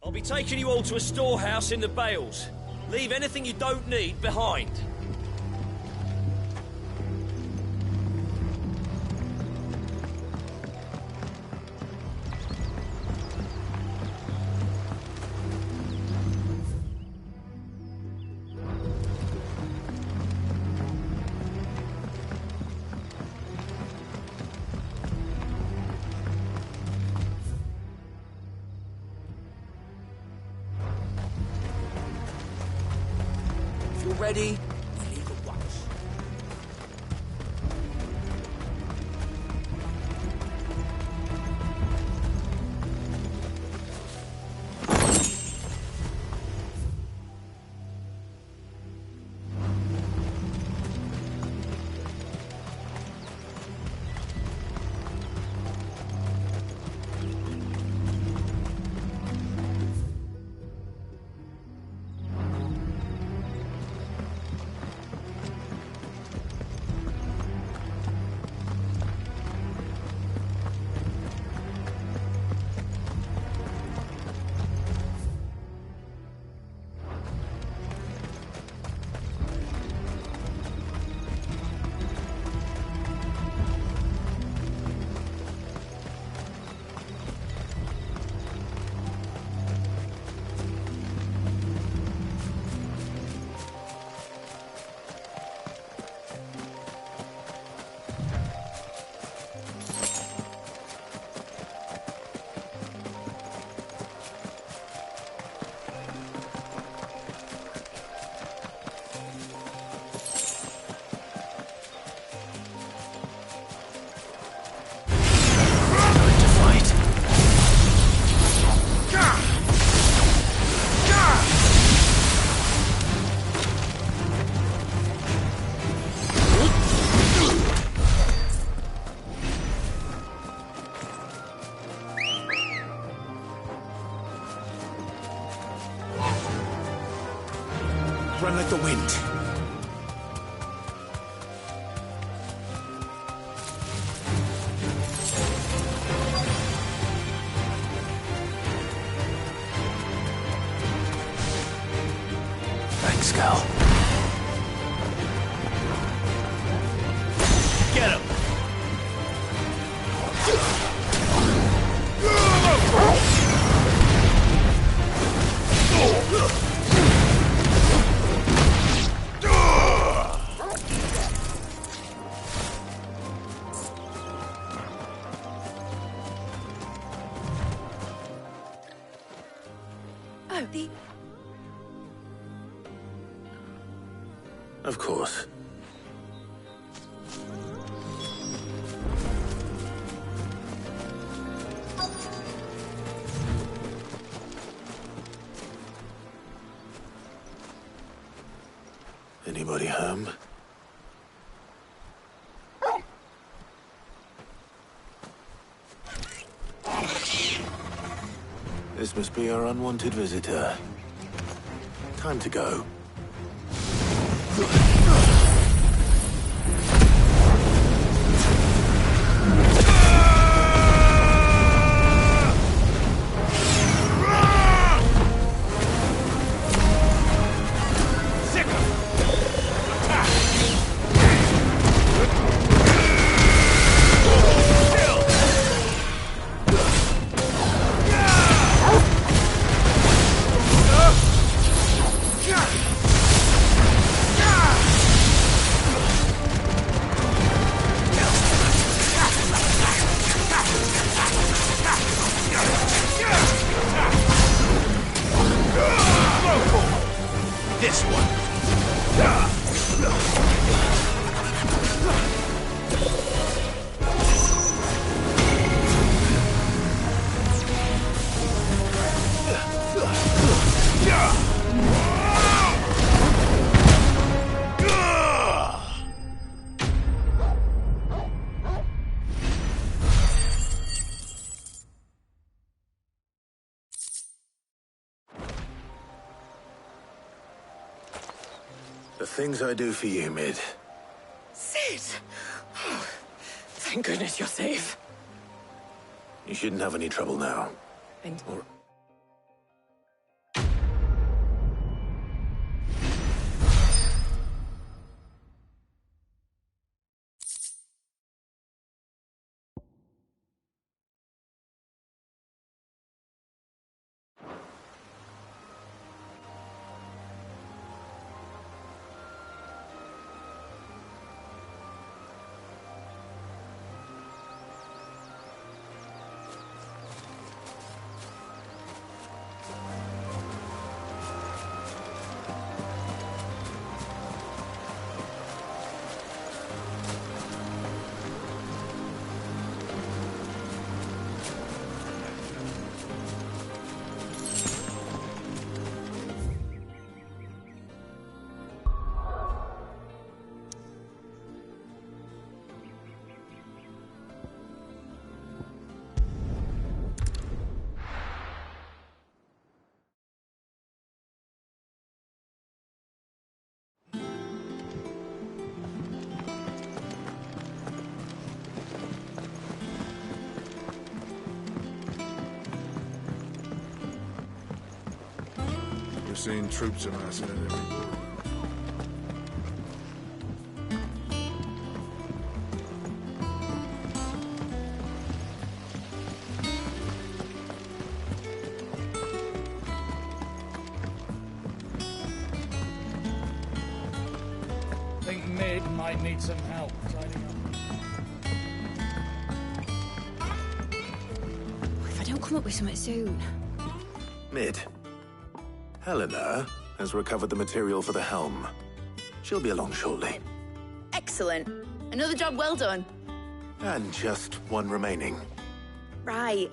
I'll be taking you all to a storehouse in the Bales. Leave anything you don't need behind. Ready? We leave at once. Run like the wind. Thanks, Cal. Get him! Of course. Anybody home? This must be our unwanted visitor. Time to go. This one. The things I do for you, Mid. Sid! Oh, thank goodness you're safe. You shouldn't have any trouble now. And We're seeing troops amassing at every border. Think Mid might need some help tidying up. If I don't come up with something soon. Mid. Helena has recovered the material for the helm. She'll be along shortly. Excellent. Another job well done. And just one remaining. Right.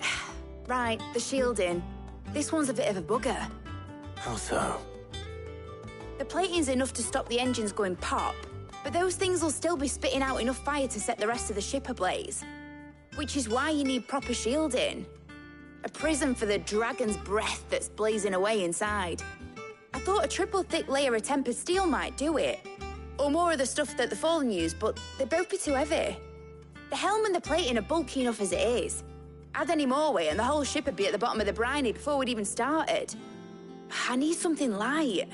Right, the shielding. This one's a bit of a bugger. How so? The plating's enough to stop the engines going pop, but those things will still be spitting out enough fire to set the rest of the ship ablaze. Which is why you need proper shielding. A prism for the dragon's breath that's blazing away inside. I thought a triple thick layer of tempered steel might do it. Or more of the stuff that the Fallen use, but they'd both be too heavy. The helm and the plating are bulky enough as it is. Add any more weight and the whole ship would be at the bottom of the briny before we'd even started. I need something light.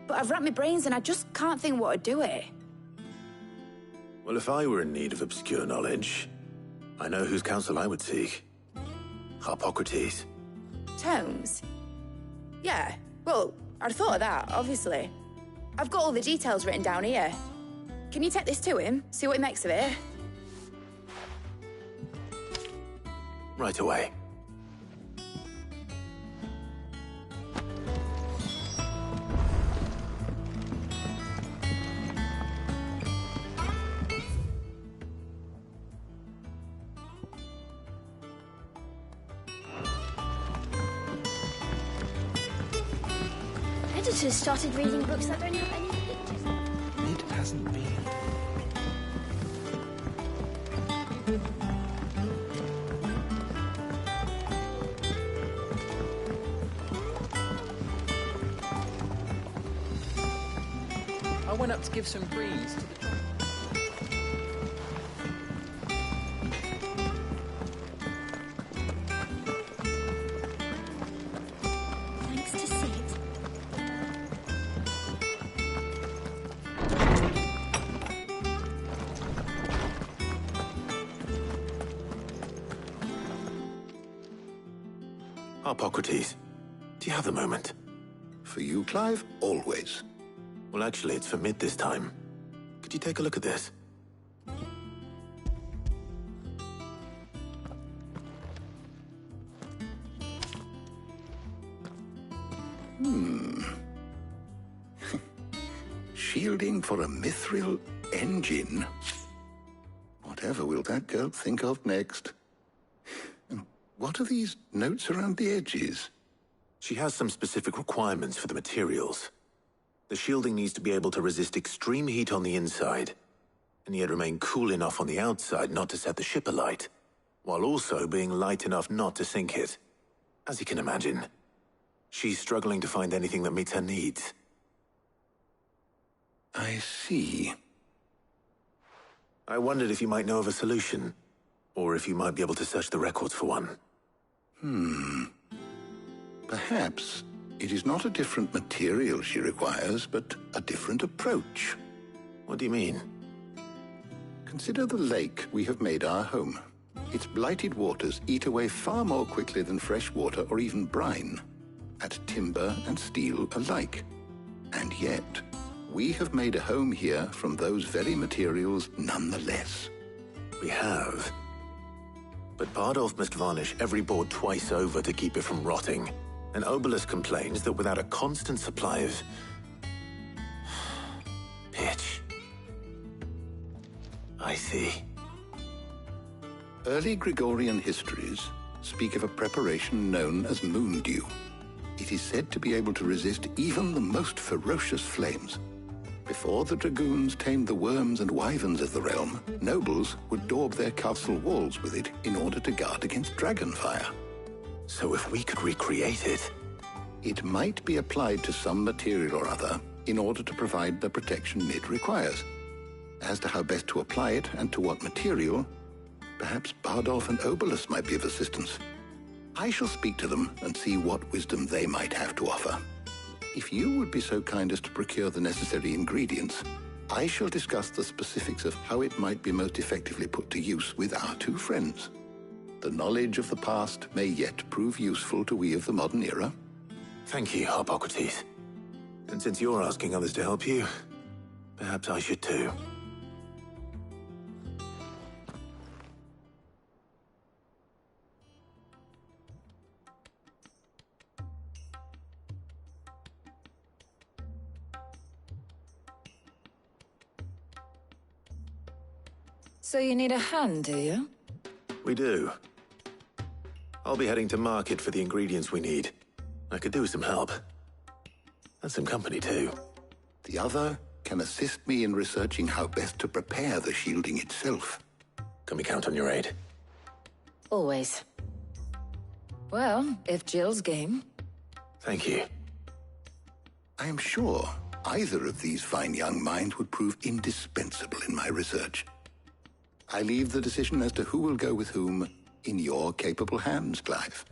But I've racked my brains and I just can't think what would do it. Well, if I were in need of obscure knowledge, I know whose counsel I would seek. Harpocrates. Tomes? Yeah, well, I'd thought of that, obviously. I've got all the details written down here. Can you take this to him, see what he makes of it? Right away. Editors started reading books that don't have any pictures. Mid hasn't been. I went up to give some greens to the dog. Thanks to Sid. Harpocrates, do you have a moment? For you, Clive, always. Well, actually, it's for Mid this time. Could you take a look at this? Shielding for a mithril engine. Whatever will that girl think of next? And what are these notes around the edges? She has some specific requirements for the materials. The shielding needs to be able to resist extreme heat on the inside, and yet remain cool enough on the outside not to set the ship alight, while also being light enough not to sink it. As you can imagine, she's struggling to find anything that meets her needs. I see. I wondered if you might know of a solution, or if you might be able to search the records for one. Perhaps it is not a different material she requires, but a different approach. What do you mean? Consider the lake we have made our home. Its blighted waters eat away far more quickly than fresh water or even brine, at timber and steel alike. And yet, we have made a home here from those very materials nonetheless. We have. But Bardolph must varnish every board twice over to keep it from rotting. And Obelus complains that without a constant supply of pitch. I see. Early Gregorian histories speak of a preparation known as moon dew. It is said to be able to resist even the most ferocious flames. Before the dragoons tamed the worms and wyverns of the realm, nobles would daub their castle walls with it in order to guard against dragonfire. So if we could recreate it... It might be applied to some material or other in order to provide the protection it requires. As to how best to apply it and to what material, perhaps Bardolph and Obelus might be of assistance. I shall speak to them and see what wisdom they might have to offer. If you would be so kind as to procure the necessary ingredients, I shall discuss the specifics of how it might be most effectively put to use with our two friends. The knowledge of the past may yet prove useful to we of the modern era. Thank you, Hippocrates. And since you're asking others to help you, perhaps I should too. So you need a hand, do you? We do. I'll be heading to market for the ingredients we need. I could do with some help. And some company, too. The other can assist me in researching how best to prepare the shielding itself. Can we count on your aid? Always. Well, if Jill's game. Thank you. I am sure either of these fine young minds would prove indispensable in my research. I leave the decision as to who will go with whom in your capable hands, Clive.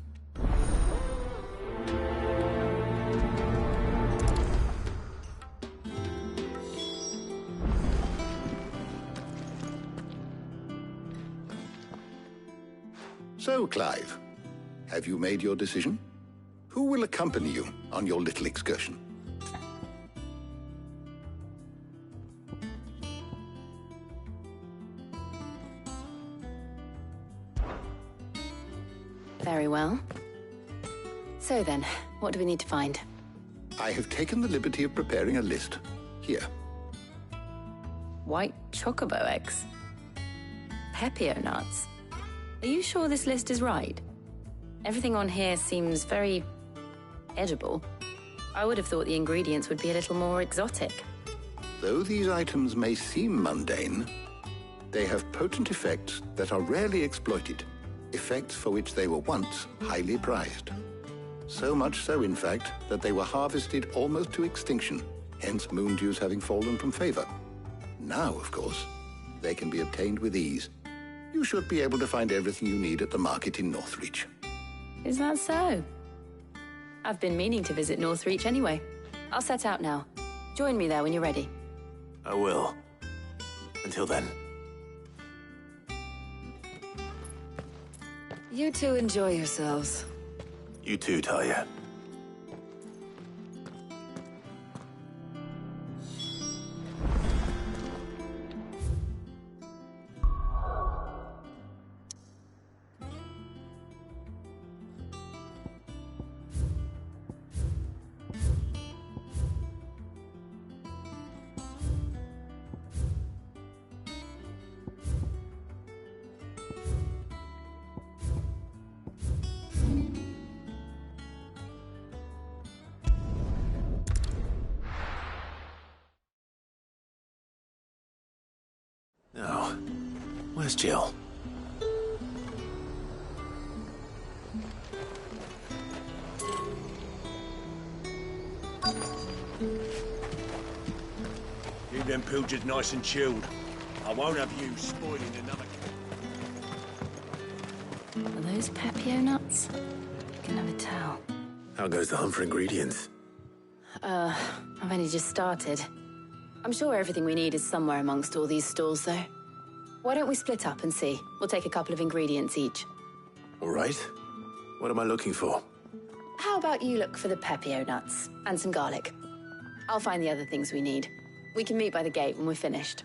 So, Clive, have you made your decision? Who will accompany you on your little excursion? Very well. So then, what do we need to find? I have taken the liberty of preparing a list. Here. White chocobo eggs. Pepio nuts. Are you sure this list is right? Everything on here seems very edible. I would have thought the ingredients would be a little more exotic. Though these items may seem mundane, they have potent effects that are rarely exploited, effects for which they were once highly prized. So much so, in fact, that they were harvested almost to extinction, hence moon dews having fallen from favor. Now, of course, they can be obtained with ease. You should be able to find everything you need at the market in Northreach. Is that so? I've been meaning to visit Northreach anyway. I'll set out now. Join me there when you're ready. I will. Until then. You two enjoy yourselves. You too, Talia. Now, where's Jill? them pilchards nice and chilled. I won't have you spoiling another... Are those Pepio nuts? I can never tell. How goes the hunt for ingredients? I've only just started. I'm sure everything we need is somewhere amongst all these stalls, though. Why don't we split up and see? We'll take a couple of ingredients each. All right. What am I looking for? How about you look for the Pepio nuts and some garlic? I'll find the other things we need. We can meet by the gate when we're finished.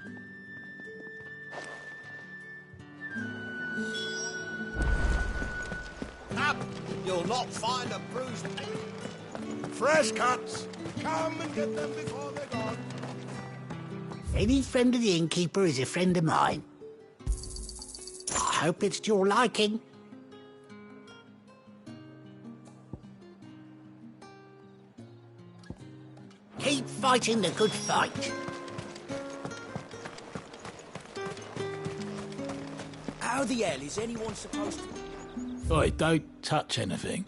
Up! You'll not find a bruised... Fresh cuts! Come and get them before they're gone. Any friend of the innkeeper is a friend of mine. I hope it's to your liking. Keep fighting the good fight. How the hell is anyone supposed to... Oi, don't touch anything.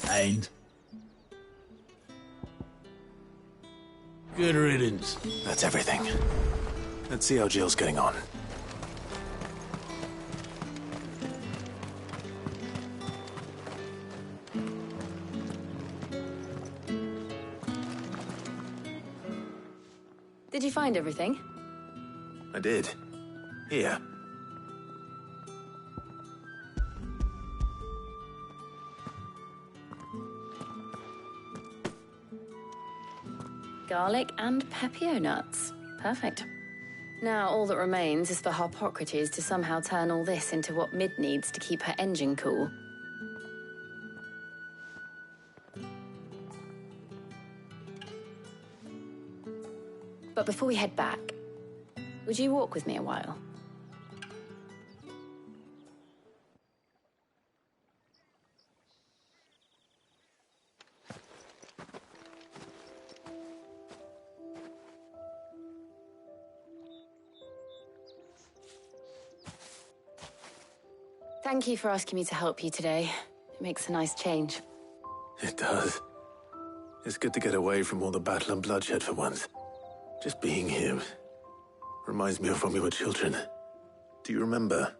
And... good riddance. That's everything. Let's see how Jill's getting on. Did you find everything? I did. Here. Garlic and Pepio nuts. Perfect. Now all that remains is for Harpocrates to somehow turn all this into what Mid needs to keep her engine cool. But before we head back, would you walk with me a while? Thank you for asking me to help you today. It makes a nice change. It does. It's good to get away from all the battle and bloodshed for once. Just being here reminds me of when we were children. Do you remember?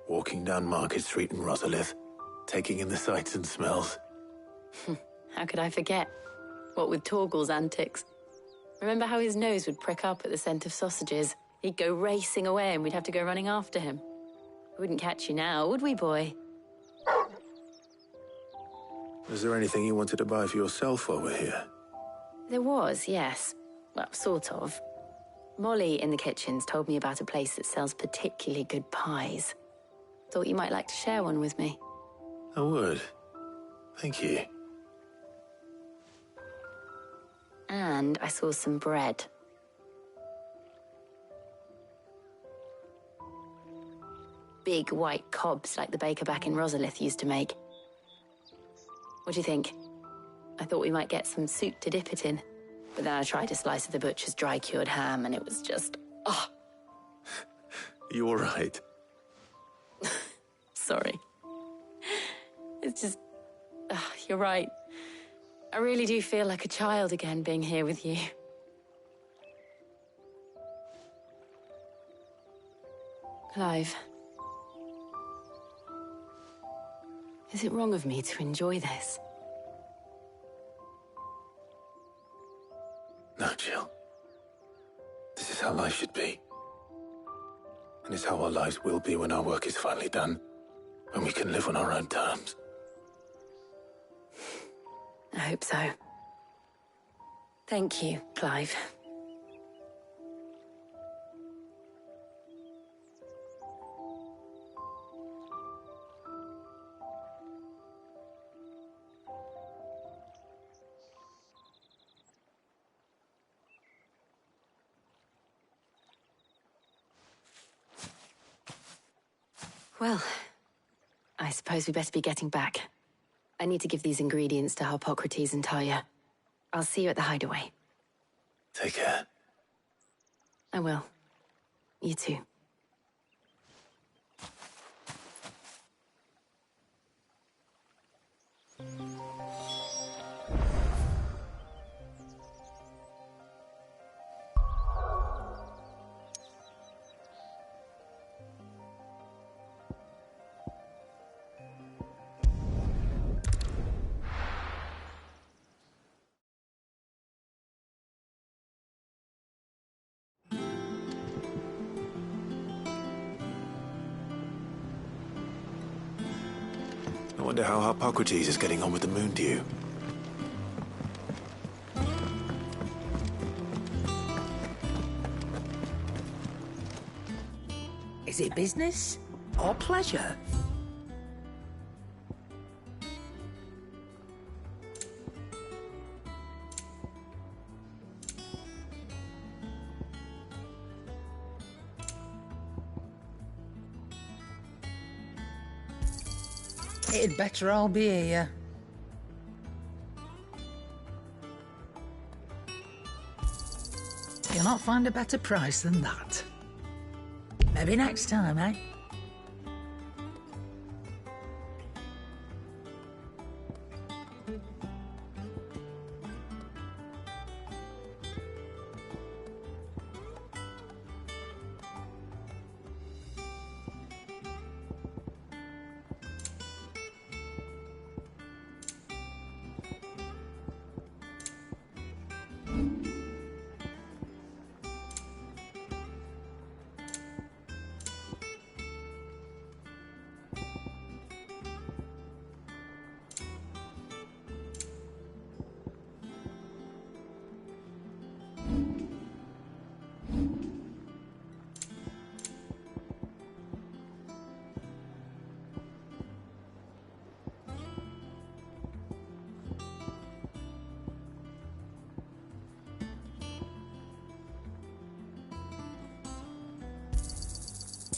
Walking down Market Street in Rosalith, taking in the sights and smells. How could I forget? What with Torgal's antics. Remember how his nose would prick up at the scent of sausages? He'd go racing away and we'd have to go running after him. We wouldn't catch you now, would we, boy? Was there anything you wanted to buy for yourself while we're here? There was, yes. Well, sort of. Molly in the kitchens told me about a place that sells particularly good pies. Thought you might like to share one with me. I would. Thank you. And I saw some bread. Big white cobs like the baker back in Rosalith used to make. What do you think? I thought we might get some soup to dip it in. But then I tried a slice of the butcher's dry-cured ham and it was just... oh! You all right? Sorry. It's just... you're right. I really do feel like a child again being here with you. Clive. Is it wrong of me to enjoy this? No, Jill. This is how life should be. And it's how our lives will be when our work is finally done. When we can live on our own terms. I hope so. Thank you, Clive. Well, I suppose we better be getting back. I need to give these ingredients to Harpocrates and Talia. I'll see you at the hideaway. Take care. I will. You too. wonder how Hippocrates is getting on with the moon dew. Is it business or pleasure? It'd better all be here. You'll not find a better price than that. Maybe next time, eh?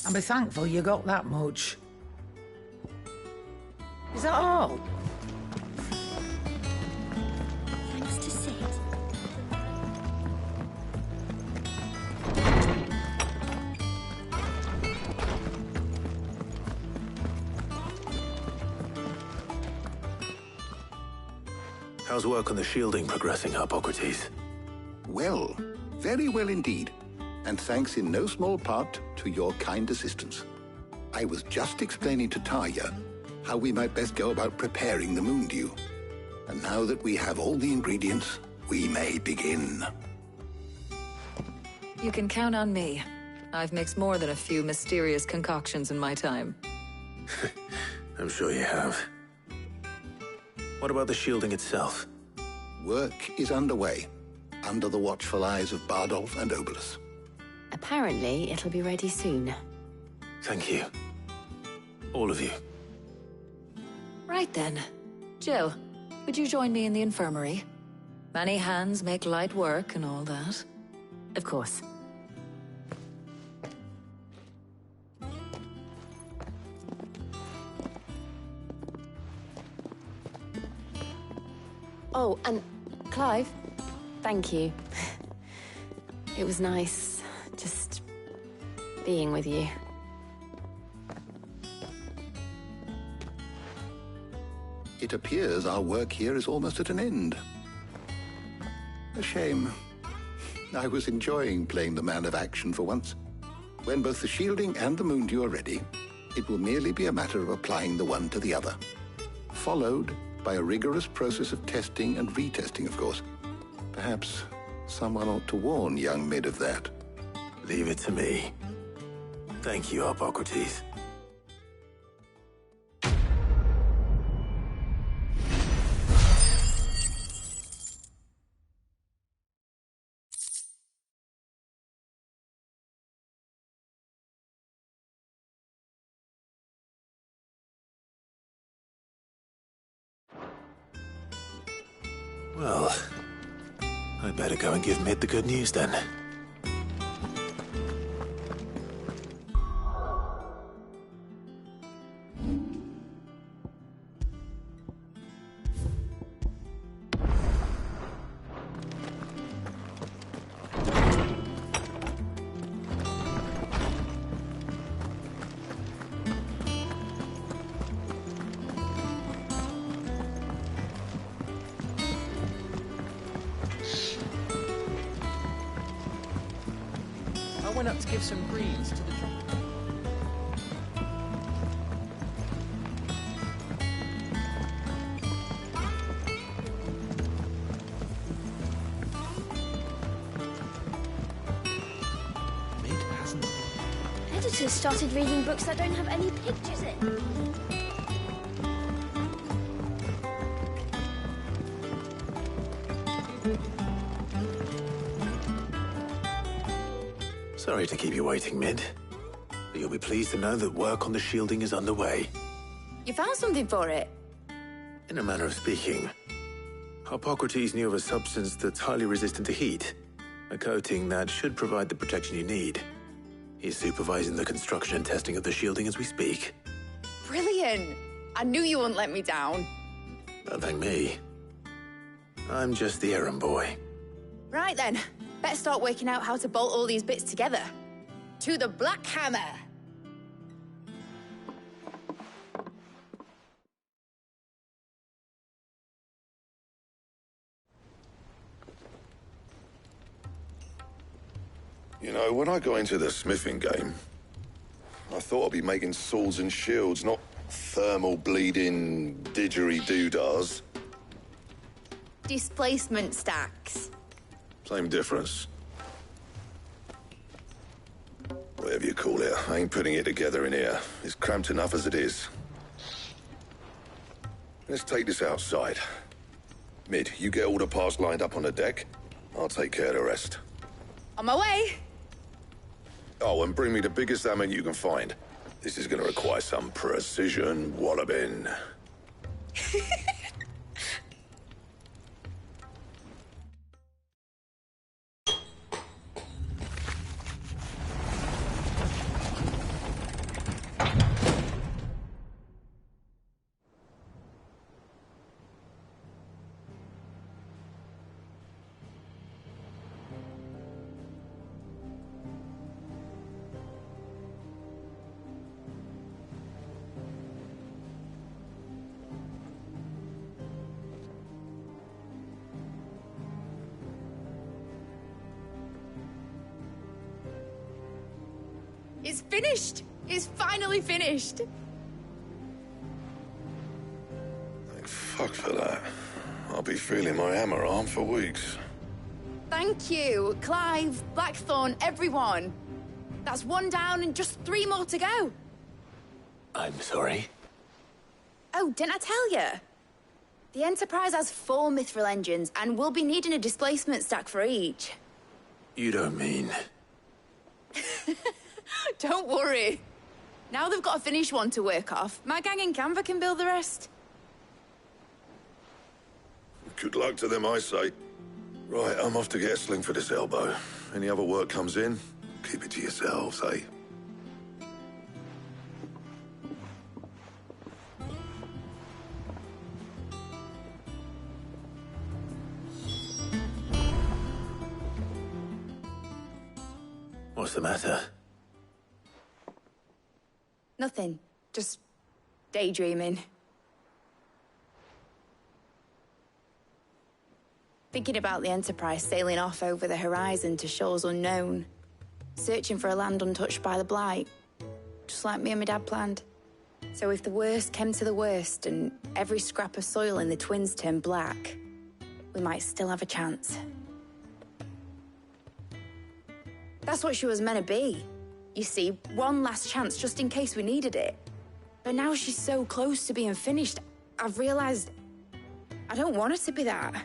And be thankful you got that much. Is that all? Thanks to Sid. How's work on the shielding progressing, Hippocrates? Well, very well indeed. And thanks in no small part to your kind assistance. I was just explaining to Tarja how we might best go about preparing the moon dew. And now that we have all the ingredients, we may begin. You can count on me. I've mixed more than a few mysterious concoctions in my time. I'm sure you have. What about the shielding itself? Work is underway, under the watchful eyes of Bardolph and Obolus. Apparently, it'll be ready soon. Thank you. All of you. Right then. Jill, would you join me in the infirmary? Many hands make light work and all that. Of course. Oh, and Clive, thank you. It was nice just being with you. It appears our work here is almost at an end. A shame. I was enjoying playing the man of action for once. When both the shielding and the moon dew are ready, it will merely be a matter of applying the one to the other. Followed by a rigorous process of testing and retesting, of course. Perhaps someone ought to warn young Mid of that. Leave it to me. Thank you, Hippocrates. Well, I'd better go and give Mid the good news then. I went up to give some greens to the truck. Mid hasn't. Editors started reading books that don't have any pictures in. Sorry to keep you waiting, Mid. But you'll be pleased to know that work on the shielding is underway. You found something for it? In a manner of speaking, Hippocrates knew of a substance that's highly resistant to heat. A coating that should provide the protection you need. He's supervising the construction and testing of the shielding as we speak. Brilliant! I knew you wouldn't let me down. Don't thank me. I'm just the errand boy. Right then, better start working out how to bolt all these bits together. To the Black Hammer! You know, when I got into the smithing game, I thought I'd be making swords and shields, not thermal bleeding didgeridoo-dahs. Displacement stacks. Same difference. Whatever you call it, I ain't putting it together in here. It's cramped enough as it is. Let's take this outside. Mid, you get all the parts lined up on the deck. I'll take care of the rest. On my way! Oh, and bring me the biggest hammer you can find. This is gonna require some precision walloping. It's finished! It's finally finished! Thank fuck for that. I'll be feeling my hammer arm for weeks. Thank you, Clive, Blackthorn, everyone. That's one down and just 3 more to go. I'm sorry. Oh, didn't I tell you? The Enterprise has 4 mithril engines, and we'll be needing a displacement stack for each. You don't mean... Don't worry. Now they've got a finished one to work off. My gang in Canva can build the rest. Good luck to them, I say. Right, I'm off to get a sling for this elbow. Any other work comes in, keep it to yourselves, eh? What's the matter? Nothing. Just daydreaming. Thinking about the Enterprise sailing off over the horizon to shores unknown. Searching for a land untouched by the Blight. Just like me and my dad planned. So if the worst came to the worst and every scrap of soil in the Twins turned black, we might still have a chance. That's what she was meant to be. You see, one last chance just in case we needed it. But now she's so close to being finished, I've realized I don't want her to be that.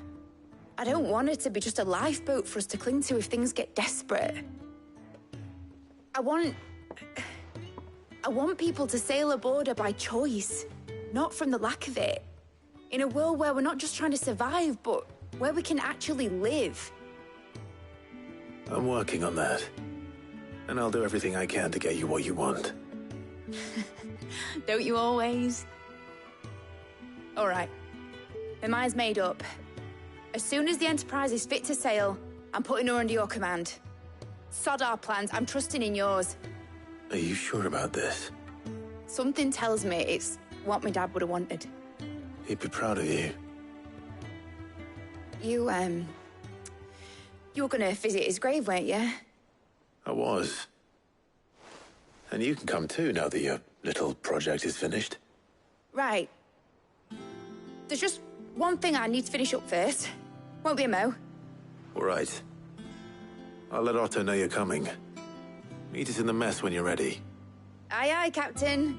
I don't want her to be just a lifeboat for us to cling to if things get desperate. I want people to sail aboard her by choice, not from the lack of it. In a world where we're not just trying to survive, but where we can actually live. I'm working on that. And I'll do everything I can to get you what you want. Don't you always? All right. My mind's made up. As soon as the Enterprise is fit to sail, I'm putting her under your command. Sod our plans, I'm trusting in yours. Are you sure about this? Something tells me it's what my dad would have wanted. He'd be proud of you. You were gonna visit his grave, weren't you? I was. And you can come too now that your little project is finished. Right. There's just one thing I need to finish up first. Won't be a mo. All right. I'll let Otto know you're coming. Meet us in the mess when you're ready. Aye, aye, Captain.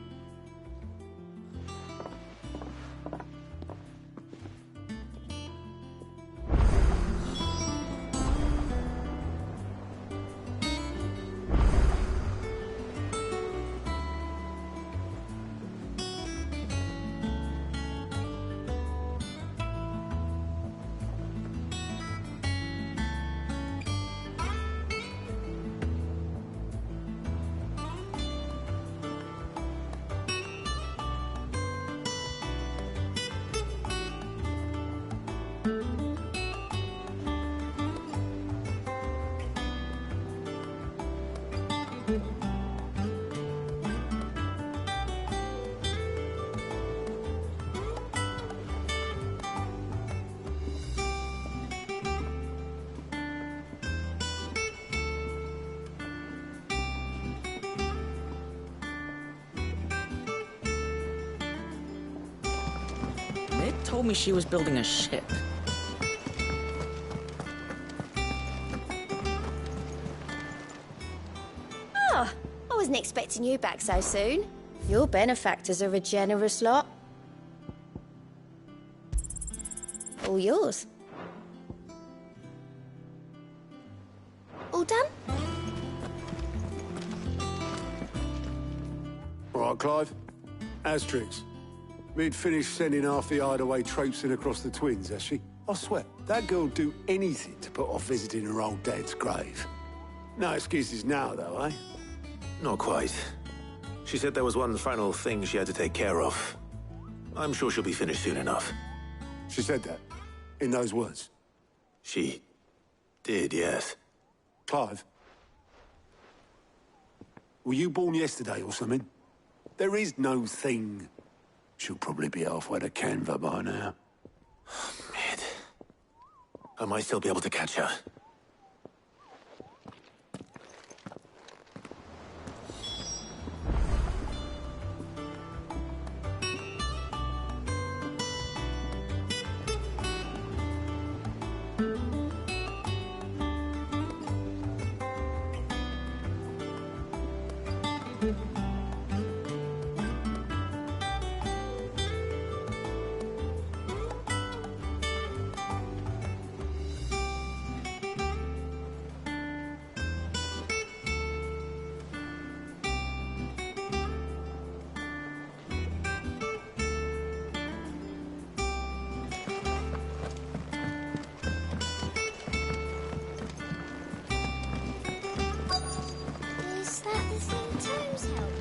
told me she was building a ship. Oh, I wasn't expecting you back so soon. Your benefactors are a generous lot. All yours. All done? All right, Clive. Asterix. Mid finished sending half the hideaway traipsing across the twins, has she? I swear, that girl'd do anything to put off visiting her old dad's grave. No excuses now, though, eh? Not quite. She said there was one final thing she had to take care of. I'm sure she'll be finished soon enough. She said that? In those words? She did, yes. Clive? Were you born yesterday or something? There is no thing. She'll probably be halfway to Canva by now. Mid. I might still be able to catch her. Is that the thing Tom's held?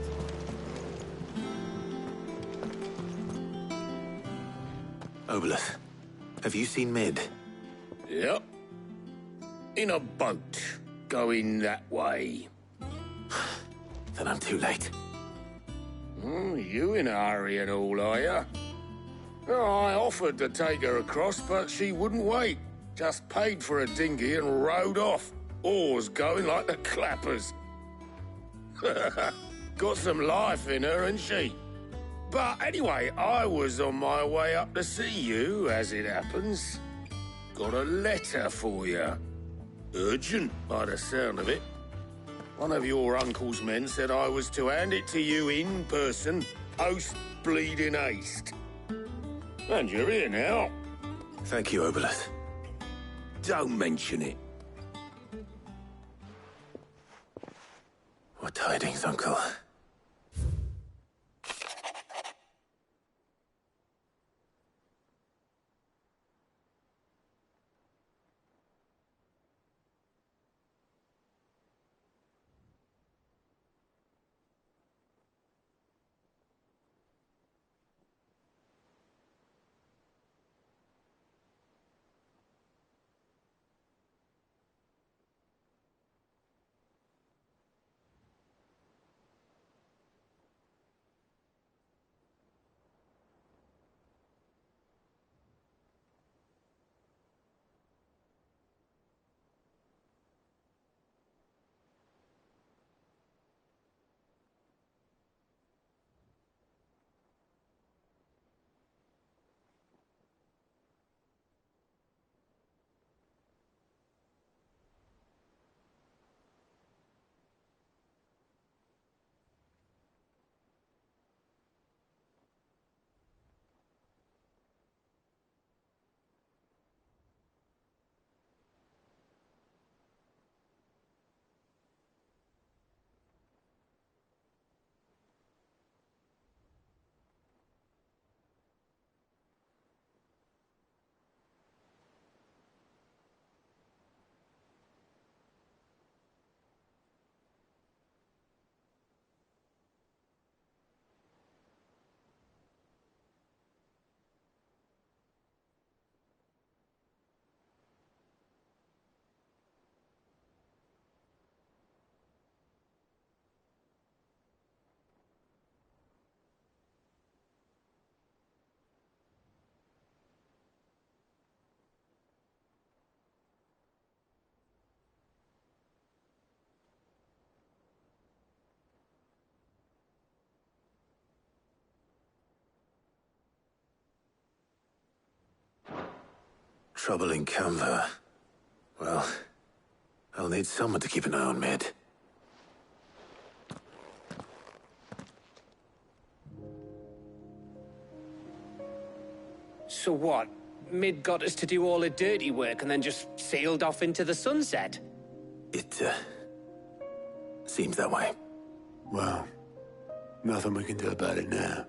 Obelith, have you seen Mid? Yep. In a boat, going that way. Then I'm too late. You in a hurry and all, are you? I offered to take her across, but she wouldn't wait. Just paid for a dinghy and rowed off. Oars going like the clappers. Got some life in her, ain't she? But anyway, I was on my way up to see you, as it happens. Got a letter for you. Urgent, by the sound of it. One of your uncle's men said I was to hand it to you in person, post-bleeding haste. And you're here now. Thank you, Obelith. Don't mention it. What tidings, Uncle? Trouble in Canva. Well, I'll need someone to keep an eye on Mid. So what? Mid got us to do all the dirty work and then just sailed off into the sunset? It, seems that way. Well, nothing we can do about it now.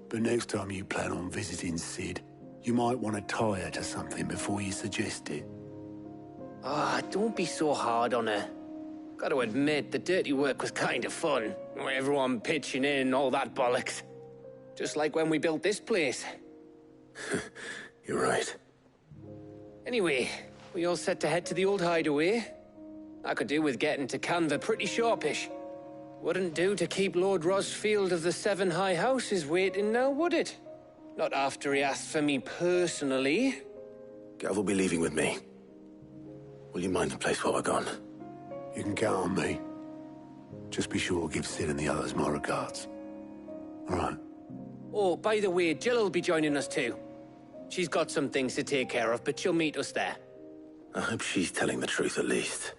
But next time you plan on visiting Sid, you might want to tie her to something before you suggest it. Ah, don't be so hard on her. Gotta admit, the dirty work was kind of fun. Everyone pitching in and all that bollocks. Just like when we built this place. You're right. Anyway, we all set to head to the old hideaway. I could do with getting to Canva pretty sharpish. Wouldn't do to keep Lord Rosfield of the Seven High Houses waiting now, would it? Not after he asked for me personally. Gav will be leaving with me. Will you mind the place while we're gone? You can count on me. Just be sure to give Sid and the others my regards. All right. Oh, by the way, Jill will be joining us too. She's got some things to take care of, but she'll meet us there. I hope she's telling the truth at least.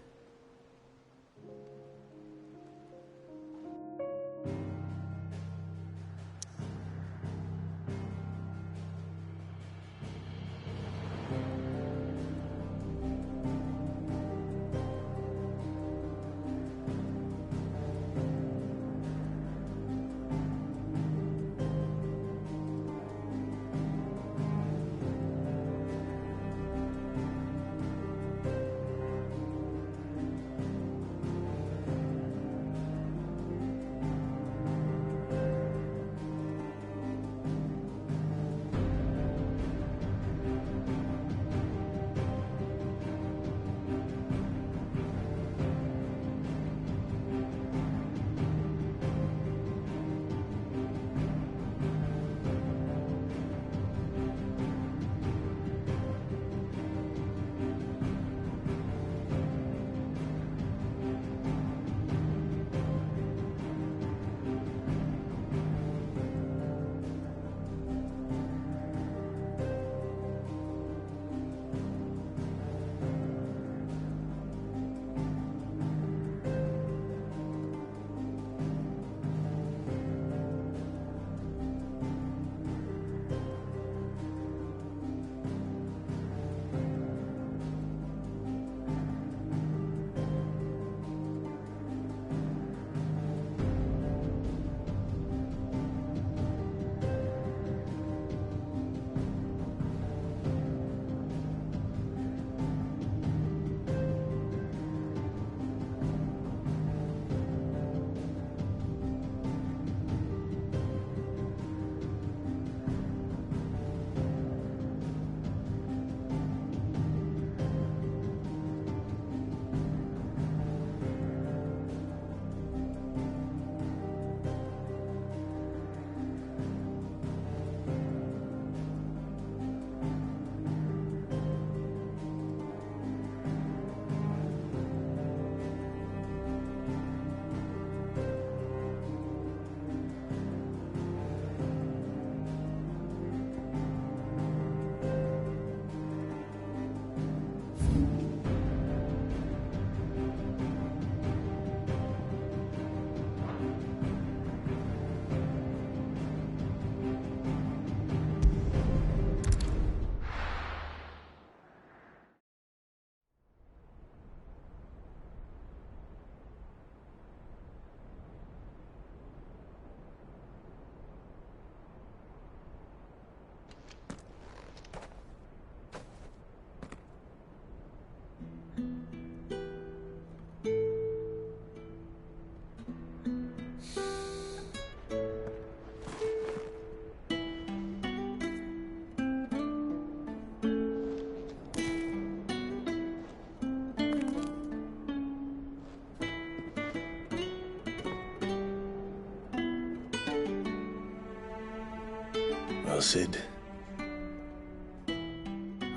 Well, Sid,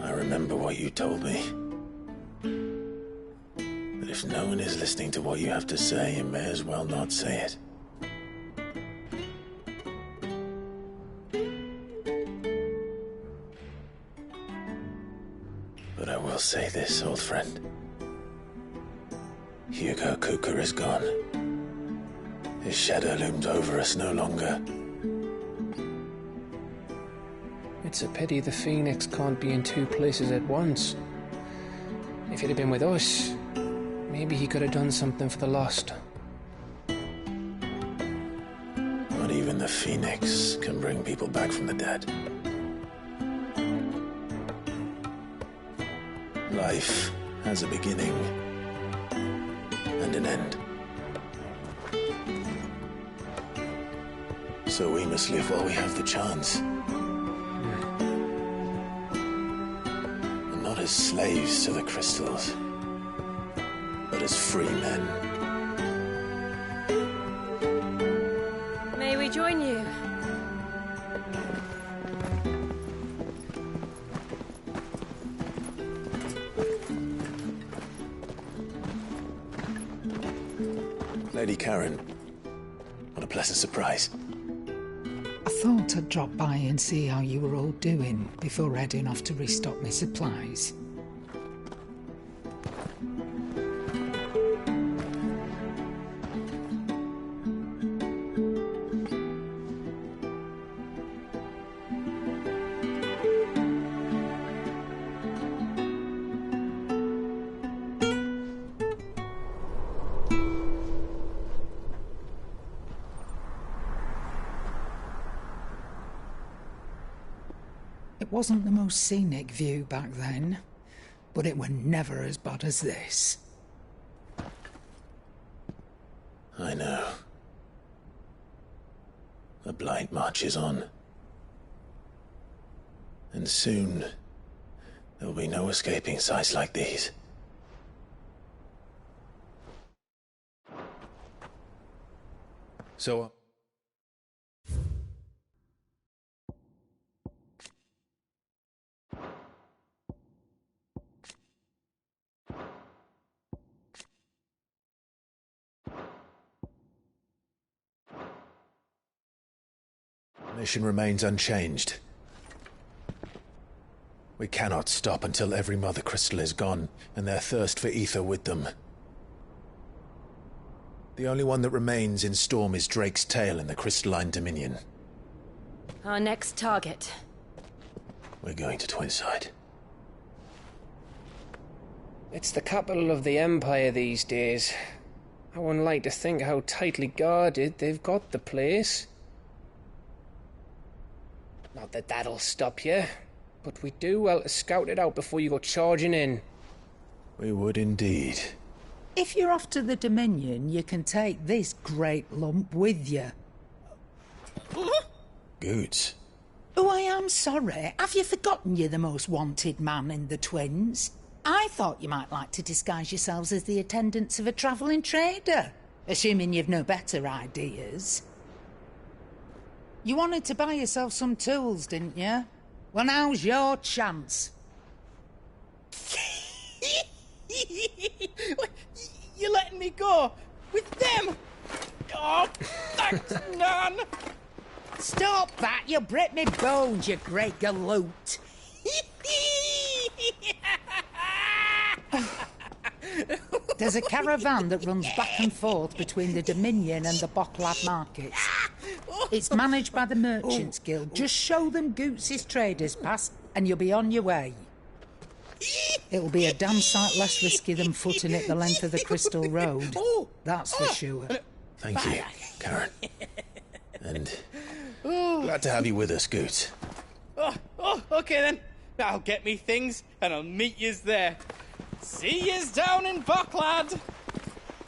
I remember what you told me. That if no one is listening to what you have to say, you may as well not say it. But I will say this, old friend. Hugo Kuka is gone. His shadow looms over us no longer. It's a pity the Phoenix can't be in two places at once. If he'd have been with us, maybe he could have done something for the Lost. Not even the Phoenix can bring people back from the dead. Life has a beginning and an end. So we must live while we have the chance. And not as slaves to the crystals, but as free men. May we join you? Lady Karen, what a pleasant surprise. I thought I'd drop by and see how you were all doing before heading off to restock my supplies. It wasn't the most scenic view back then, but it were never as bad as this. I know. The blight marches on. And soon, there'll be no escaping sights like these. So, Mission remains unchanged. We cannot stop until every Mother Crystal is gone, and their thirst for ether with them. The only one that remains in Storm is Drake's Tail in the Crystalline Dominion. Our next target. We're going to Twinside. It's the capital of the Empire these days. I wouldn't like to think how tightly guarded they've got the place. Not that that'll stop you, but we do well to scout it out before you go charging in. We would indeed. If you're off to the Dominion, you can take this great lump with you. Goods. Oh, I am sorry. Have you forgotten you're the most wanted man in the Twins? I thought you might like to disguise yourselves as the attendants of a travelling trader, assuming you've no better ideas. You wanted to buy yourself some tools, didn't you? Well, now's your chance. You're letting me go? With them? Oh, thanks, Nan! Stop that! You'll break me bones, you great galoot! There's a caravan that runs back and forth between the Dominion and the Bocklad markets. It's managed by the Merchants Guild. Just show them Goots' traders pass and you'll be on your way. It'll be a damn sight less risky than footing it the length of the Crystal Road. That's for sure. Thank you, Karen. And glad to have you with us, Goots. Okay then. I'll get me things and I'll meet yous there. See yous down in Bocklad.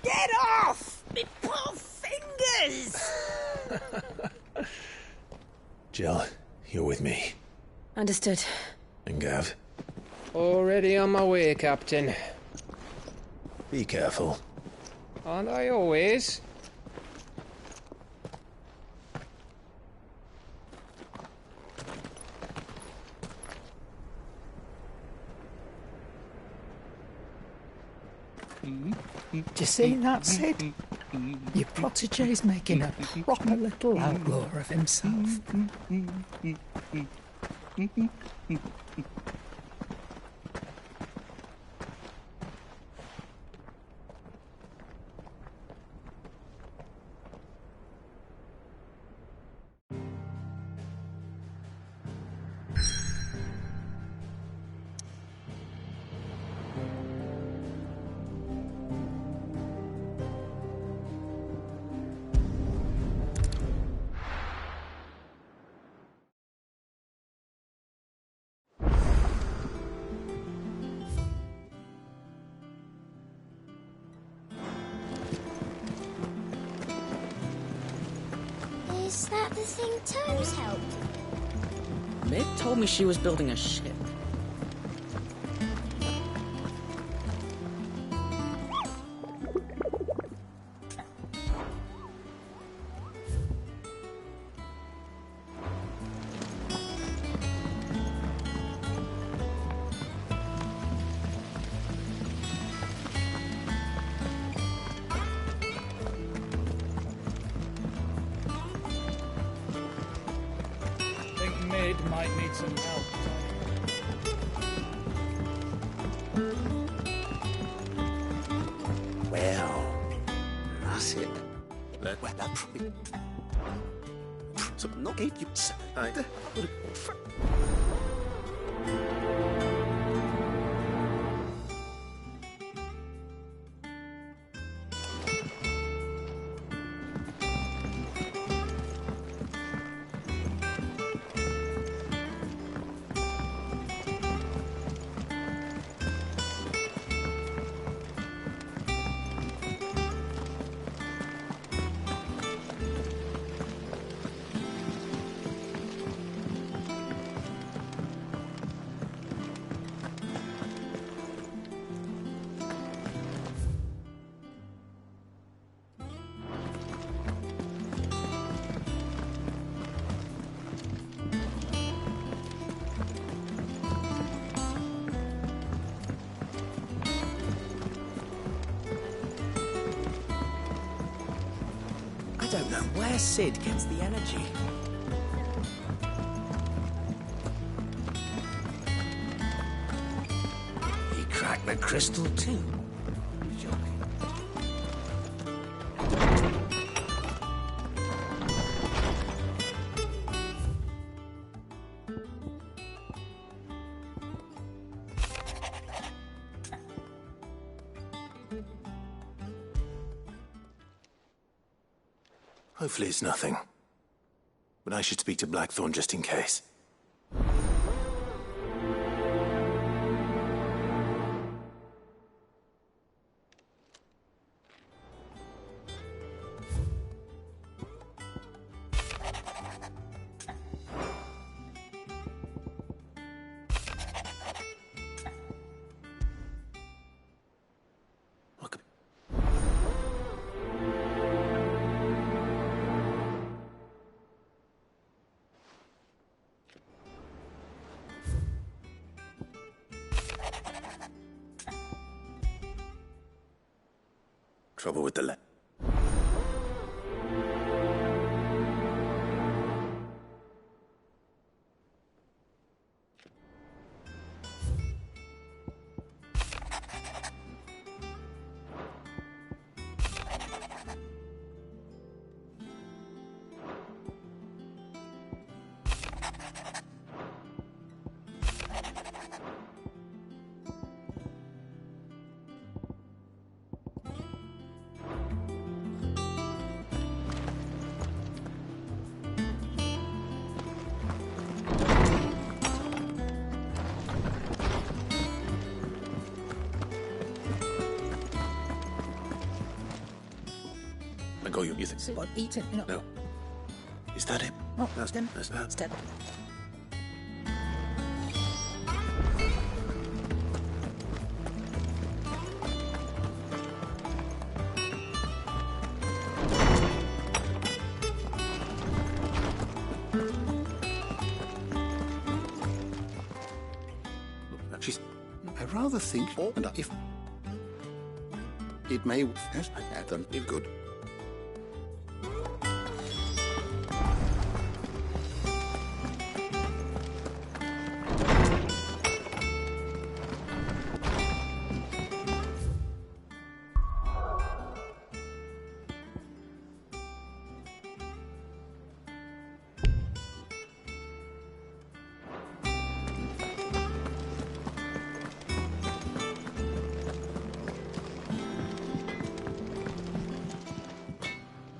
Get off! Me poor fingers! Jill, you're with me. Understood. And Gav? Already on my way, Captain. Be careful. Aren't I always? Do you see that, Sid? Your protege's making a proper little outlaw of himself. Is that the thing Tomes helped? Mid told me she was building a ship. Mid might need some help. Well, that's it. Well, so not gave you. I don't know where Sid gets the energy. He cracked the crystal too. Hopefully it's nothing. But I should speak to Blackthorn just in case. Trouble with the go you think? What, eat it? No. Is that it? Oh, that's him. That's dead. I rather think, and if it may, yes, Adam, if good.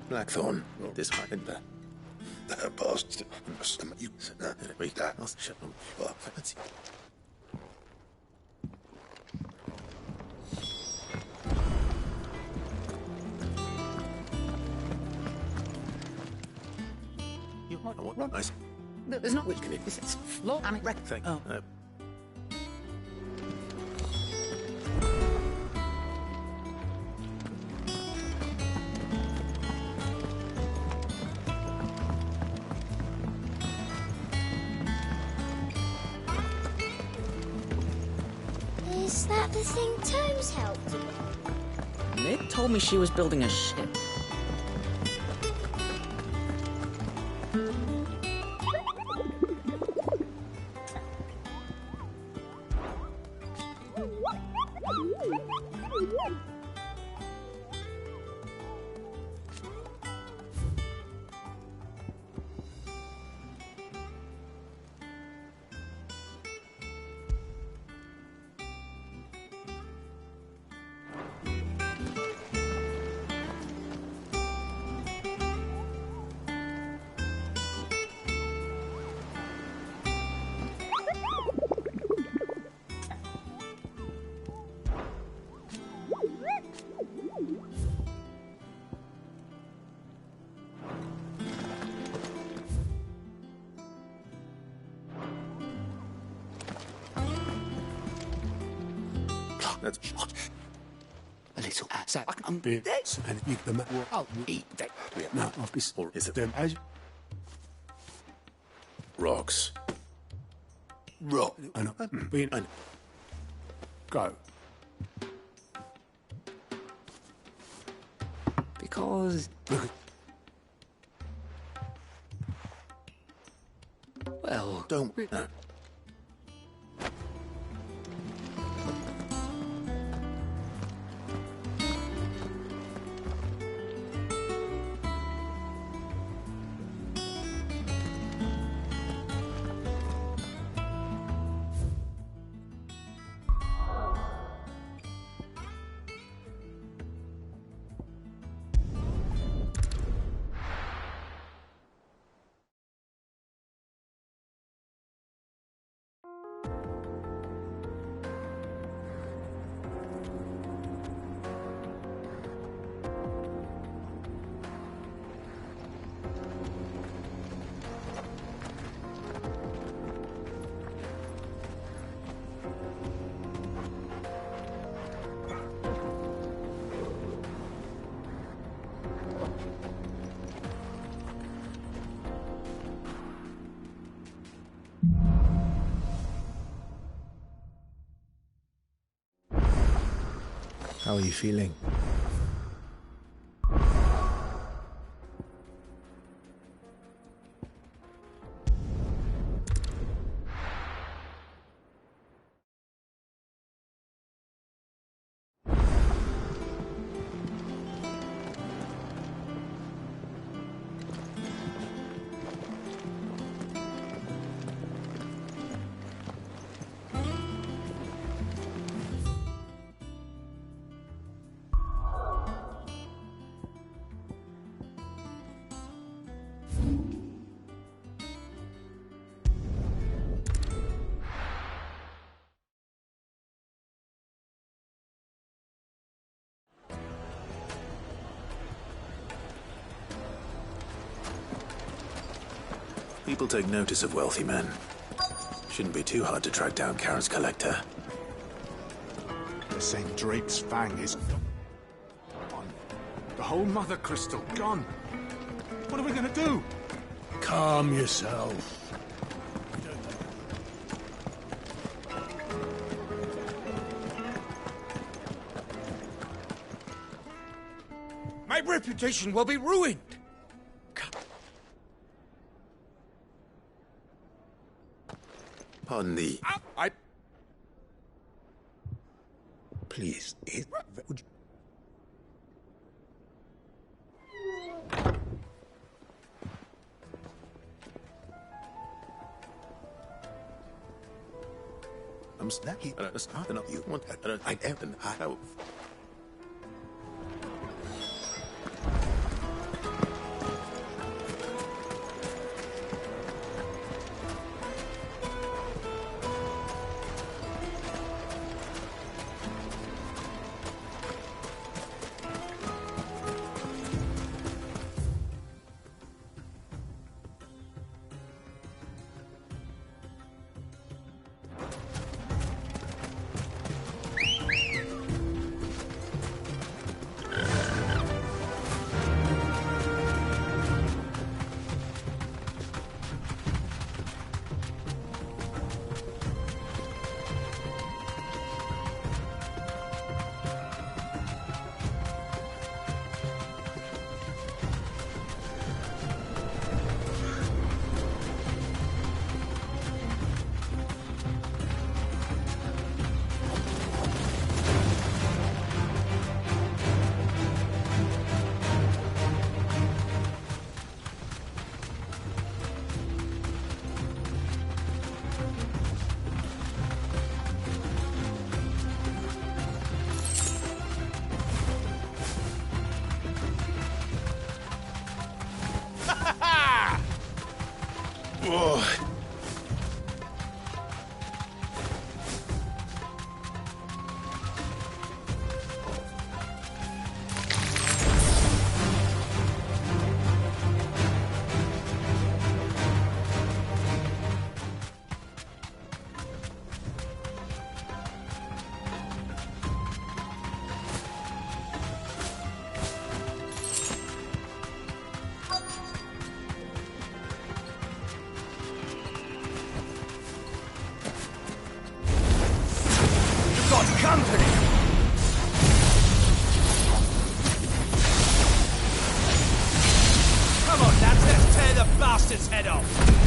Blackthorn, this might be That bastard. You. Shut up. Let's see. What? Nice. There's not which can it. It's floor and it wreck. Thank Oh. Is that the thing Tomes helped? Mid told me she was building a ship. That's A little sack. Bits and you the I'll eat that. No, I've been. or is it Them as rocks? rock and being and go. Because. Well, Don't. No. How are you feeling? People take notice of wealthy men. Shouldn't be too hard to track down Karen's collector. They're saying Drake's fang is gone. The whole mother crystal gone. What are we gonna do? Calm yourself. my reputation will be ruined. Pardon the... Please, would you... I'm snacky. I don't you want. I don't. How? Come on, lads, let's tear the bastard's head off!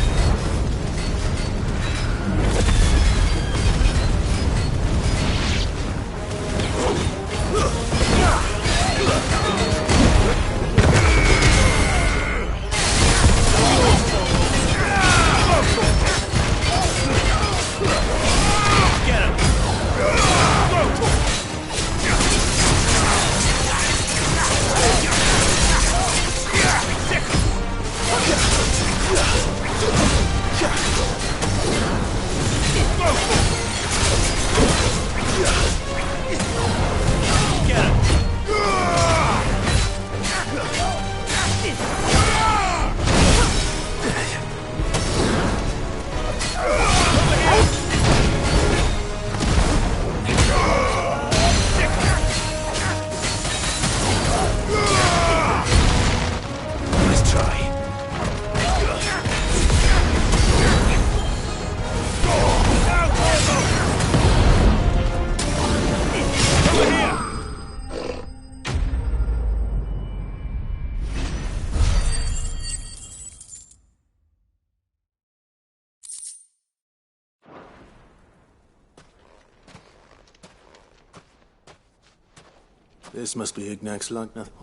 This must be Ignac's luck. Nothing.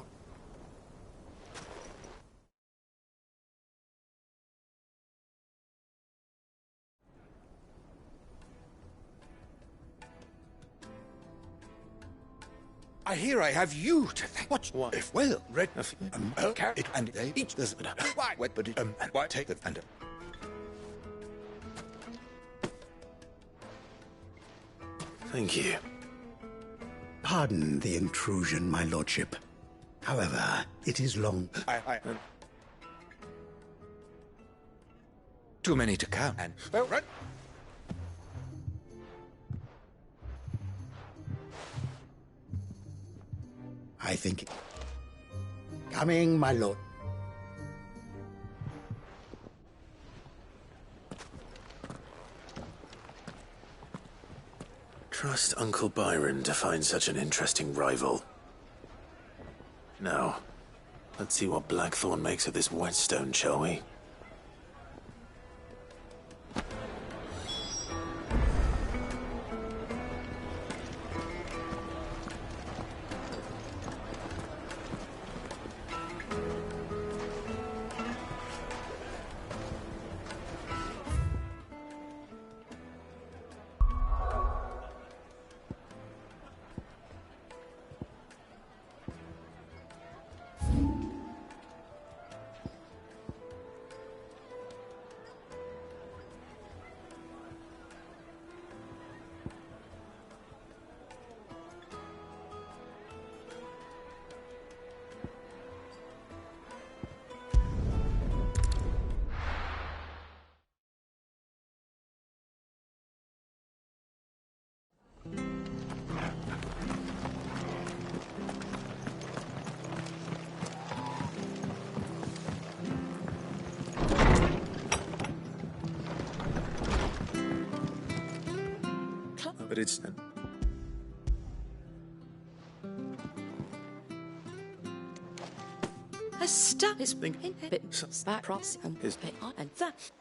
I hear I have you to thank. What? If well, red, carrot, and they each this. Why? Wet, but why take the and. Thank you. Pardon the intrusion, my lordship. However, it is long. Too many to count, and well, right. I think. Coming, my lord. Trust Uncle Byron to find such an interesting rival. Now, let's see what Blackthorn makes of this whetstone, shall we? But it's... A stab is in bit that cross and Is- and that.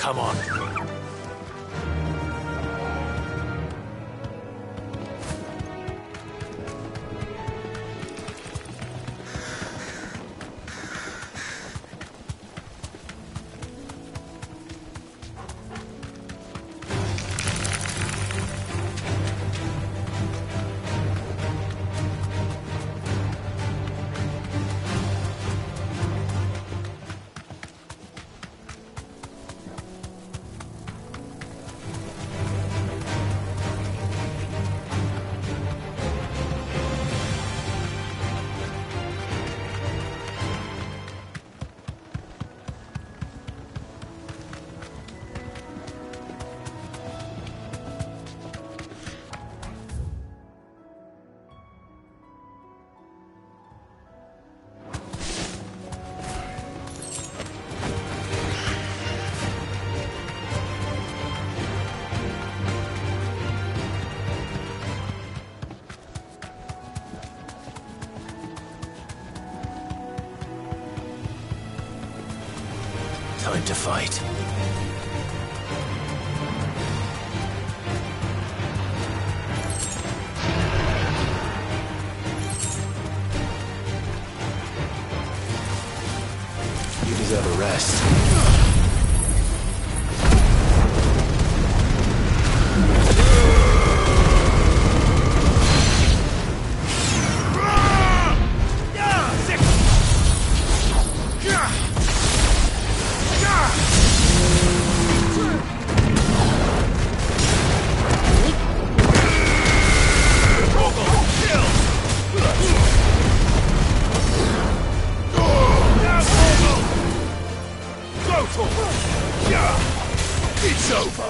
Come on. Time to fight. You deserve a rest. It's over!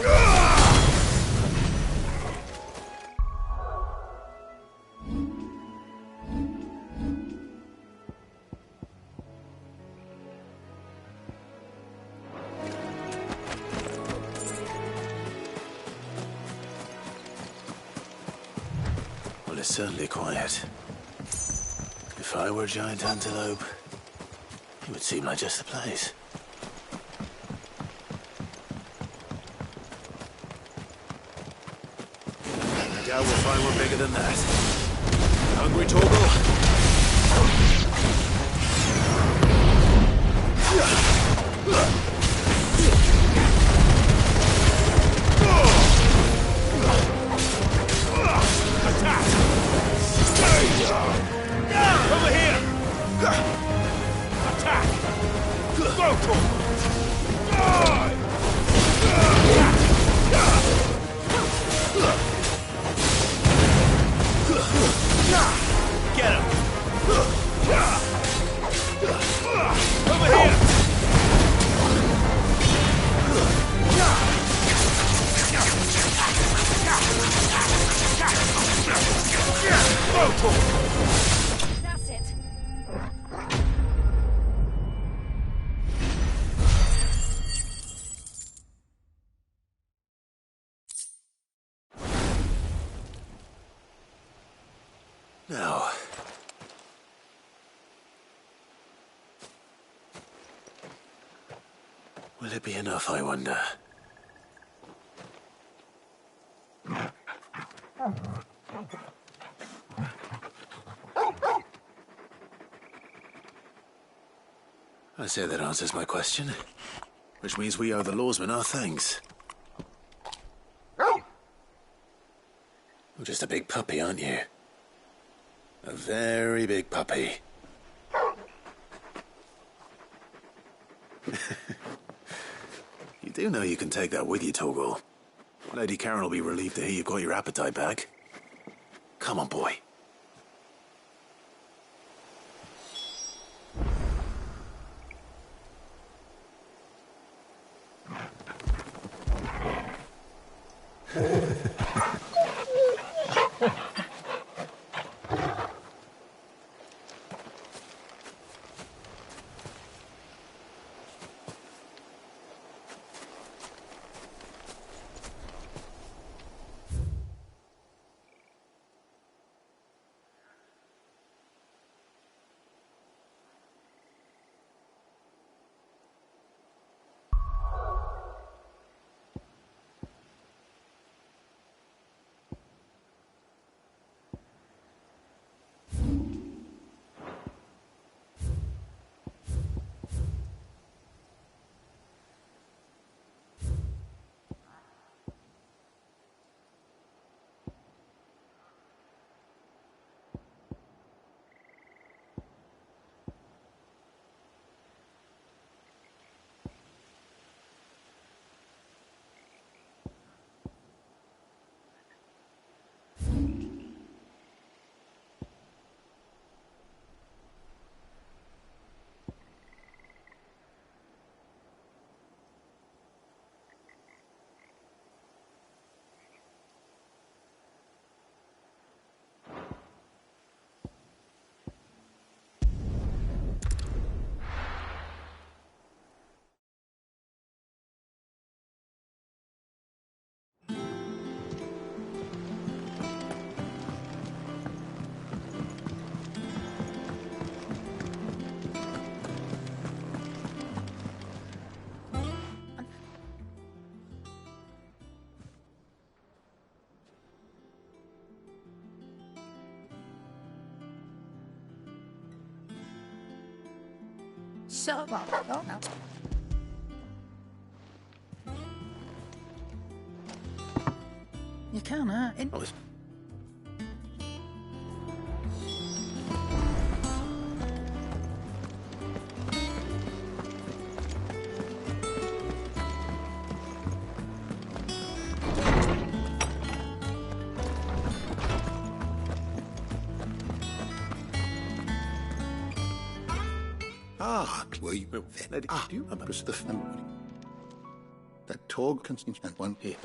Well, it's certainly quiet. If I were a giant antelope, it would seem like just the place. I doubt we'll find one bigger than that. Hungry, Torgal? Over here! Attack! Go, Torgal! Get him! Over here! Go, Torgal! That's it. Now. Will it be enough, I wonder? I say that answers my question. Which means we owe the lawsmen our thanks. You're just a big puppy, aren't you? A very big puppy. You do know you can take that with you, Torgal. Lady Karen will be relieved to hear you've got your appetite back. Come on, boy. so... Well, no. You can, Were you do you remember the family? That Torg Constance and one here.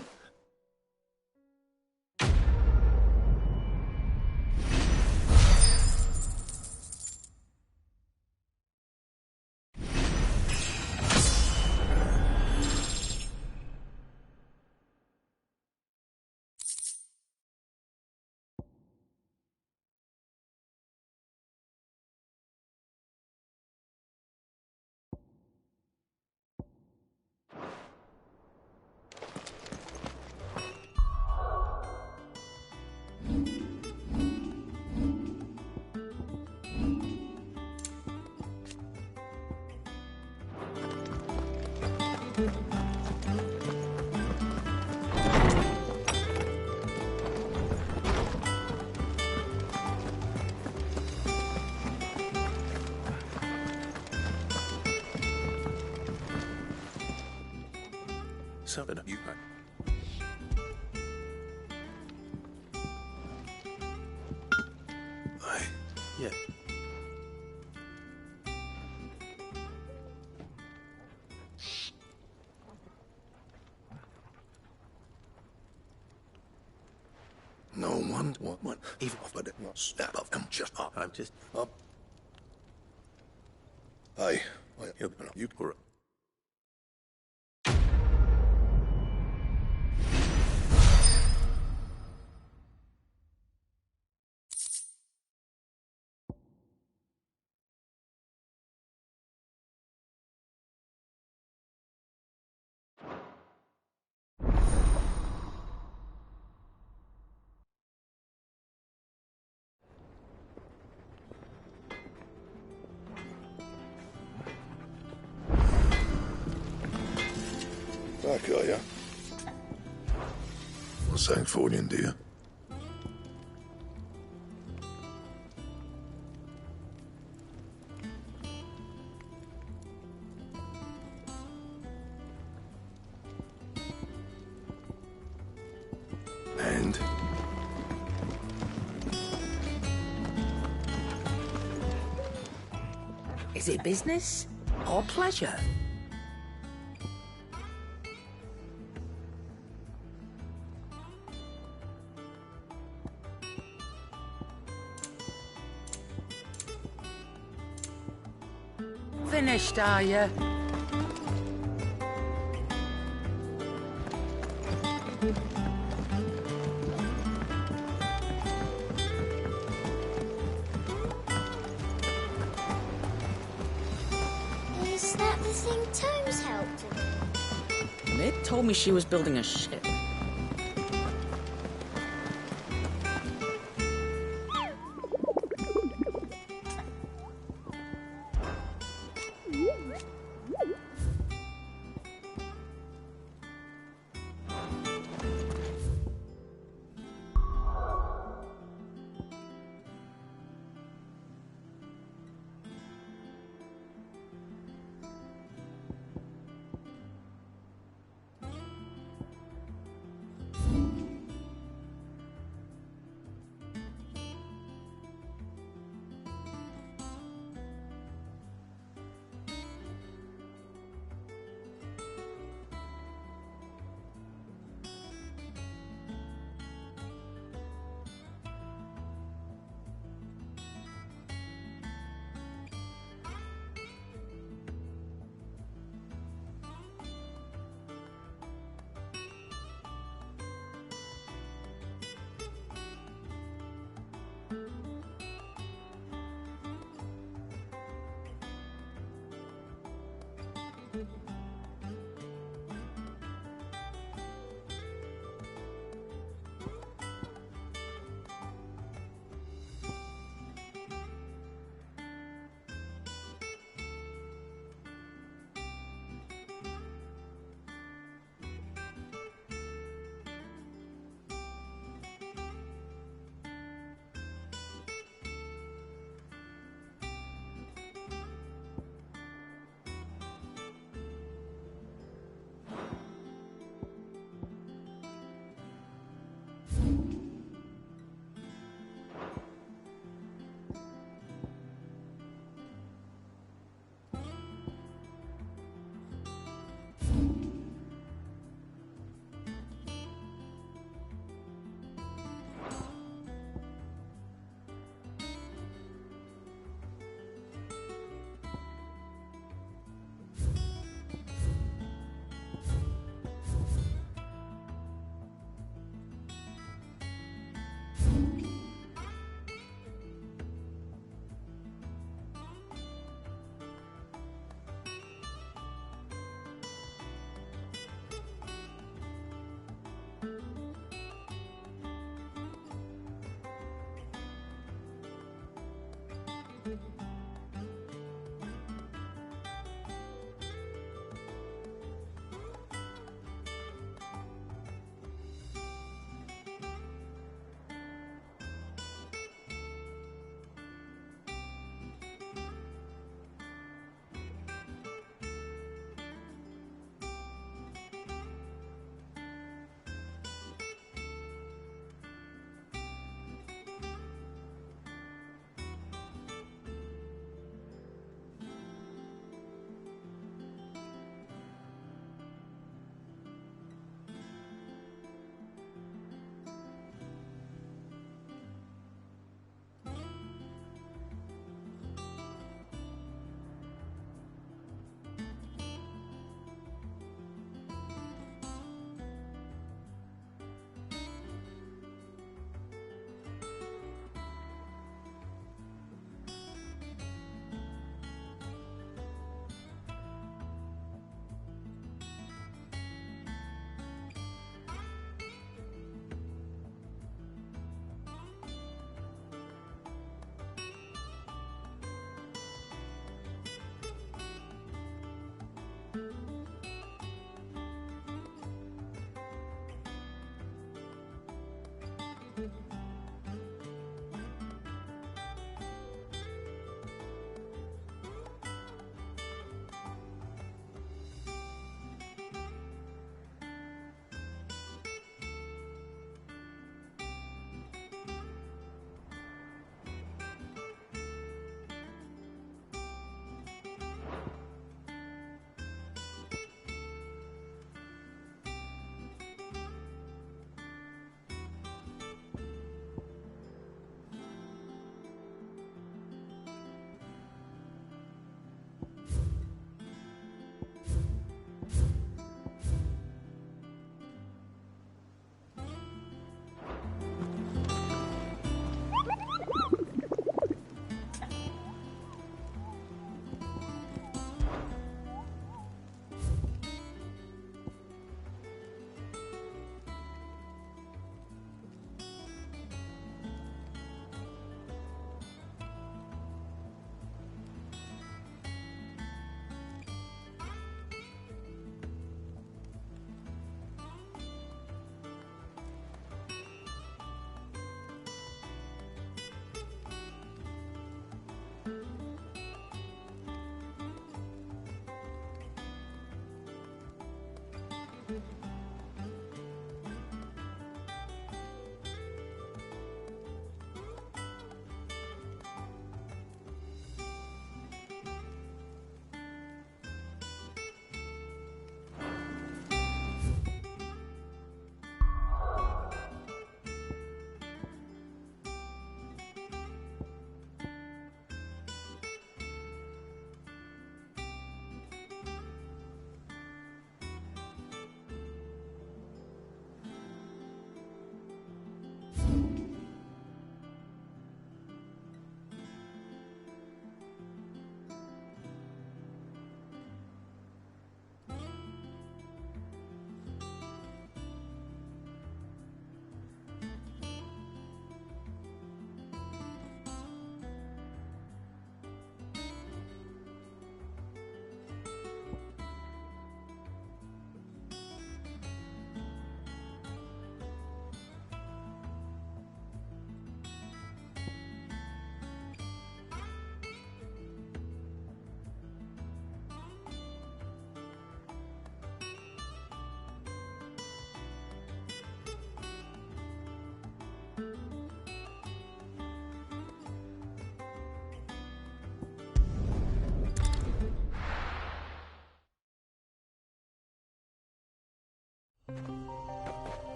Something you yeah. No one, what, even but it was step up and just up. I'm just up. Hey, you were. Back, are ya? What's that for you, dear? And? Is it business or pleasure? Finished, are you? Is that the thing Tomes helped with? Mid told me she was building a ship.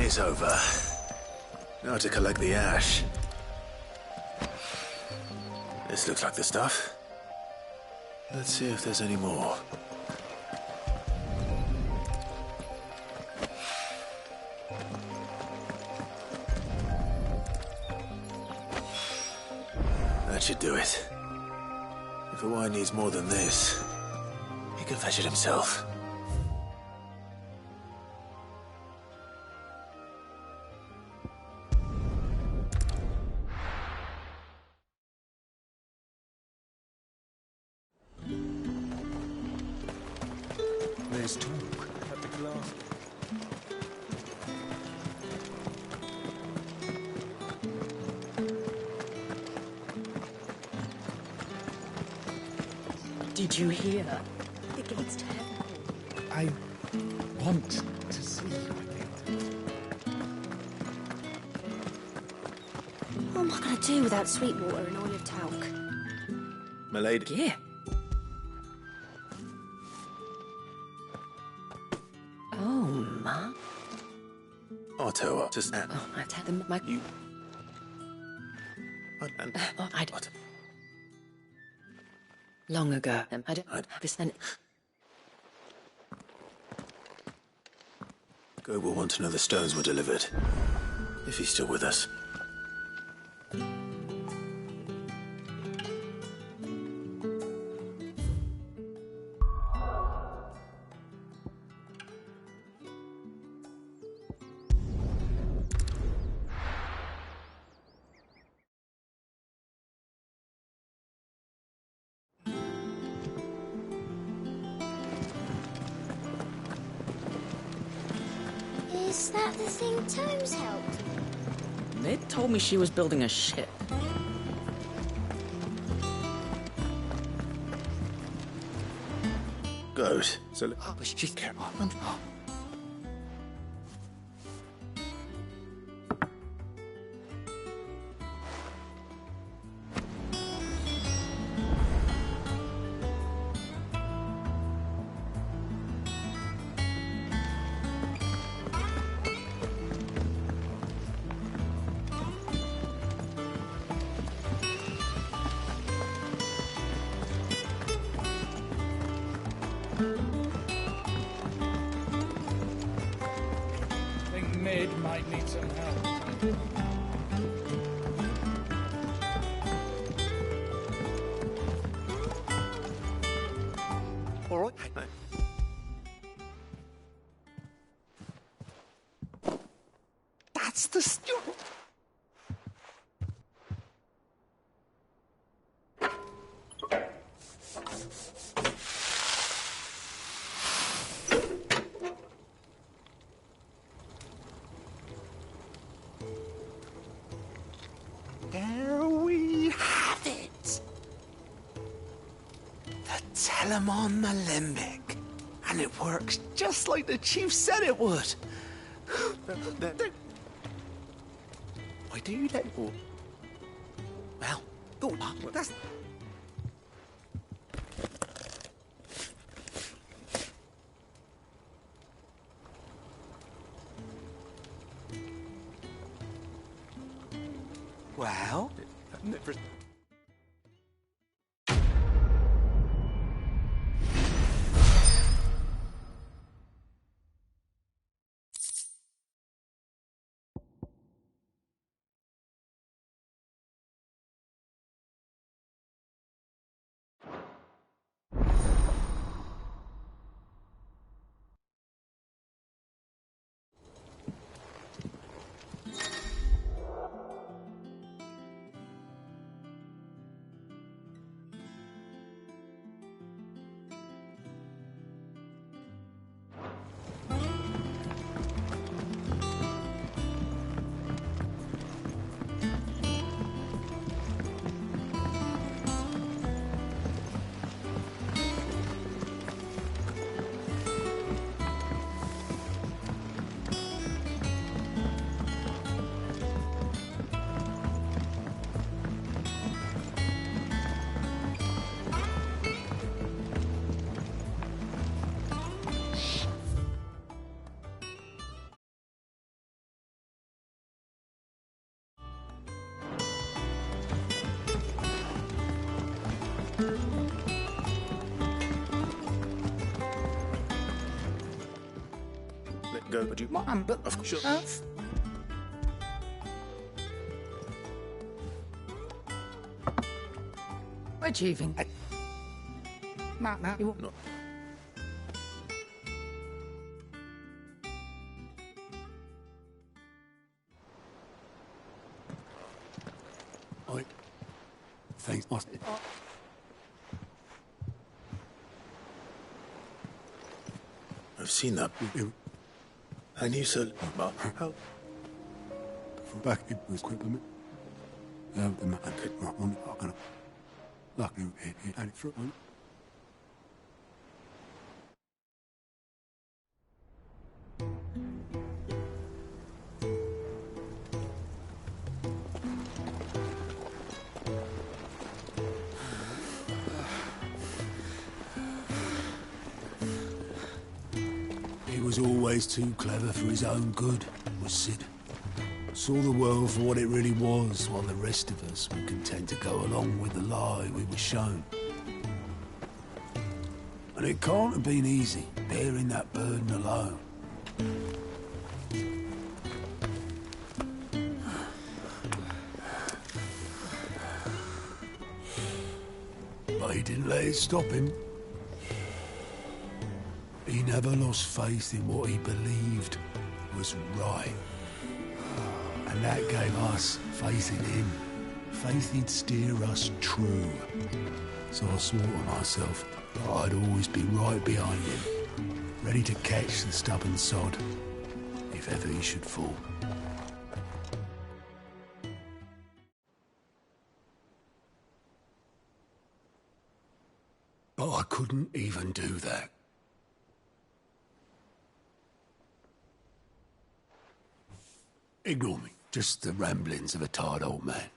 is over. Now to collect the ash. This looks like the stuff. Let's see if there's any more. That should do it. If Hawaii needs more than this, he can fetch it himself. There's talk at the glass. Did you hear? The gates to heaven. I want to see it. What am I going to do without Sweetwater and oil of talc? My lady. Yeah. Oh, Ma. Otto, just... Oh, I tell them my... You... And... What? Long ago. I don't have this then. Go will want to know the stones were delivered. If he's still with us. Is that the thing Tomes helped? Ned told me she was building a ship. Good. So... Oh, but she's careful. I think Mid might need some help. All right. That's the There we have it. The Telemon Malembic. And it works just like the chief said it would. Why do you let... Well, that's... Well... go, but you... But of course. What do you think? You... No. Thanks, Master. I've seen that. I knew so. How? Back it was quick limit. The man could not on it. I'm gonna lock him and it through on. He was always too clever for his own good, was Sid. Saw the world for what it really was, while the rest of us were content to go along with the lie we were shown. And it can't have been easy, bearing that burden alone. But he didn't let it stop him. He never lost faith in what he believed was right. And that gave us faith in him. Faith he'd steer us true. So I swore to myself that I'd always be right behind him, ready to catch the stubborn sod, if ever he should fall. But I couldn't even do that. Ignore me. Just the ramblings of a tired old man.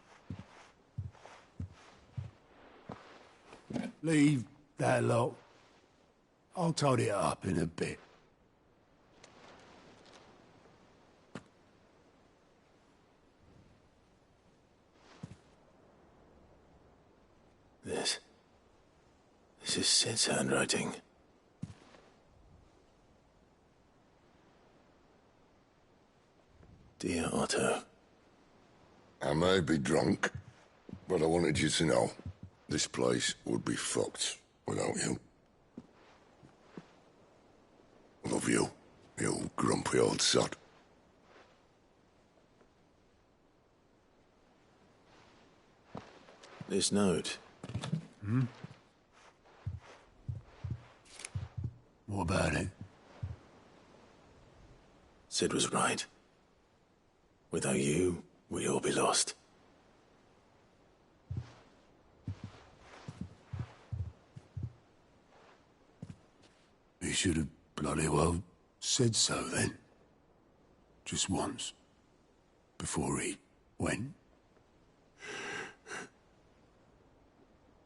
Leave that lot. I'll tidy it up in a bit. This is Sid's handwriting. Dear Otto. I may be drunk, but I wanted you to know this place would be fucked without you. Love you, you grumpy old sod. This note. Hmm? What about it? Sid was right. Without you, we'd all be lost. He should have bloody well said so then. Just once. Before he went.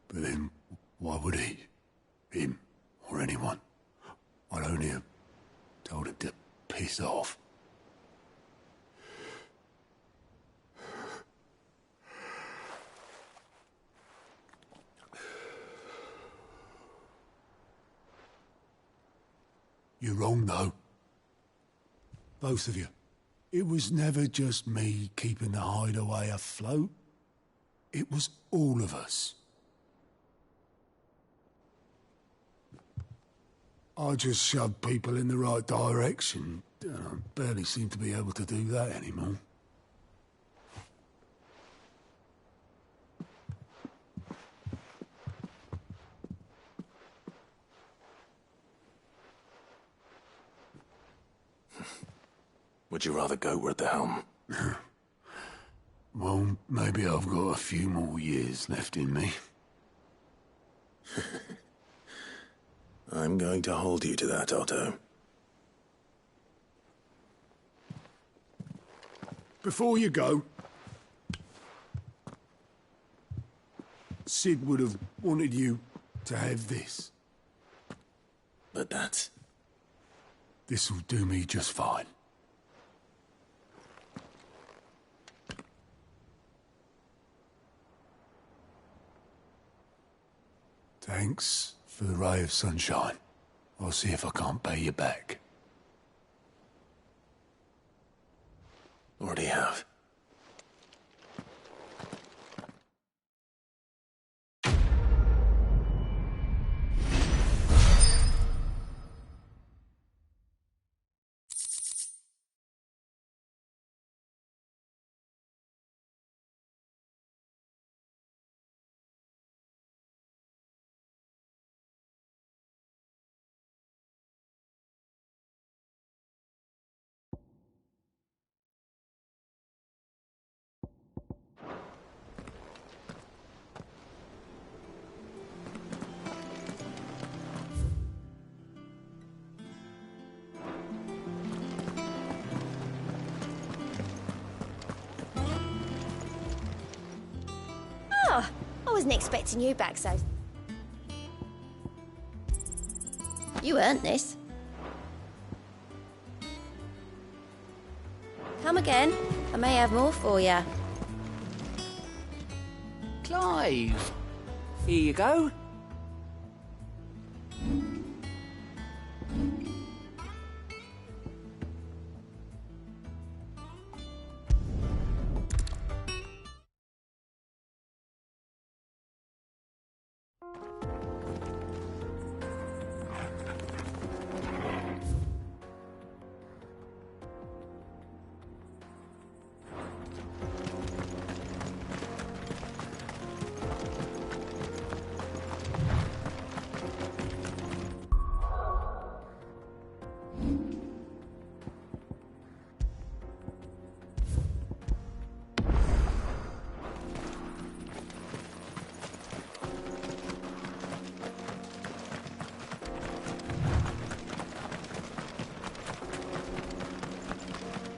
But then, why would he? Him, or anyone? I'd only have told him to piss off. You're wrong, though. Both of you. It was never just me keeping the hideaway afloat. It was all of us. I just shoved people in the right direction. I barely seem to be able to do that anymore. Would you rather go at the helm? Well, maybe I've got a few more years left in me. I'm going to hold you to that, Otto. Before you go, Sid would have wanted you to have this. But that's... This'll do me just fine. Thanks for the ray of sunshine. I'll see if I can't pay you back. Already have. Oh, I wasn't expecting you back so... You earned this. Come again. I may have more for you. Clive. Here you go.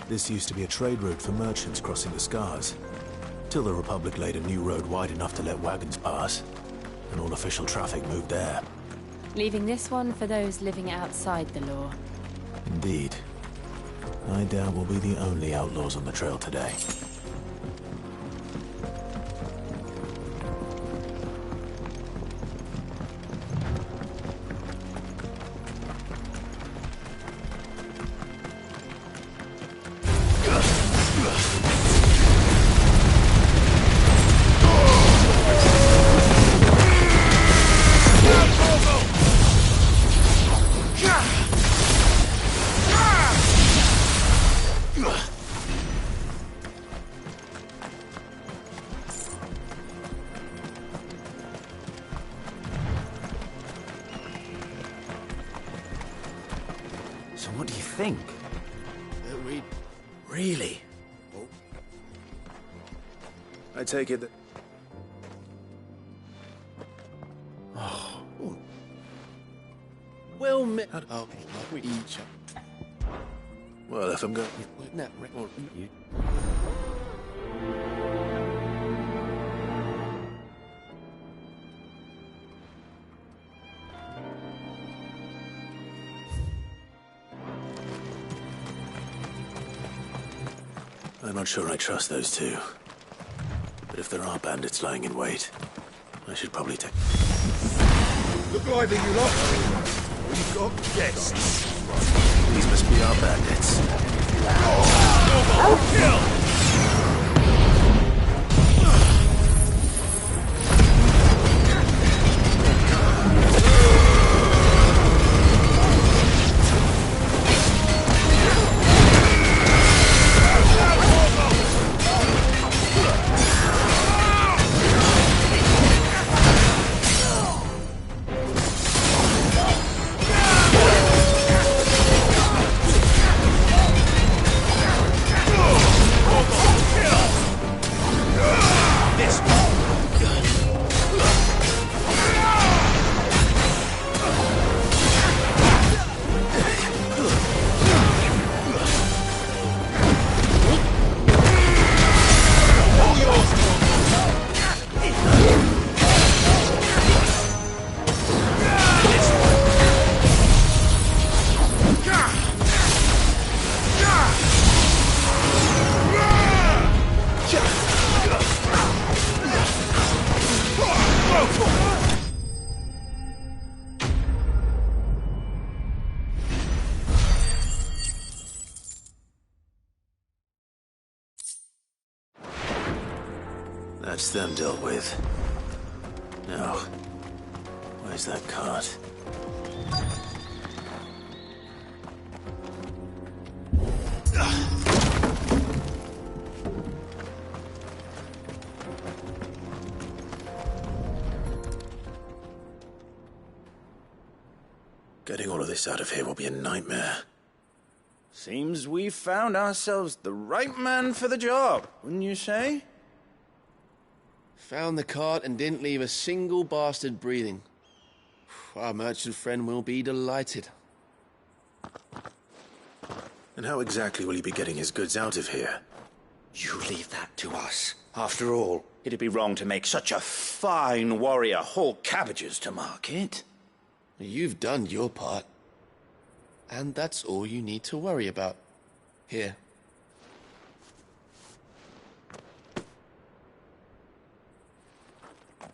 This used to be a trade route for merchants crossing the Scars, till the Republic laid a new road wide enough to let wagons pass, and all official traffic moved there. Leaving this one for those living outside the law. Indeed. I doubt we'll be the only outlaws on the trail today. So what do you think? We... Really? I take it that... Oh. Well met. Oh, we each other. Well, if I'm going... No, you... I'm not sure I trust those two. But if there are bandits lying in wait, I should probably take... Look lively, you lot. We've got guests. These must be our bandits. Kill! That's them dealt with. Now, where's that cart? Getting all of this out of here will be a nightmare. Seems we've found ourselves the right man for the job, wouldn't you say? Found the cart and didn't leave a single bastard breathing. Our merchant friend will be delighted. And how exactly will he be getting his goods out of here? You leave that to us. After all, it'd be wrong to make such a fine warrior haul cabbages to market. You've done your part. And that's all you need to worry about. Here.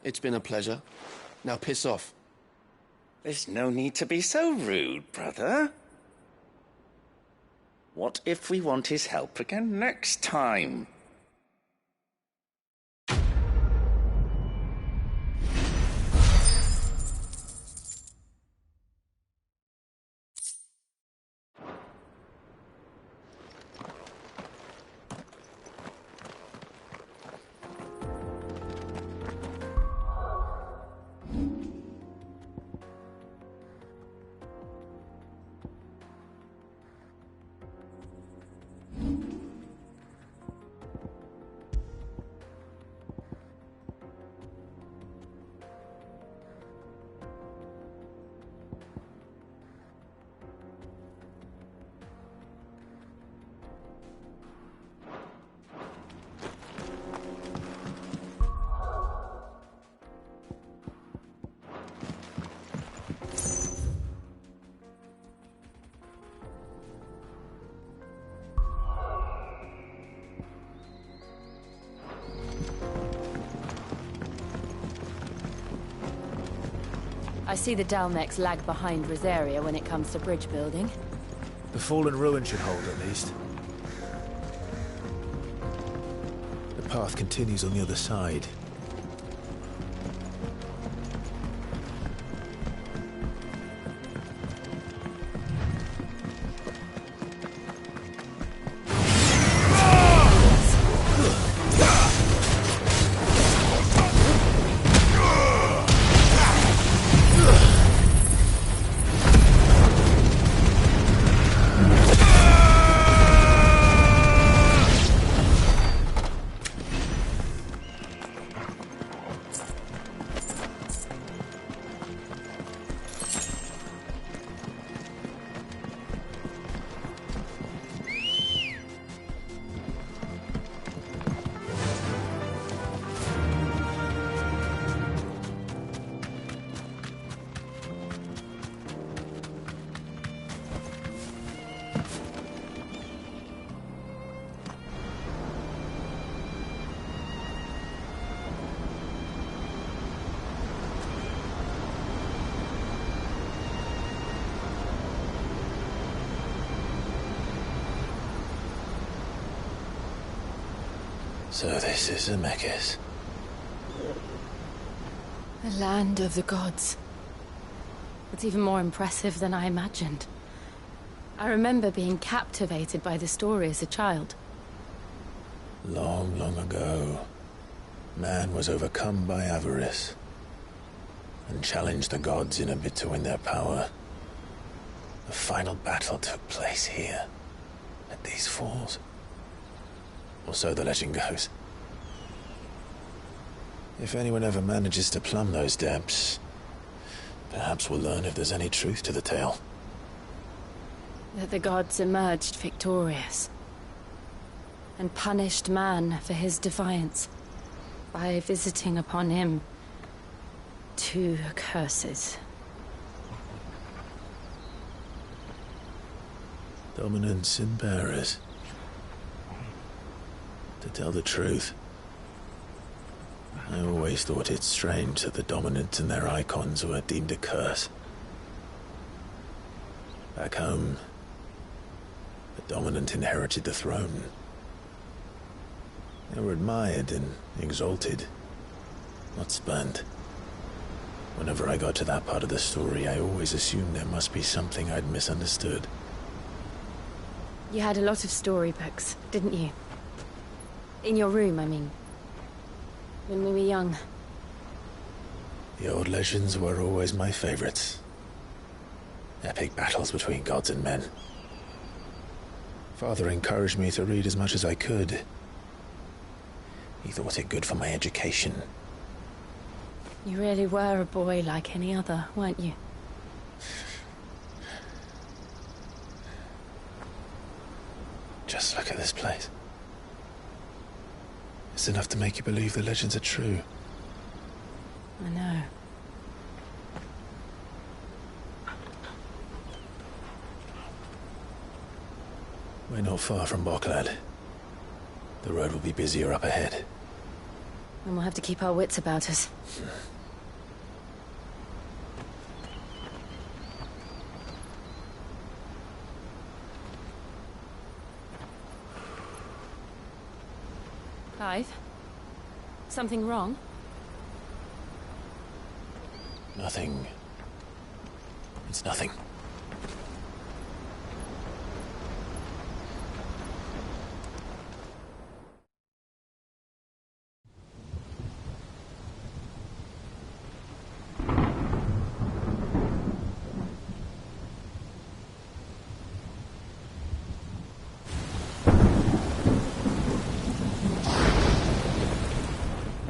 It's been a pleasure. Now piss off. There's no need to be so rude, brother. What if we want his help again next time? I see the Dalmex lag behind Rosaria when it comes to bridge building. The fallen ruin should hold, at least. The path continues on the other side. So this is Zemeckis. The land of the gods. It's even more impressive than I imagined. I remember being captivated by the story as a child. Long, long ago, man was overcome by avarice and challenged the gods in a bid to win their power. The final battle took place here, at these falls. Or so the legend goes. If anyone ever manages to plumb those depths, perhaps we'll learn if there's any truth to the tale. That the gods emerged victorious and punished man for his defiance by visiting upon him 2 curses. Dominance and bearers. To tell the truth, I always thought it strange that the dominant and their icons were deemed a curse. Back home, the dominant inherited the throne. They were admired and exalted, not spurned. Whenever I got to that part of the story, I always assumed there must be something I'd misunderstood. You had a lot of storybooks, didn't you? In your room, I mean. When we were young. The old legends were always my favorites. Epic battles between gods and men. Father encouraged me to read as much as I could. He thought it good for my education. You really were a boy like any other, weren't you? Just look at this place. It's enough to make you believe the legends are true. I know. We're not far from Boklad. The road will be busier up ahead. And we'll have to keep our wits about us. Clive? Something wrong? Nothing. It's nothing.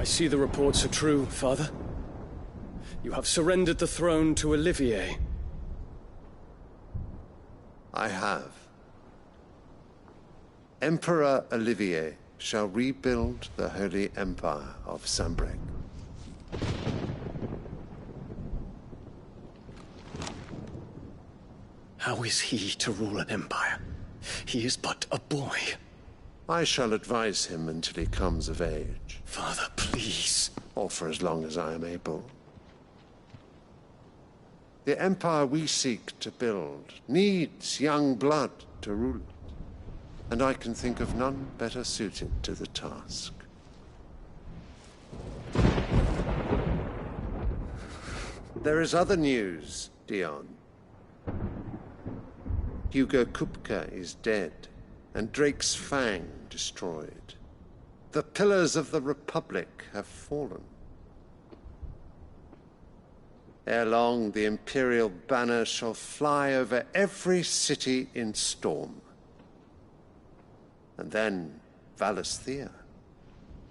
I see the reports are true, Father. You have surrendered the throne to Olivier. I have. Emperor Olivier shall rebuild the Holy Empire of Sanbreque. How is he to rule an empire? He is but a boy. I shall advise him until he comes of age. Father, please. Or for as long as I am able. The empire we seek to build needs young blood to rule it, and I can think of none better suited to the task. There is other news, Dion. Hugo Kupka is dead, and Drake's Fang destroyed. The pillars of the Republic have fallen. Ere long, the Imperial banner shall fly over every city in Storm. And then Valisthea.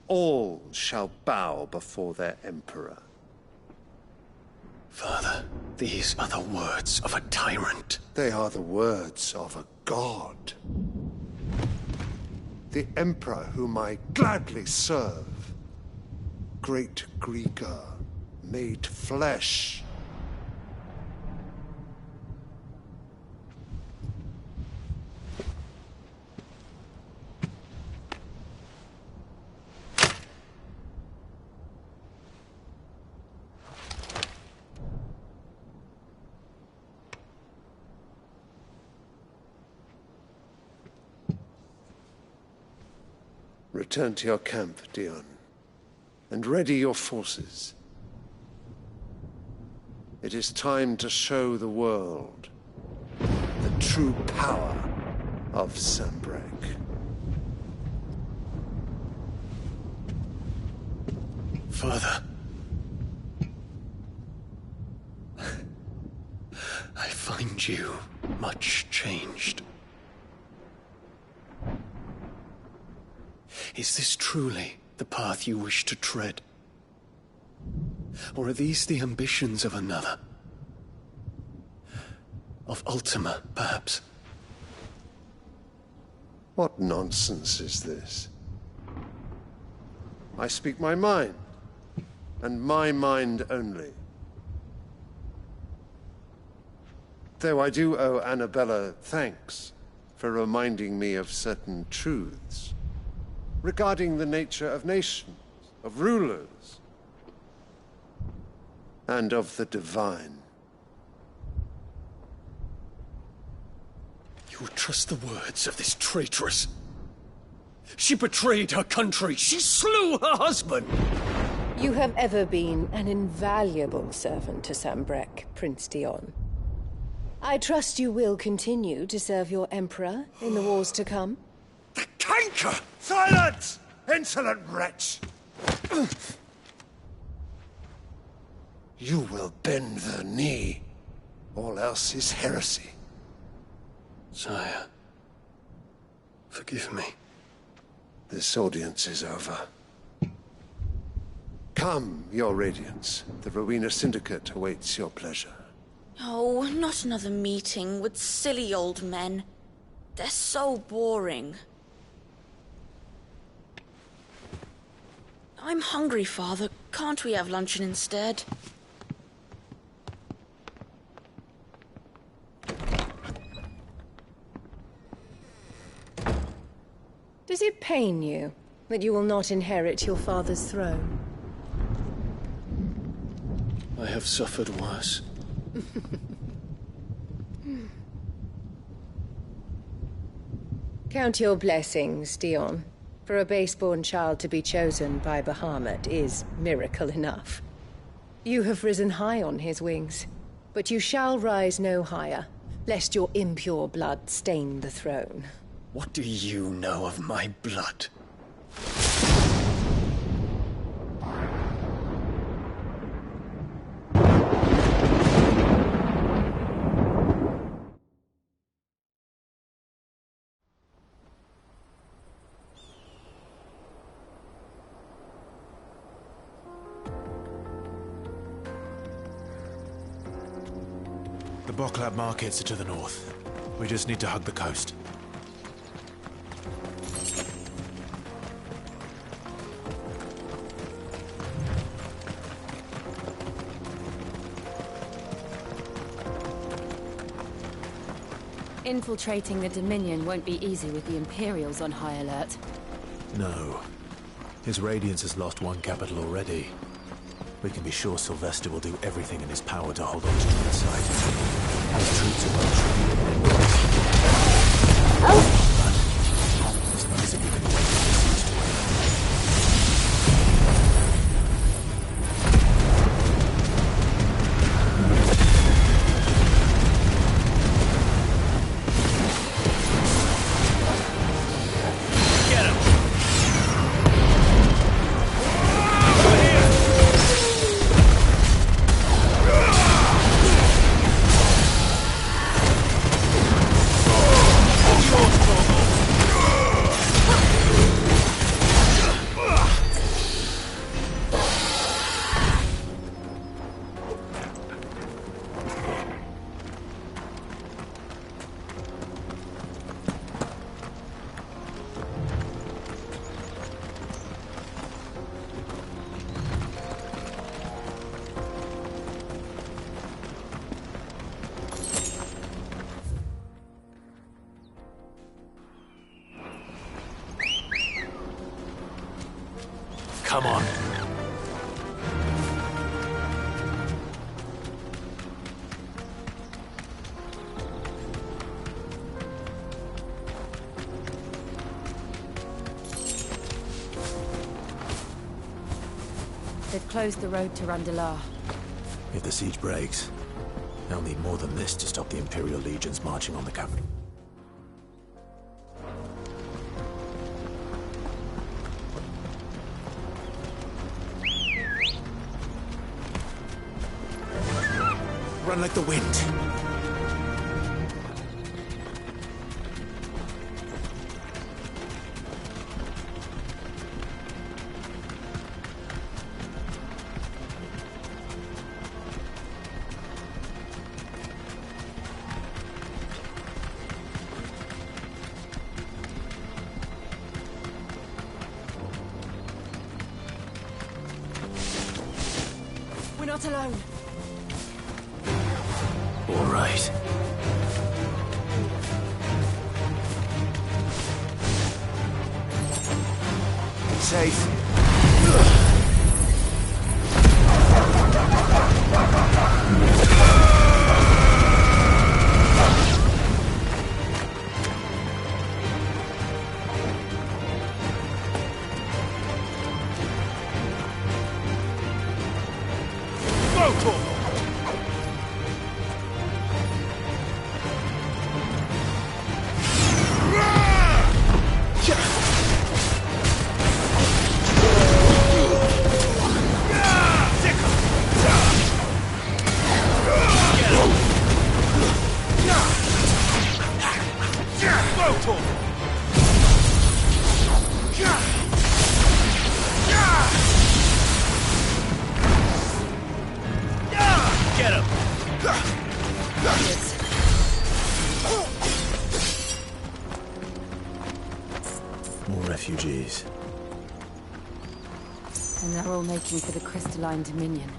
All shall bow before their Emperor. Father, these are the words of a tyrant. They are the words of a god. The Emperor whom I gladly serve. Great Greeker, made flesh. Return to your camp, Dion, and ready your forces. It is time to show the world the true power of Sanbreque. Father. I find you much changed. Is this truly the path you wish to tread? Or are these the ambitions of another? Of Ultima, perhaps? What nonsense is this? I speak my mind, and my mind only. Though I do owe Annabella thanks for reminding me of certain truths regarding the nature of nations, of rulers, and of the divine. You trust the words of this traitress? She betrayed her country. She slew her husband. You have ever been an invaluable servant to Sambrek, Prince Dion. I trust you will continue to serve your Emperor in the wars to come. The canker! Silence! Insolent wretch! You will bend the knee. All else is heresy. Sire, forgive me. This audience is over. Come, Your Radiance. The Rowena Syndicate awaits your pleasure. Oh, not another meeting with silly old men. They're so boring. I'm hungry, Father. Can't we have luncheon instead? Does it pain you that you will not inherit your father's throne? I have suffered worse. Count your blessings, Dion. For a base-born child to be chosen by Bahamut is miracle enough. You have risen high on his wings, but you shall rise no higher, lest your impure blood stain the throne. What do you know of my blood? The Boklab markets are to the north. We just need to hug the coast. Infiltrating the Dominion won't be easy with the Imperials on high alert. No. His Radiance has lost one capital already. We can be sure Sylvester will do everything in his power to hold on to the site. His troops are well trained. But it's not as if we can wait for the siege to Come on. They've closed the road to Randalar. If the siege breaks, they'll need more than this to stop the Imperial legions marching on the capital. Run like the wind. We're not alone. All right. Safe. Get him! More refugees. And they're all making for the crystalline dominion.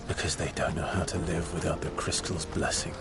Because they don't know how to live without the crystal's blessing.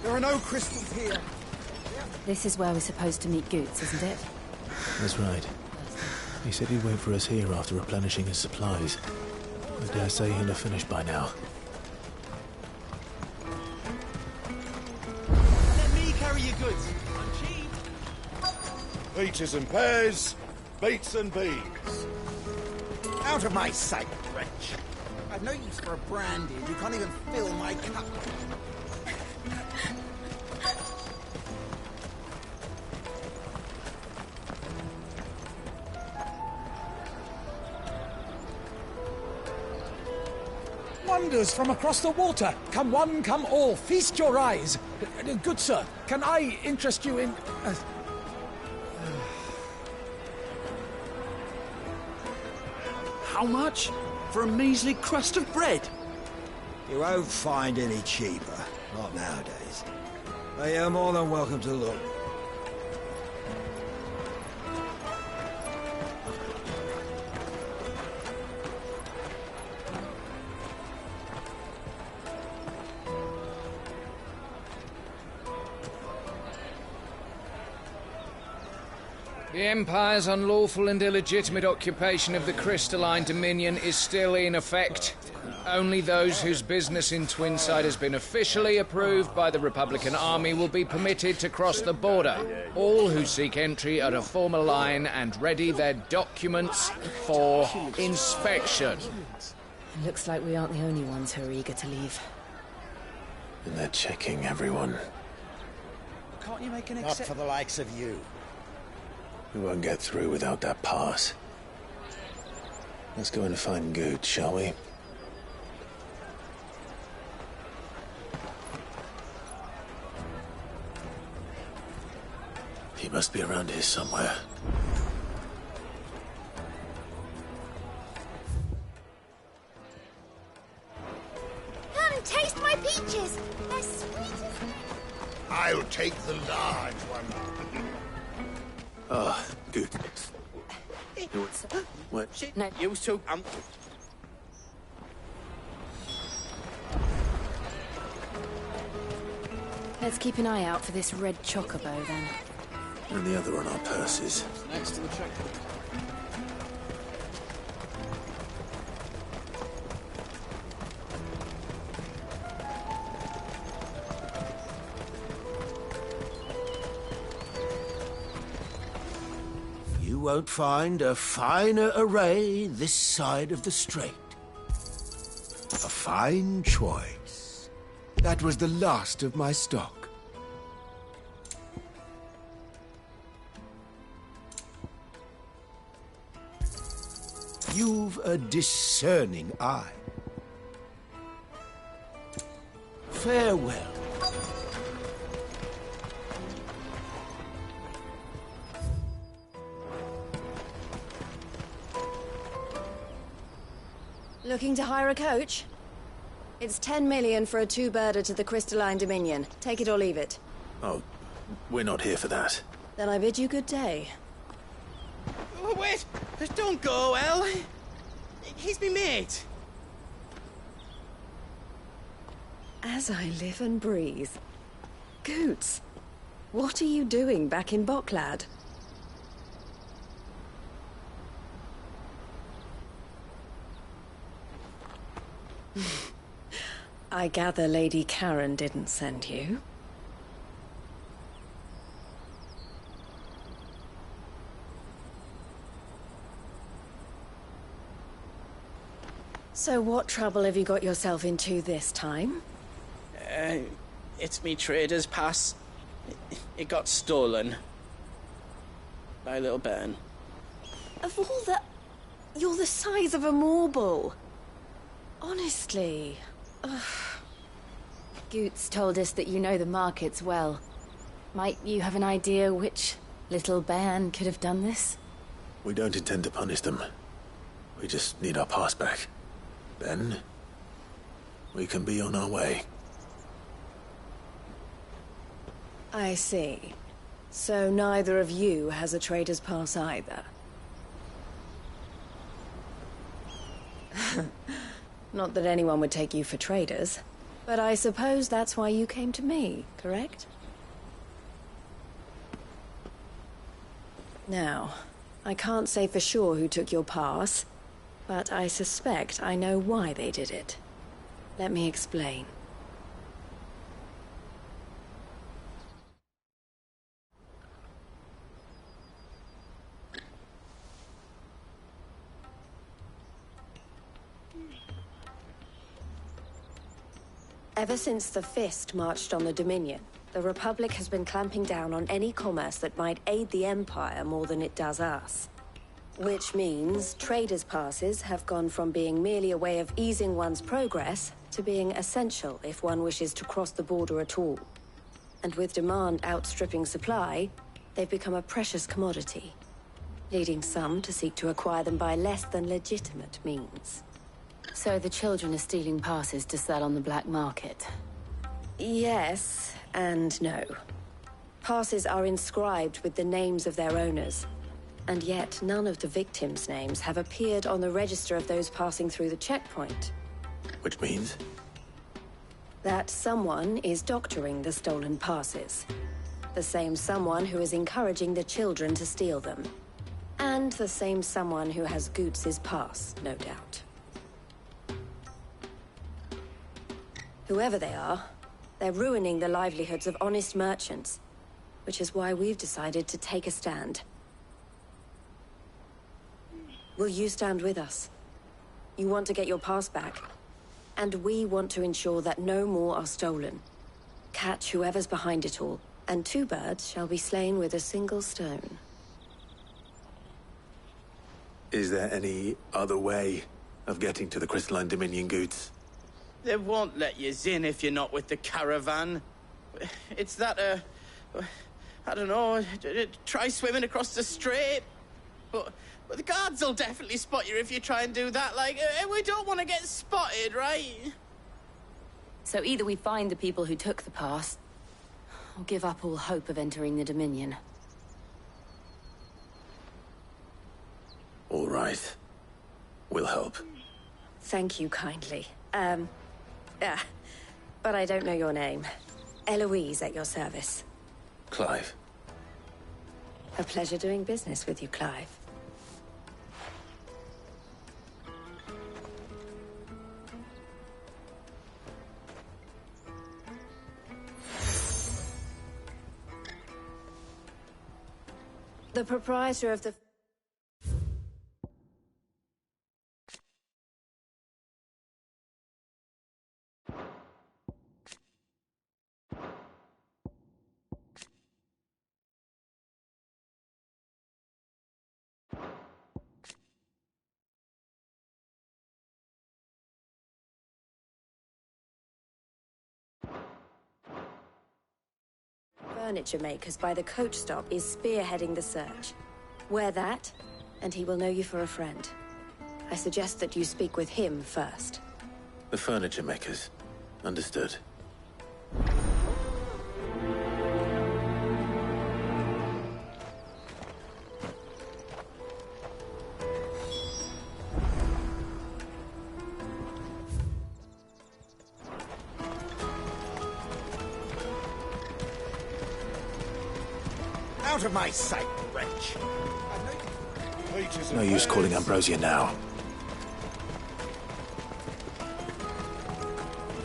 There are no crystals here. This is where we're supposed to meet Goots, isn't it? That's right. He said he'd wait for us here after replenishing his supplies. I dare say he'll have finished by now. Let me carry your goods. I'm cheap. Peaches and pears, beets and beans. Out of my sight, wretch. I've no use for a brandy. You can't even fill my cup. Wonders from across the water. Come one, come all. Feast your eyes. Good sir, can I interest you in... How much? For a measly crust of bread? You won't find any cheaper. Not nowadays. But you're more than welcome to look. The Empire's unlawful and illegitimate occupation of the crystalline dominion is still in effect. Only those whose business in Twinside has been officially approved by the Republican Army will be permitted to cross the border. All who seek entry are to form a line and ready their documents for inspection. It looks like we aren't the only ones who are eager to leave. And they're checking everyone. Can't you make an exception? Not for the likes of you. We won't get through without that pass. Let's go and find Goot, shall we? He must be around here somewhere. Come and taste my peaches. They're sweet as... I'll take the large one. Ah, good. What? No. You two, Let's keep an eye out for this red chocobo, then. And the other on our purses. next to the check. You won't find a finer array this side of the strait. A fine choice. That was the last of my stock. You've a discerning eye. Farewell. Looking to hire a coach? It's 10 million for a two-birder to the Crystalline Dominion. Take it or leave it. Oh, we're not here for that. Then I bid you good day. Oh, wait! Don't go, El! He's me mate! As I live and breathe. Goots, what are you doing back in Bocklad? I gather Lady Karen didn't send you. So what trouble have you got yourself into this time? It's me trader's pass. It got stolen. By little Ben. Of all the... You're the size of a marble. Honestly. Ugh. Goots told us that you know the markets well. Might you have an idea which little bairn could have done this? We don't intend to punish them. We just need our pass back. Ben, we can be on our way. I see. So neither of you has a trader's pass either. Not that anyone would take you for traders, but I suppose that's why you came to me, correct? Now, I can't say for sure who took your pass, but I suspect I know why they did it. Let me explain. Ever since the Fist marched on the Dominion, the Republic has been clamping down on any commerce that might aid the Empire more than it does us. Which means traders' passes have gone from being merely a way of easing one's progress to being essential if one wishes to cross the border at all. And with demand outstripping supply, they've become a precious commodity, leading some to seek to acquire them by less than legitimate means. So the children are stealing passes to sell on the black market? Yes, and no. Passes are inscribed with the names of their owners, and yet none of the victims' names have appeared on the register of those passing through the checkpoint. Which means? That someone is doctoring the stolen passes. The same someone who is encouraging the children to steal them. And the same someone who has Goots' pass, no doubt. Whoever they are, they're ruining the livelihoods of honest merchants, which is why we've decided to take a stand. Will you stand with us? You want to get your pass back, and we want to ensure that no more are stolen. Catch whoever's behind it all, and two birds shall be slain with a single stone. Is there any other way of getting to the Crystalline Dominion, Goots? They won't let you in if you're not with the caravan. It's that, I don't know, try swimming across the strait. But the guards will definitely spot you if you try and do that. Like, we don't want to get spotted, right? So either we find the people who took the pass, or give up all hope of entering the Dominion. All right. We'll help. Thank you kindly. But I don't know your name. Eloise at your service. Clive. A pleasure doing business with you, Clive. The proprietor of the... furniture makers by the coach stop is spearheading the search. Wear that, and he will know you for a friend. I suggest that you speak with him first. The furniture makers. Understood. Out of my sight, wretch! No use calling Ambrosia now.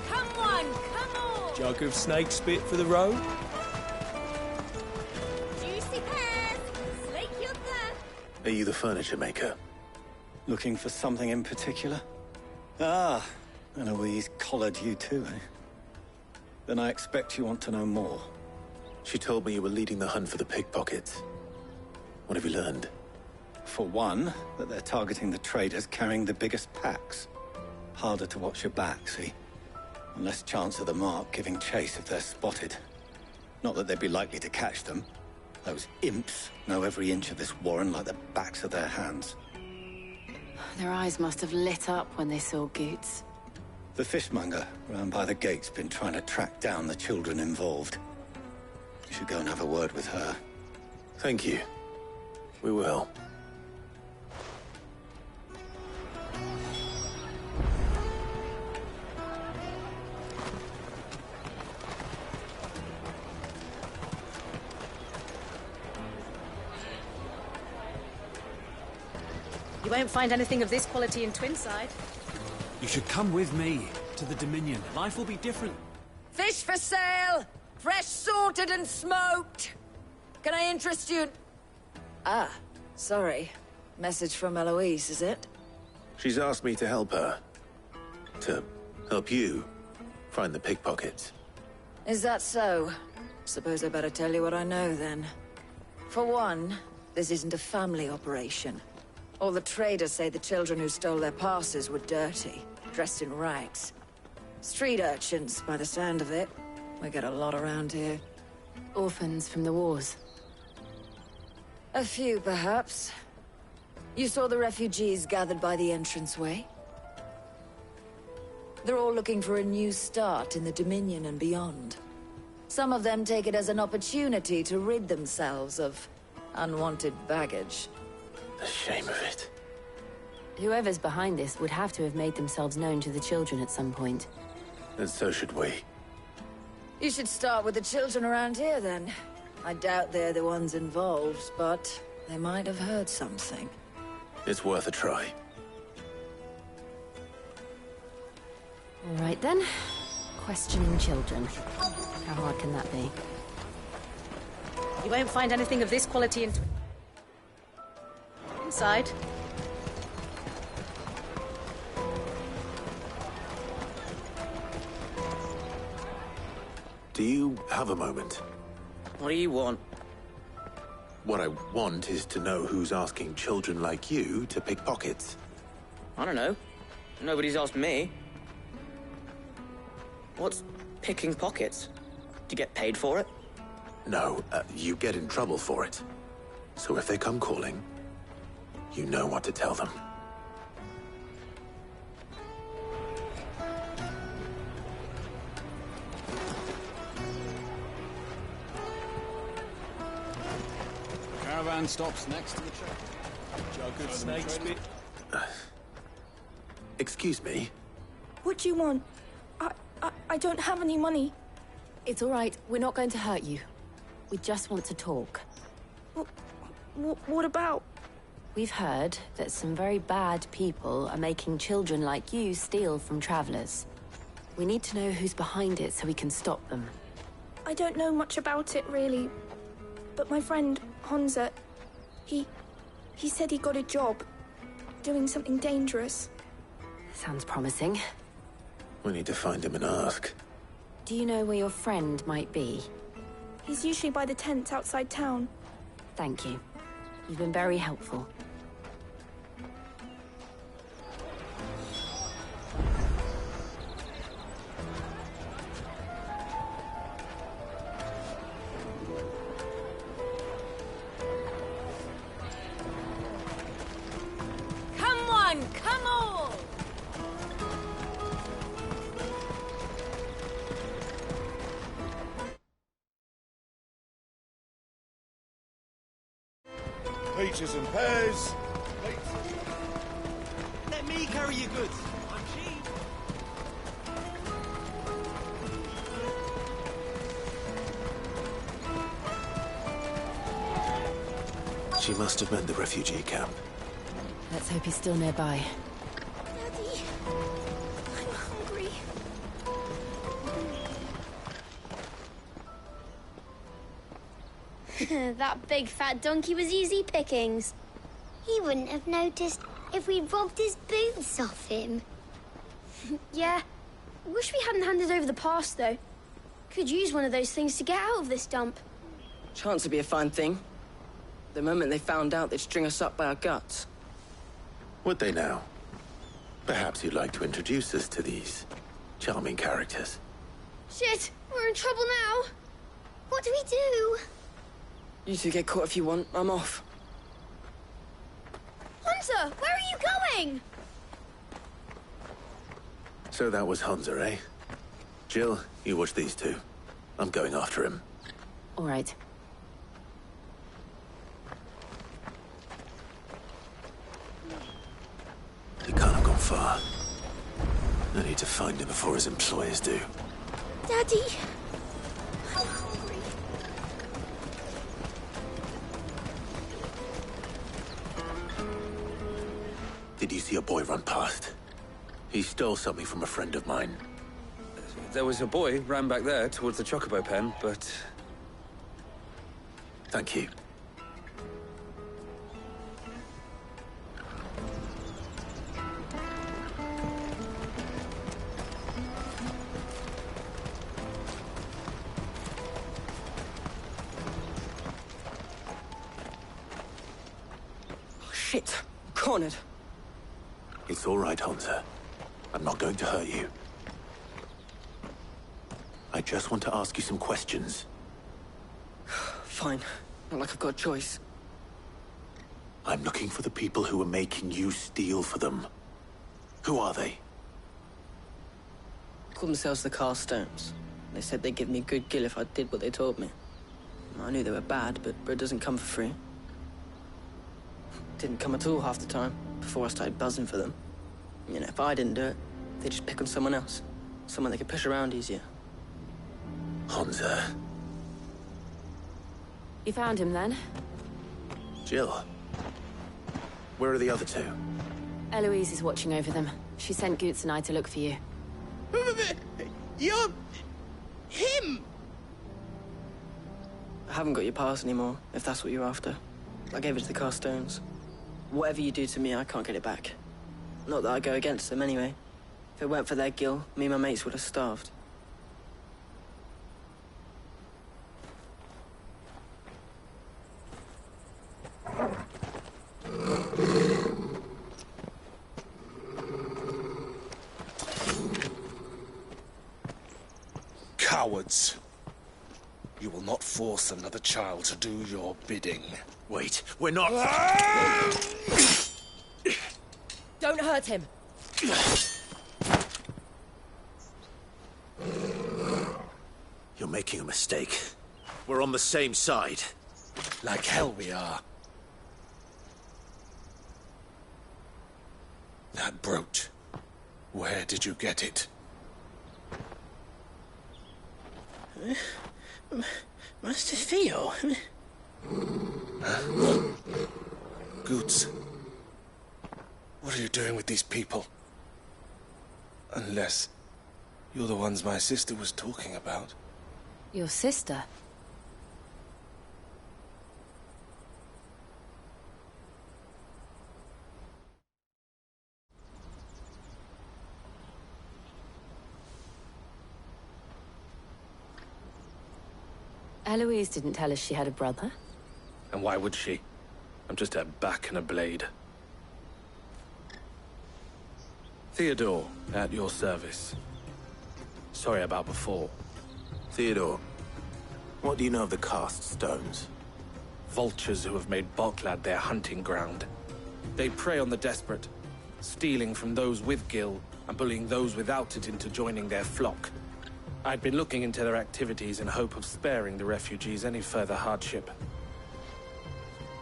Come on, come on! Jug of snake spit for the road? Juicy pears! Slake your thirst! Are you the furniture maker? Looking for something in particular? Ah, Eloise collared you too, eh? Then I expect you want to know more. She told me you were leading the hunt for the pickpockets. What have you learned? For one, that they're targeting the traders carrying the biggest packs. Harder to watch your back, see? And less chance of the mark giving chase if they're spotted. Not that they'd be likely to catch them. Those imps know every inch of this warren like the backs of their hands. Their eyes must have lit up when they saw Goots. The fishmonger round by the gate's been trying to track down the children involved. You should go and have a word with her. Thank you. We will. You won't find anything of this quality in Twinside. You should come with me to the Dominion. Life will be different. Fish for sale! Fresh sorted and smoked! Can I interest you? Ah, sorry. Message from Eloise, is it? She's asked me to help her. To help you find the pickpockets. Is that so? Suppose I better tell you what I know, then. For one, this isn't a family operation. All the traders say the children who stole their passes were dirty, dressed in rags. Street urchins, by the sound of it. We get a lot around here. Orphans from the wars. A few, perhaps. You saw the refugees gathered by the entranceway? They're all looking for a new start in the Dominion and beyond. Some of them take it as an opportunity to rid themselves of unwanted baggage. The shame of it. Whoever's behind this would have to have made themselves known to the children at some point. And so should we. You should start with the children around here, then. I doubt they're the ones involved, but they might have heard something. It's worth a try. All right, then. Questioning children. How hard can that be? You won't find anything of this quality in Inside. Do you have a moment? What do you want? What I want is to know who's asking children like you to pick pockets. I don't know. Nobody's asked me. What's picking pockets? Do you get paid for it? No, you get in trouble for it. So if they come calling, you know what to tell them. Caravan stops next to the track. Jug of snake spit. Excuse me? What do you want? I don't have any money. It's all right. We're not going to hurt you. We just want to talk. What about? We've heard that some very bad people are making children like you steal from travelers. We need to know who's behind it so we can stop them. I don't know much about it, really. But my friend, Honza, he said he got a job doing something dangerous. Sounds promising. We need to find him and ask. Do you know where your friend might be? He's usually by the tents outside town. Thank you. You've been very helpful. Come on, come Peaches and pears. Let me carry your goods. I'm cheap. She must have meant the refugee camp. Let's hope he's still nearby. Daddy, I'm hungry. That big fat donkey was easy pickings. He wouldn't have noticed if we'd robbed his boots off him. Yeah. Wish we hadn't handed over the pass, though. Could use one of those things to get out of this dump. Chance would be a fine thing. The moment they found out, they'd string us up by our guts. Would they now? Perhaps you'd like to introduce us to these charming characters. Shit, we're in trouble now. What do we do? You two get caught if you want. I'm off. Hunter, where are you going? So that was Hunter, eh? Jill, you watch these two. I'm going after him. All right. He can't have gone far. I need to find him before his employers do. Daddy, I'm hungry. Did you see a boy run past? He stole something from a friend of mine. There was a boy ran back there towards the chocobo pen, but... Thank you. Oh, shit. Cornered. It's all right, Hunter. I'm not going to hurt you. I just want to ask you some questions. Fine. Not like I've got a choice. I'm looking for the people who are making you steal for them. Who are they? Call themselves the Carstones. They said they'd give me a good gill if I did what they told me. I knew they were bad, but bread doesn't come for free. Didn't come at all half the time, before I started buzzing for them. You know, if I didn't do it, they'd just pick on someone else. Someone they could push around easier. Hunter. You found him, then? Jill. Where are the other two? Eloise is watching over them. She sent Goots and I to look for you. You're... him! I haven't got your pass anymore, if that's what you're after. I gave it to the Carstones. Whatever you do to me, I can't get it back. Not that I go against them, anyway. If it weren't for their gill, me and my mates would have starved. Cowards! You will not force another child to do your bidding. Wait, we're not... Don't hurt him! You're making a mistake. We're on the same side. Like hell we are. That brooch. Where did you get it? Master Theo? Goots. What are you doing with these people? Unless you're the ones my sister was talking about. Your sister? Eloise didn't tell us she had a brother. And why would she? I'm just her back and a blade. Theodore, at your service. Sorry about before. Theodore, what do you know of the Cast Stones? Vultures who have made Balklad their hunting ground. They prey on the desperate, stealing from those with gil and bullying those without it into joining their flock. I'd been looking into their activities in hope of sparing the refugees any further hardship.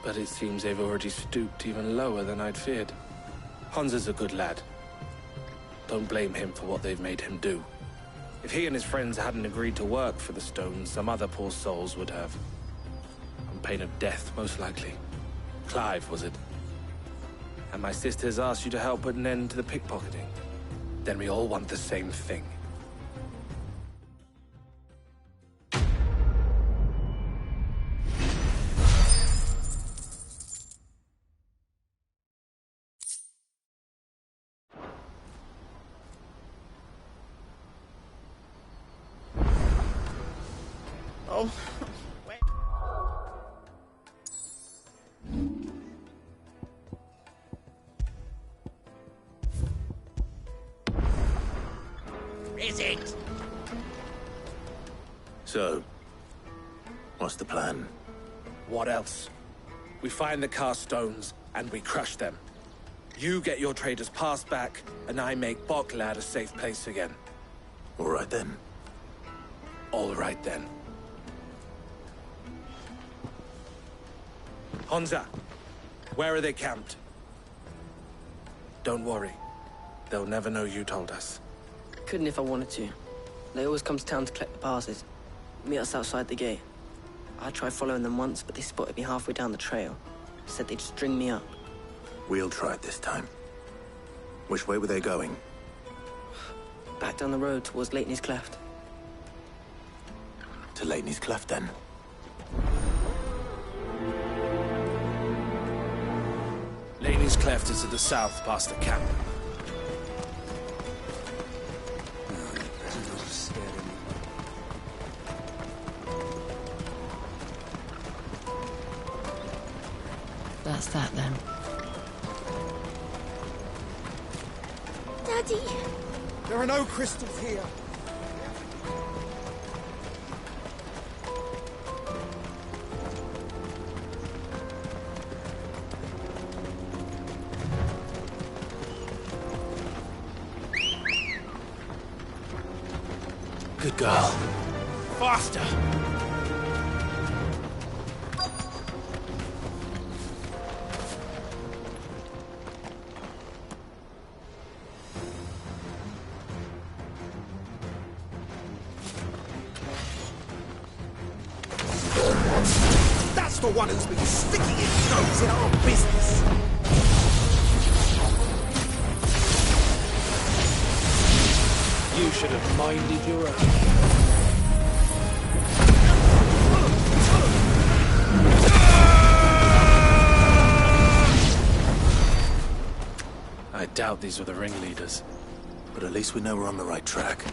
But it seems they've already stooped even lower than I'd feared. Hansa's a good lad. Don't blame him for what they've made him do. If he and his friends hadn't agreed to work for the stones, some other poor souls would have. On pain of death, most likely. Clive, was it? And my sisters asked you to help put an end to the pickpocketing. Then we all want the same thing. Oh, wait. Is it? So, what's the plan? What else? We find the cast stones, and we crush them. You get your traders passed back, and I make Boklad a safe place again. All right then. All right then. Hansa, where are they camped? Don't worry. They'll never know you told us. Couldn't if I wanted to. They always come to town to collect the passes. Meet us outside the gate. I tried following them once, but they spotted me halfway down the trail. Said they'd string me up. We'll try it this time. Which way were they going? Back down the road towards Leighton's Cleft. To Leighton's Cleft, then. Leighton's Cleft is to the south, past the camp. That's that, then. Daddy! There are no crystals here. Good girl. Faster! That's the one who's been sticking his nose in our business. You should have minded your own. I doubt these were the ringleaders. But at least we know we're on the right track.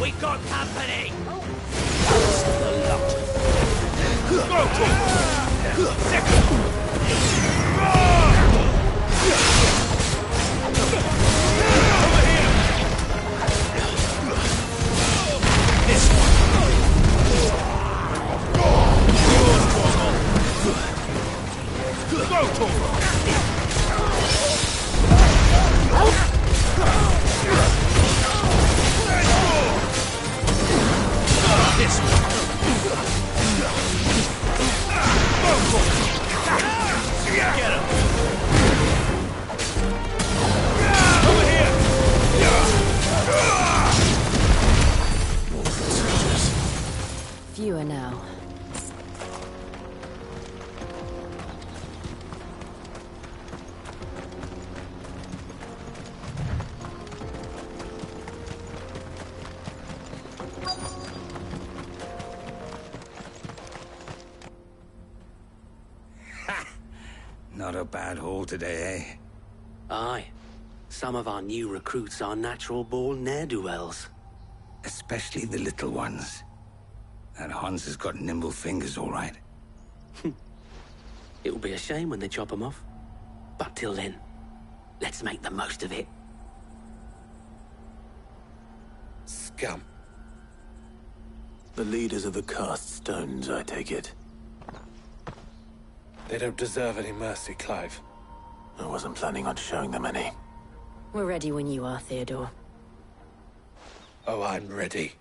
We got company! This one. Not a bad haul today, eh? Aye. Some of our new recruits are natural-born ne'er-do-wells. Especially the little ones. That Hans has got nimble fingers, all right. It will be a shame when they chop them off. But till then, let's make the most of it. Scum. The leaders of the cast stones, I take it. They don't deserve any mercy, Clive. I wasn't planning on showing them any. We're ready when you are, Theodore. Oh, I'm ready.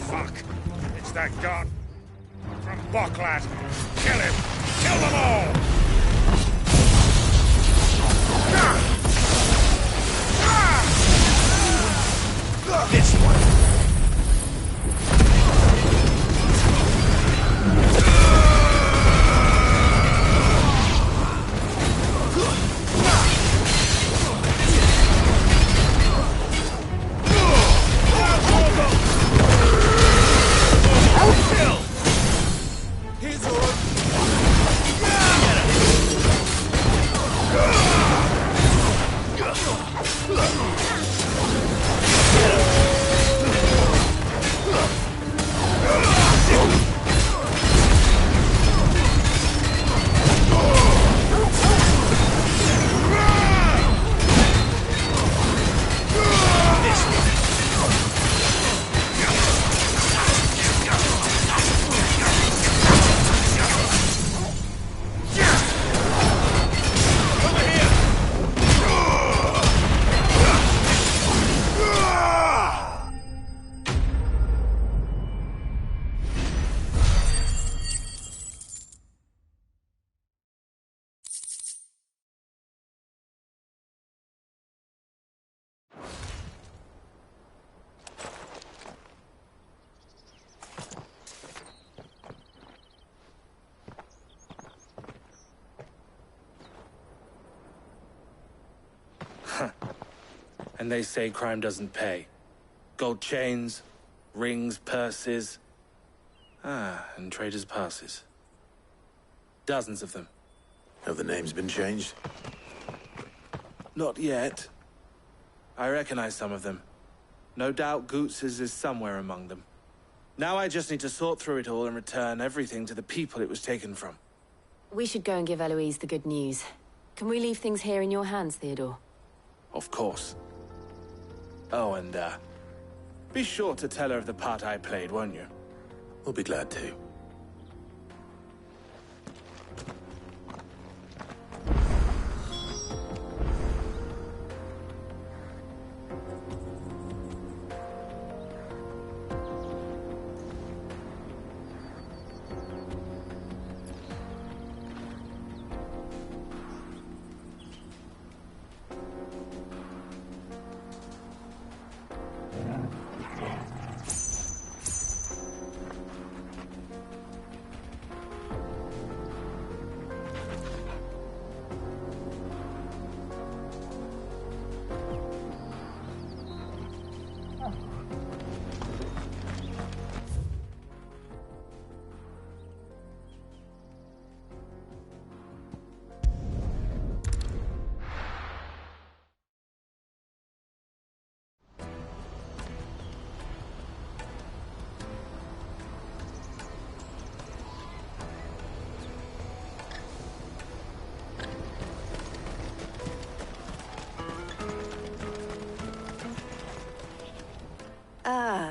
Fuck! It's that god from Bocklad. Kill him! Kill them all! This one. And they say crime doesn't pay. Gold chains, rings, purses. And traders' passes. Dozens of them. Have the names been changed? Not yet. I recognize some of them. No doubt Goots's is somewhere among them. Now I just need to sort through it all and return everything to the people it was taken from. We should go and give Eloise the good news. Can we leave things here in your hands, Theodore? Of course. Oh, and, be sure to tell her of the part I played, won't you? We'll be glad to.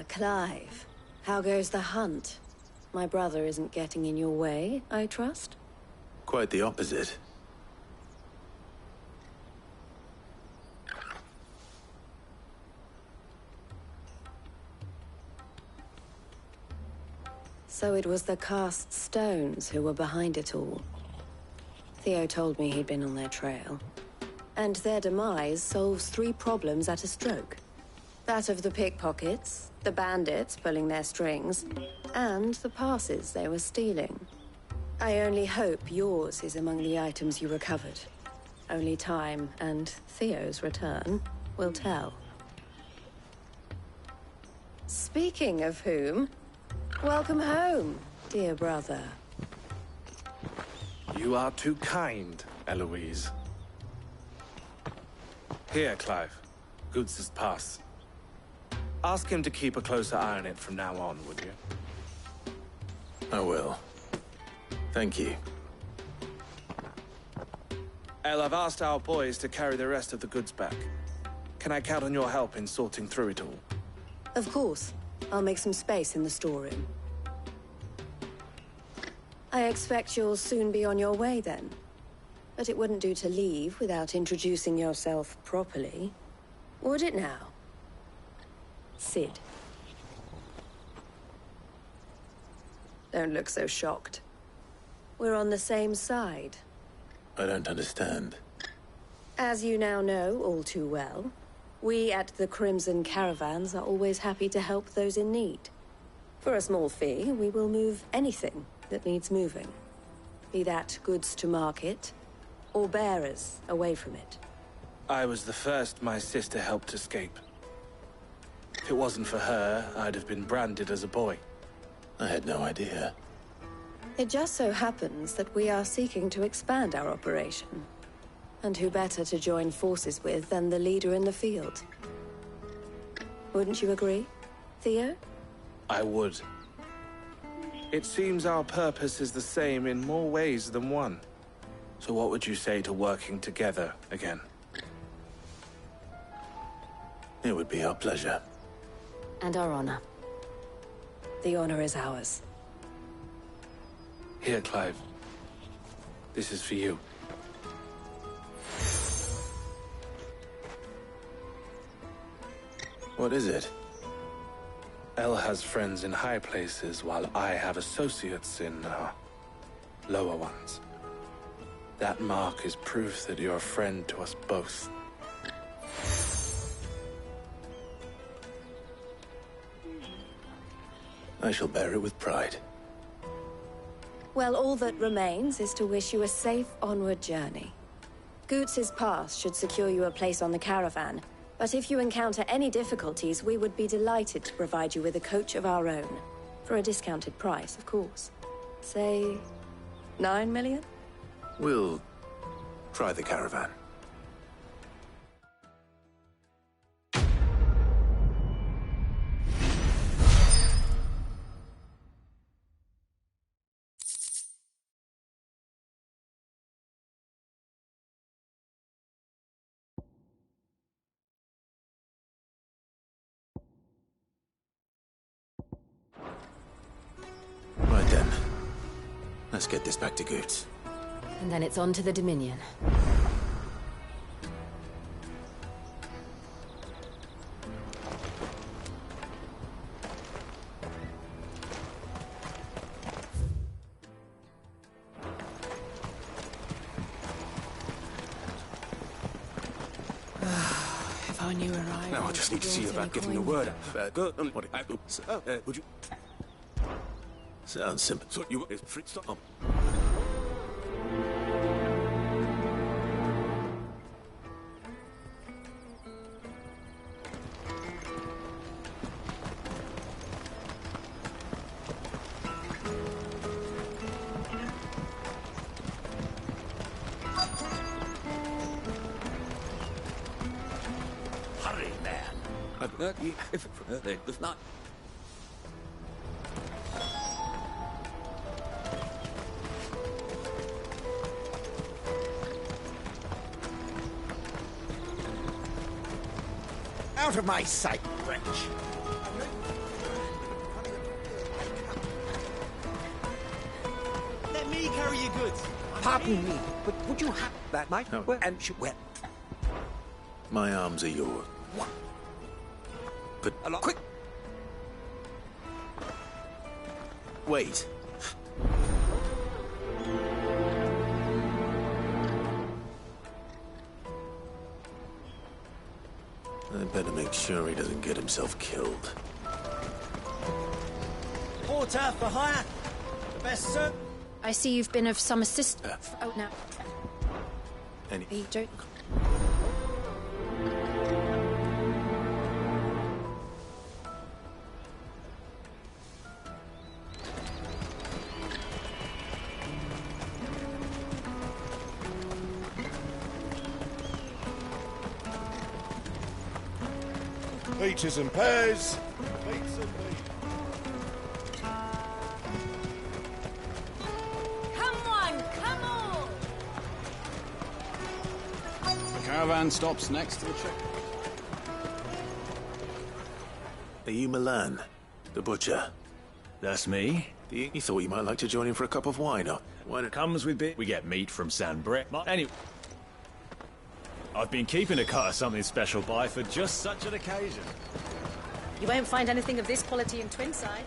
Clive. How goes the hunt? My brother isn't getting in your way, I trust? Quite the opposite. So it was the cast stones who were behind it all. Theo told me he'd been on their trail. And their demise solves 3 problems at a stroke. That of the pickpockets, the bandits pulling their strings, and the passes they were stealing. I only hope yours is among the items you recovered. Only time and Theo's return will tell. Speaking of whom, Welcome home, dear brother. You are too kind, Eloise. Here, Clive. Goots' pass. Ask him to keep a closer eye on it from now on, would you? I will. Thank you. El, I've asked our boys to carry the rest of the goods back. Can I count on your help in sorting through it all? Of course. I'll make some space in the storeroom. I expect you'll soon be on your way then. But it wouldn't do to leave without introducing yourself properly. Would it now? Sid. Don't look so shocked. We're on the same side. I don't understand. As you now know all too well, we at the Crimson Caravans are always happy to help those in need. For a small fee, we will move anything that needs moving. Be that goods to market, or bearers away from it. I was the first my sister helped escape. If it wasn't for her, I'd have been branded as a boy. I had no idea. It just so happens that we are seeking to expand our operation. And who better to join forces with than the leader in the field? Wouldn't you agree, Theo? I would. It seems our purpose is the same in more ways than one. So what would you say to working together again? It would be our pleasure. And our honor. The honor is ours. Here, Clive. This is for you. What is it? El has friends in high places, while I have associates in, lower ones. That mark is proof that you're a friend to us both. I shall bear it with pride. Well, all that remains is to wish you a safe onward journey. Goots' pass should secure you a place on the caravan, but if you encounter any difficulties, we would be delighted to provide you with a coach of our own. For a discounted price, of course. Say, 9 million? We'll try the caravan. Right then. Let's get this back to Goots. And then it's on to the Dominion. If I knew where I Now I just need to see about getting the word out. Would you... Sounds simple. So you... Stop. Hurry, man. If not... Out of my sight, wretch. Let me carry your goods. Pardon me, but would you have that might? No. And well, My arms are yours. what? But A lot quick. wait. I better make sure he doesn't get himself killed. Porter for hire. The best, sir. I see you've been of some assistance. Oh, no. Any... You don't... Peaches and pears. Beets and beans. Come on, come on! The caravan stops next to the checkpoint. Are you Milan, the butcher? That's me. You thought you might like to join in for a cup of wine, or When it comes with beer, we get meat from San Brett. Anyway, I've been keeping a cut of something special by for just such an occasion. You won't find anything of this quality in Twinside.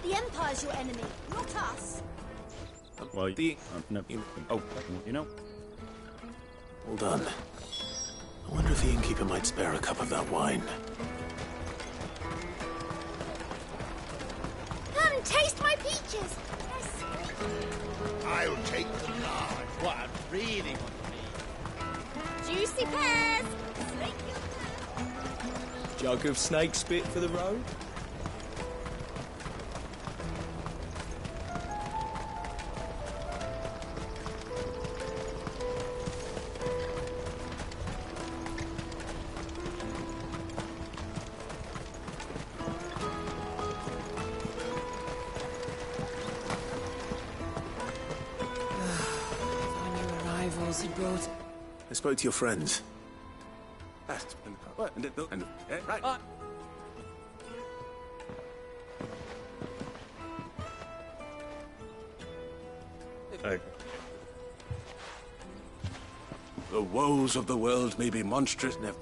The Empire's your enemy, not us. Well, no, you know. Hold on. I wonder if the innkeeper might spare a cup of that wine. Come, taste my peaches. They're sweet. I'll take them large. What I really want to be. Juicy pears. Slake your thirst. Jug of snake spit for the road? I spoke to your friends. Right. The woes of the world may be monstrous, never.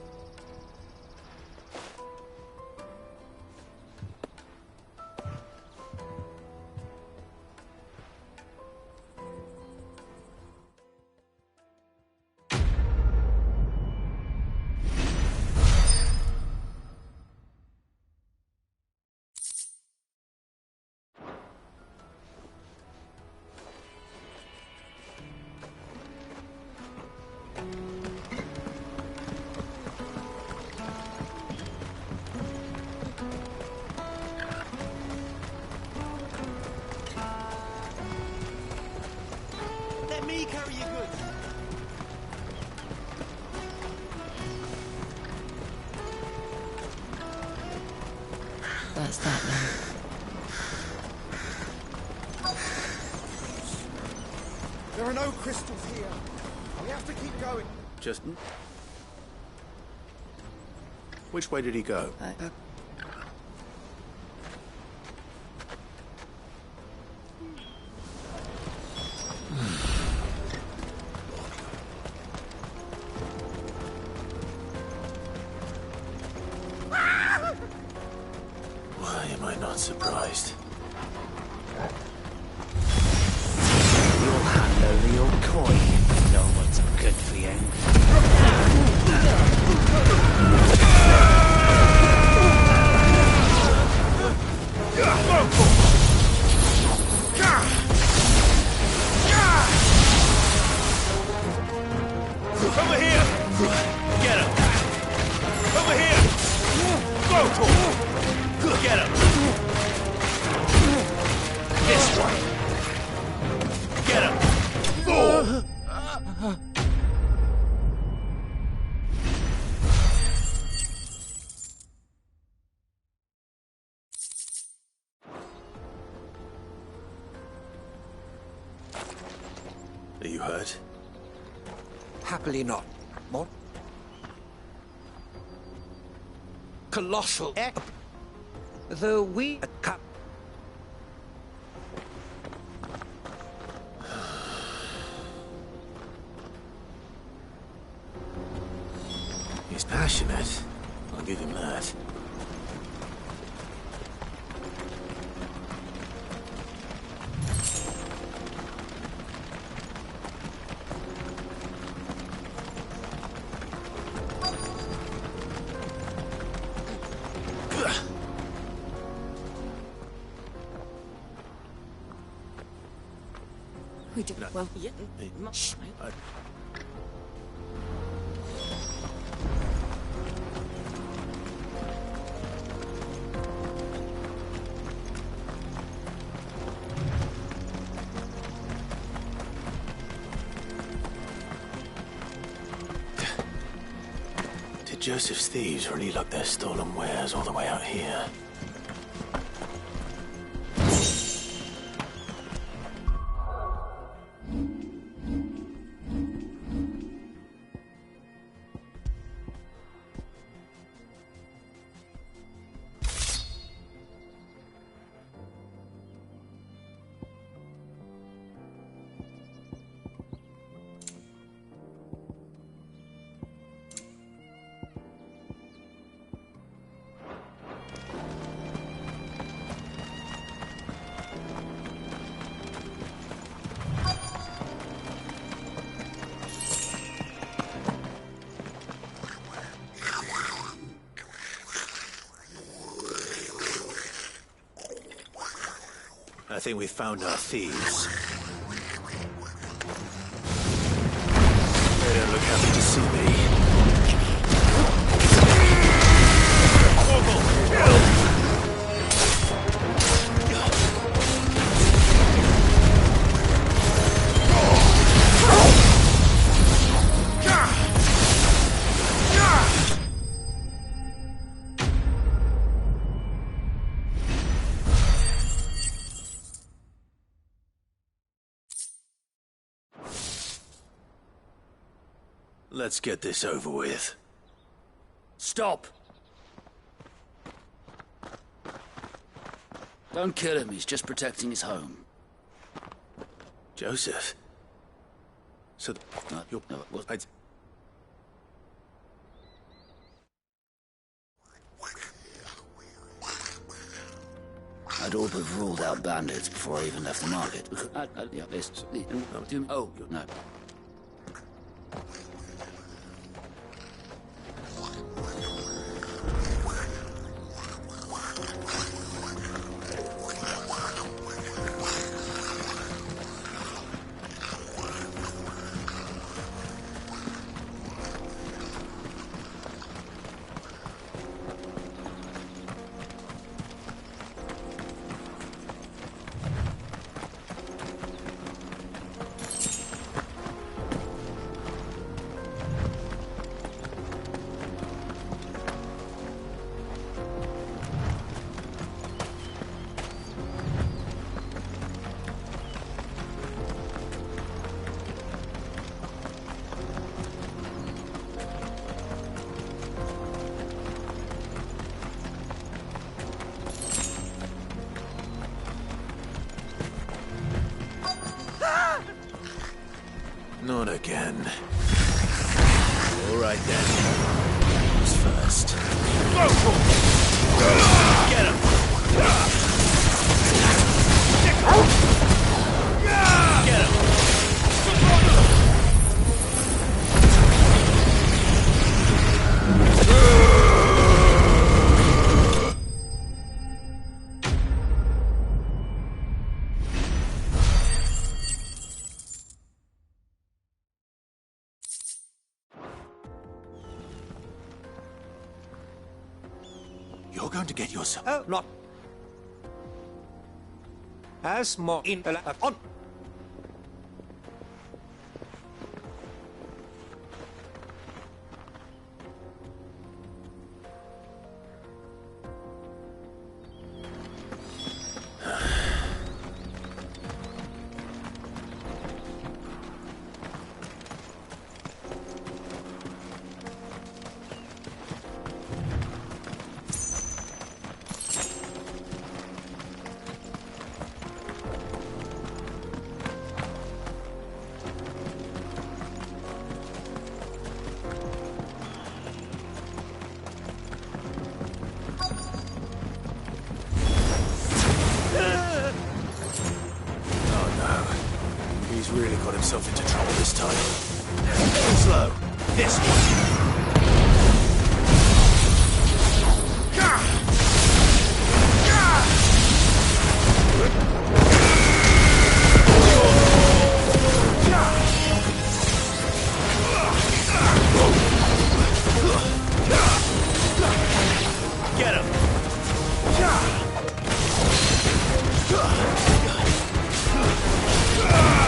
Let me carry your goods. That's that then. There are no crystals here. We have to keep going. Just... Which way did he go? Why am I not surprised? You'll hand over your coin. No one's good for you. Over here! Get him! Over here! Go for him! Get him! This way! Get him! Oh. Are you hurt? Happily not. More colossal. Though we He's passionate. I'll give him that. We did well. Hey, shh. Joseph's thieves really lugged their stolen wares all the way out here. I think we found our thieves. They don't look happy to see me. Let's get this over with. Stop! Don't kill him, he's just protecting his home. Joseph? So, you're... No, it wasn't. I'd all but ruled out bandits before I even left the market. Yeah, this... Oh, no. Not again. All right then. Who's first? Get him! Get him! You're going to get yourself... Oh, not... As more in... On! Really got himself into trouble this time. Slow. This one. Get him.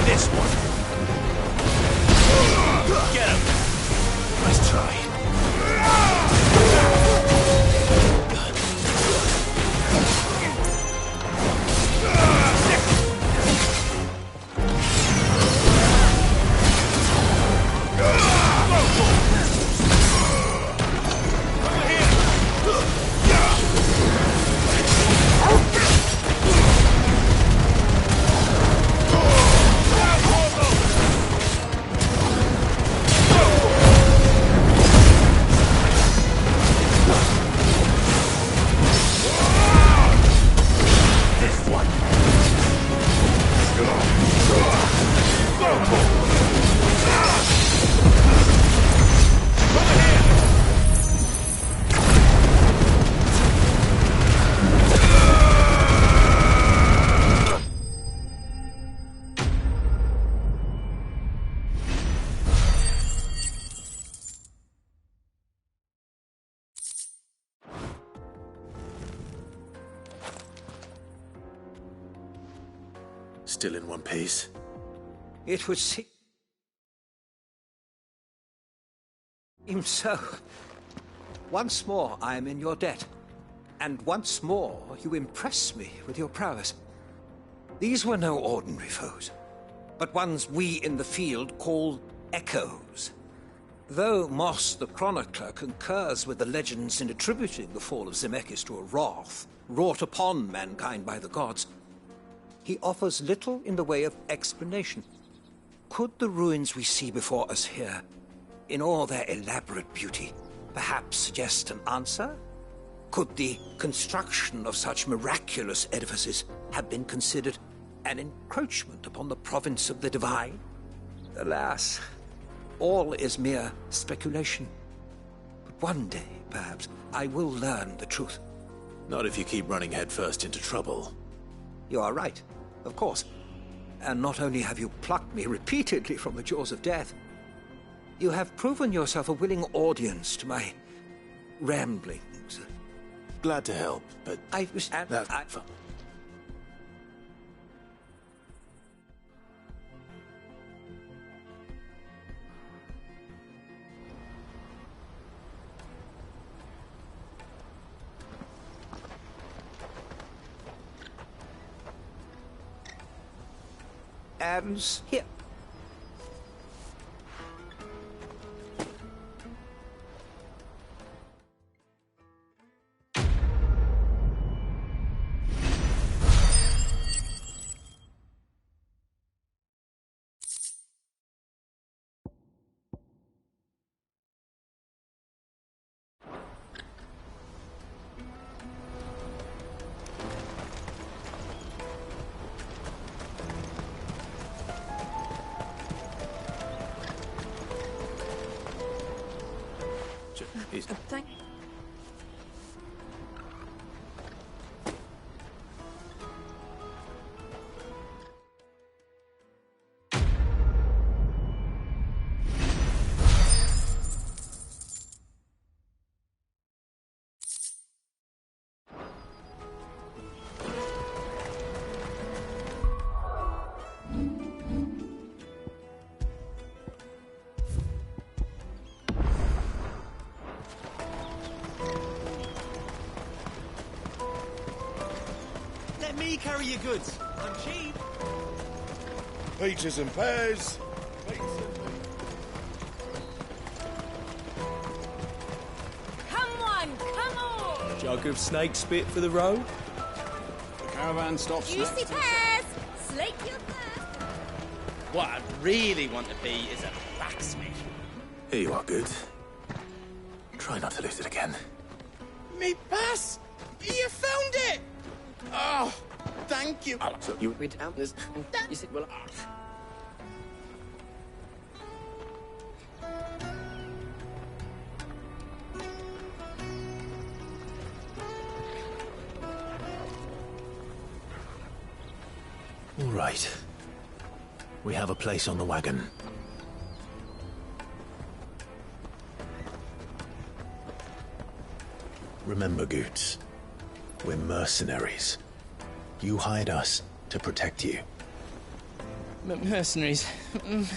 This one. Get him. Nice try. Still in one piece? It would seem so. Once more, I am in your debt. And once more, you impress me with your prowess. These were no ordinary foes, but ones we in the field call echoes. Though Moss the Chronicler concurs with the legends in attributing the fall of Zemeckis to a wrath wrought upon mankind by the gods, he offers little in the way of explanation. Could the ruins we see before us here, in all their elaborate beauty, perhaps suggest an answer? Could the construction of such miraculous edifices have been considered an encroachment upon the province of the divine? Alas, all is mere speculation. But one day, perhaps, I will learn the truth. Not if you keep running headfirst into trouble. You are right, of course. And not only have you plucked me repeatedly from the jaws of death, you have proven yourself a willing audience to my ramblings. Glad to help, but Adams, here. Thank Let me carry your goods. I'm cheap. Peaches and pears. Come on! Jug of snake spit for the road. The caravan stops Juicy next. pears! Slake your thirst! What I really want to be is a blacksmith. Here you are, Goods. Try not to lose it again. Me pass! You found it! Oh, thank you. So you... Read out this. You said, well, All right. We have a place on the wagon. Remember, Goots, we're mercenaries. You hired us to protect you. Mercenaries. And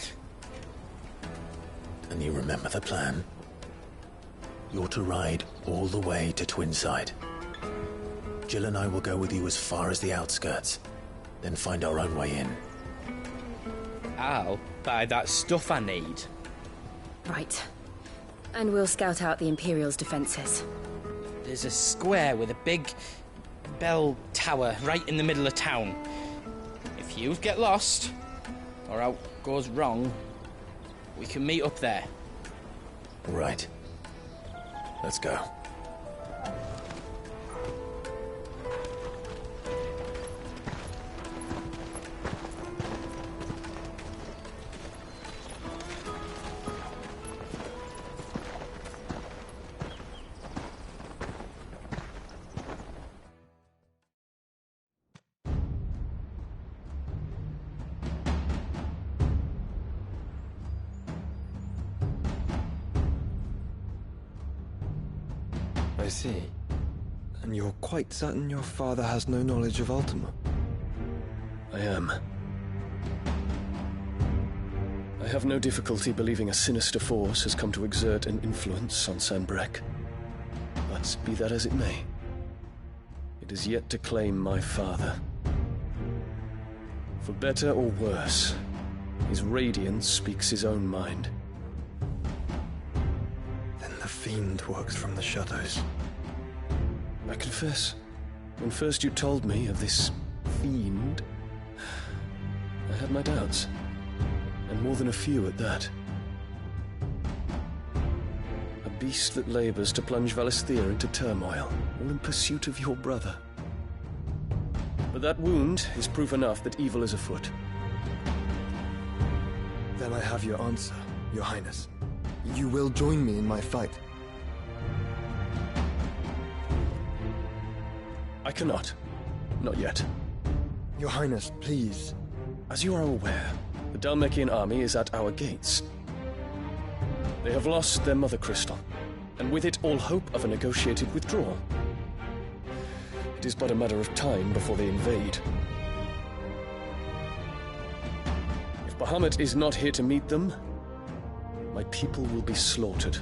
you remember the plan? You're to ride all the way to Twinside. Jill and I will go with you as far as the outskirts, then find our own way in. I'll buy that stuff I need. Right. And we'll scout out the Imperial's defenses. There's a square with a big bell tower right in the middle of town. If you get lost, or out goes wrong, we can meet up there. All right. Let's go. I see. And you're quite certain your father has no knowledge of Ultima? I am. have no difficulty believing a sinister force has come to exert an influence on Sanbreque. But be that as it may, it is yet to claim my father. For better or worse, his radiance speaks his own mind. Then the fiend works from the shadows. I confess, when first you told me of this fiend, I had my doubts, and more than a few at that. A beast that labors to plunge Valisthea into turmoil, all in pursuit of your brother. But that wound is proof enough that evil is afoot. Then I have your answer, Your Highness. You will join me in my fight. I cannot. Not yet. Your Highness, please. As you are aware, the Dhalmekian army is at our gates. They have lost their mother crystal, and with it all hope of a negotiated withdrawal. It is but a matter of time before they invade. If Bahamut is not here to meet them, my people will be slaughtered.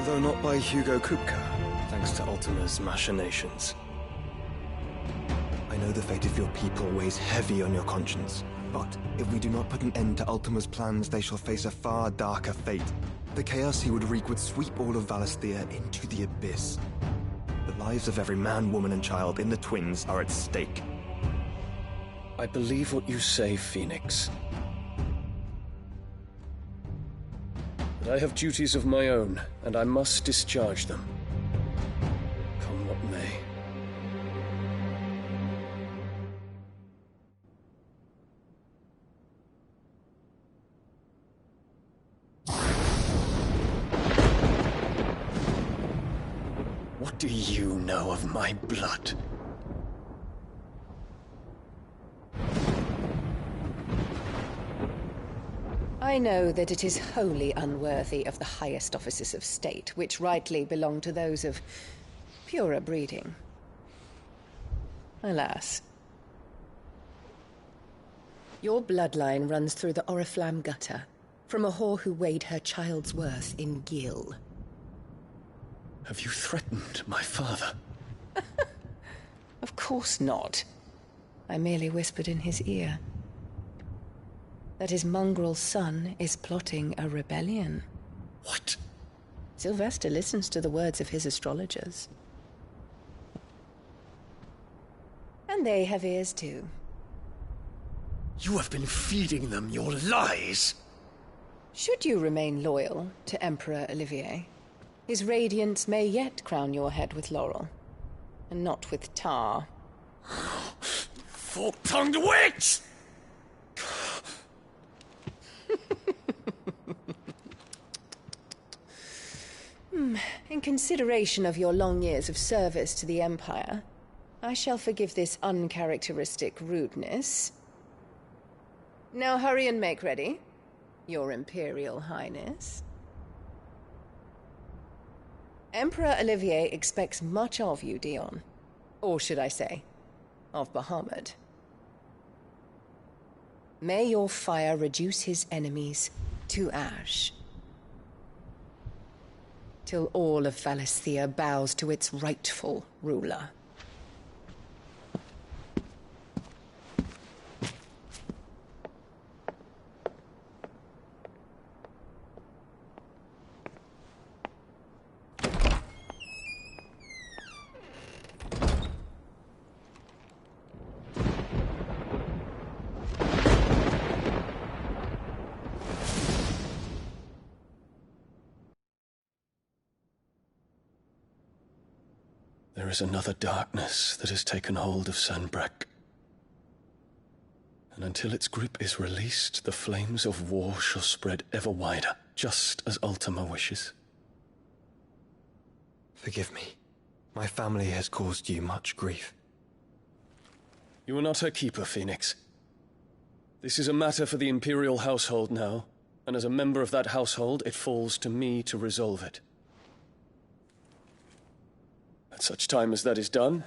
Though not by Hugo Kupka, thanks to Ultima's machinations. I know the fate of your people weighs heavy on your conscience, but if we do not put an end to Ultima's plans, they shall face a far darker fate. The chaos he would wreak would sweep all of Valisthea into the abyss. The lives of every man, woman, and child in the Twins are at stake. I believe what you say, Phoenix. But I have duties of my own, and I must discharge them. Come what may. What do you know of my blood? I know that it is wholly unworthy of the highest offices of state, which rightly belong to those of purer breeding. Alas. Your bloodline runs through the Oriflamme gutter, from a whore who weighed her child's worth in Gil. Have you threatened my father? Of course not. I merely whispered in his ear that his mongrel son is plotting a rebellion. What? Sylvester listens to the words of his astrologers. And they have ears too. You have been feeding them your lies! Should you remain loyal to Emperor Olivier, his radiance may yet crown your head with laurel, and not with tar. Fork-tongued witch! In consideration of your long years of service to the Empire, I shall forgive this uncharacteristic rudeness. Now hurry and make ready, Your Imperial Highness. Emperor Olivier expects much of you, Dion. Or should I say, of Bahamut. May your fire reduce his enemies to ash, till all of Valisthea bows to its rightful ruler. There is another darkness that has taken hold of Sanbreque. And until its grip is released, the flames of war shall spread ever wider, just as Ultima wishes. Forgive me. My family has caused you much grief. You are not her keeper, Phoenix. This is a matter for the Imperial household now, and as a member of that household, it falls to me to resolve it. At such time as that is done,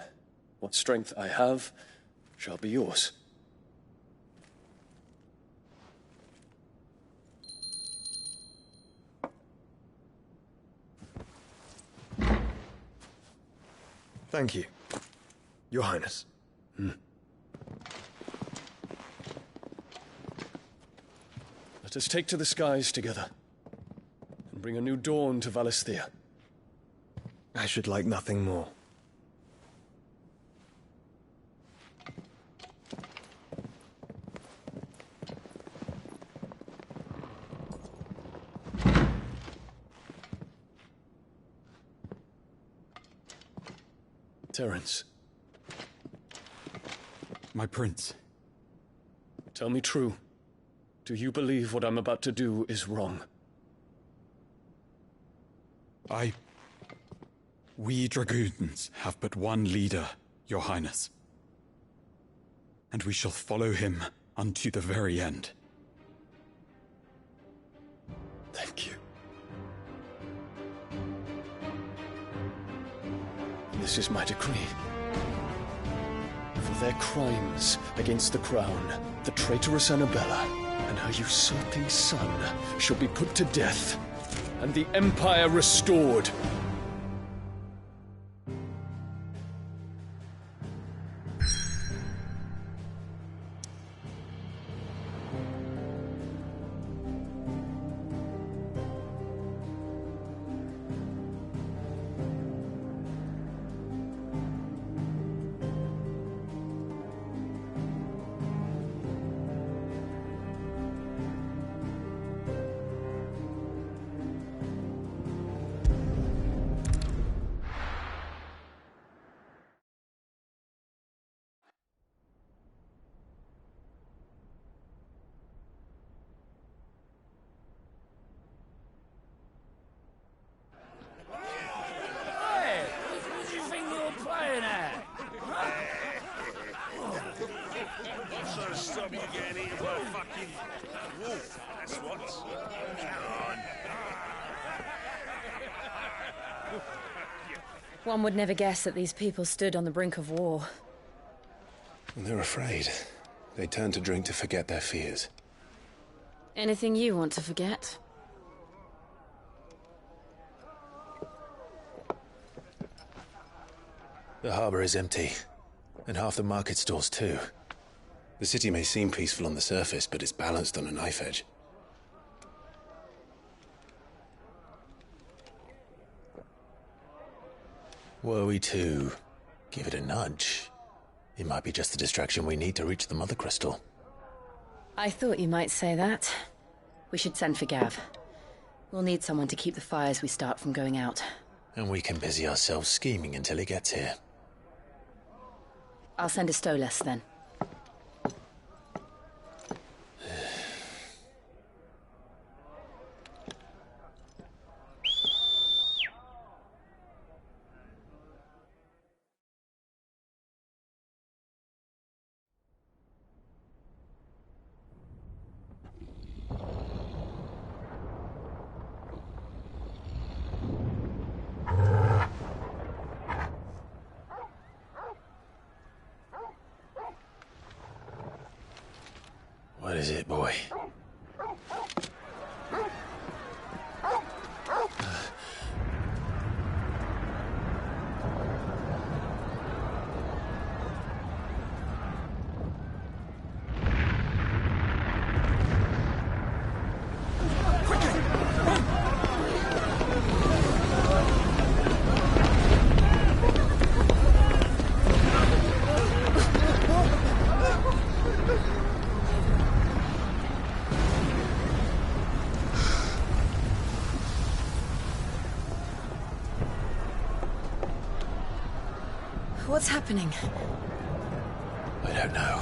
what strength I have shall be yours. Thank you, Your Highness. Let us take to the skies together, and bring a new dawn to Valisthea. I should like nothing more. Terence. My prince. Tell me true. Do you believe what I'm about to do is wrong? We dragoons have but one leader, Your Highness. And we shall follow him unto the very end. Thank you. This is my decree. For their crimes against the crown, the traitorous Annabella and her usurping son shall be put to death, and the Empire restored. One would never guess that these people stood on the brink of war. They're afraid. They turn to drink to forget their fears. Anything you want to forget? The harbor is empty, and half the market stalls too. The city may seem peaceful on the surface, but it's balanced on a knife edge. Were we to give it a nudge, it might be just the distraction we need to reach the Mother Crystal. I thought you might say that. We should send for Gav. We'll need someone to keep the fires we start from going out. And we can busy ourselves scheming until he gets here. I'll send a Stolas then. What is it, boy? What's happening? I don't know.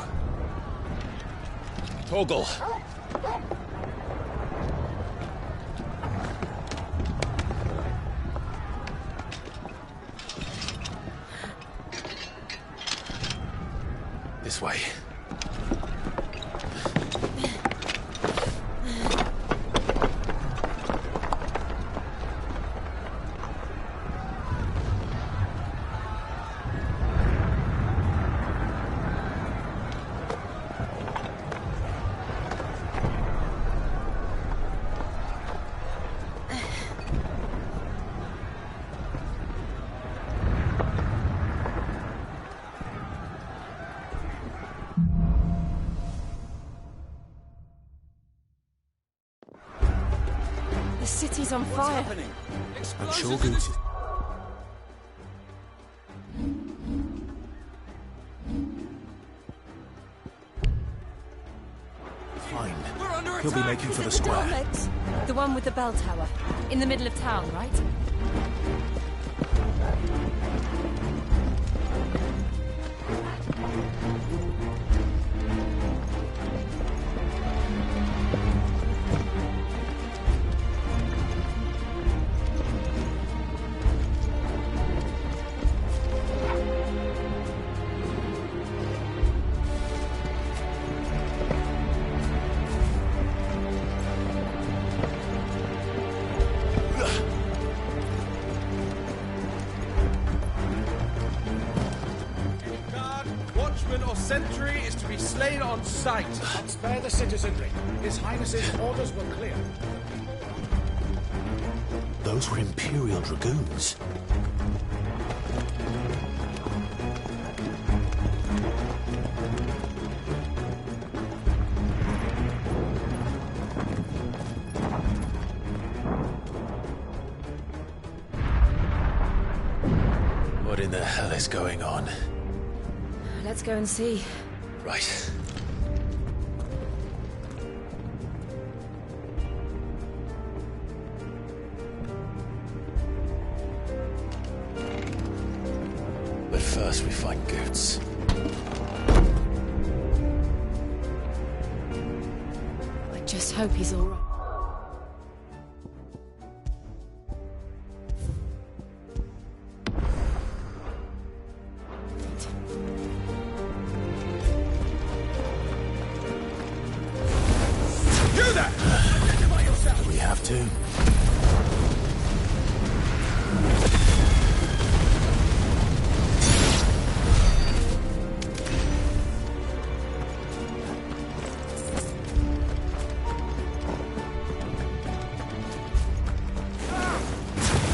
Torgal! This way. on fire. I'm sure Goose... Fine. He'll be making for the square. The one with the bell tower. In the middle of town, right? Sentry is to be slain on sight. And spare the citizenry. His Highness's orders were clear. Those were Imperial Dragoons. What in the hell is going on? Let's go and see. Right. But first we find Goots. I just hope he's all right. We have to.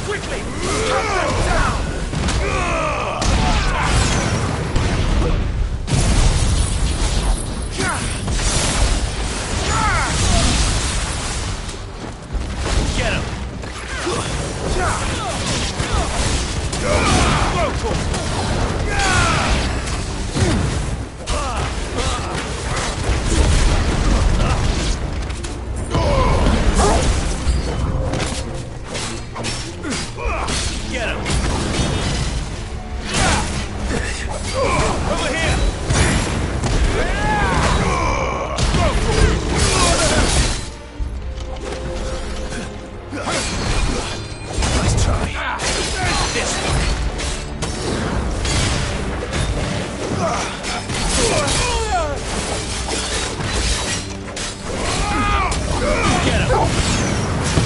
Quickly! Cut them down! Get him! Get him! Over here! Nice try. This way! Get him! Get him!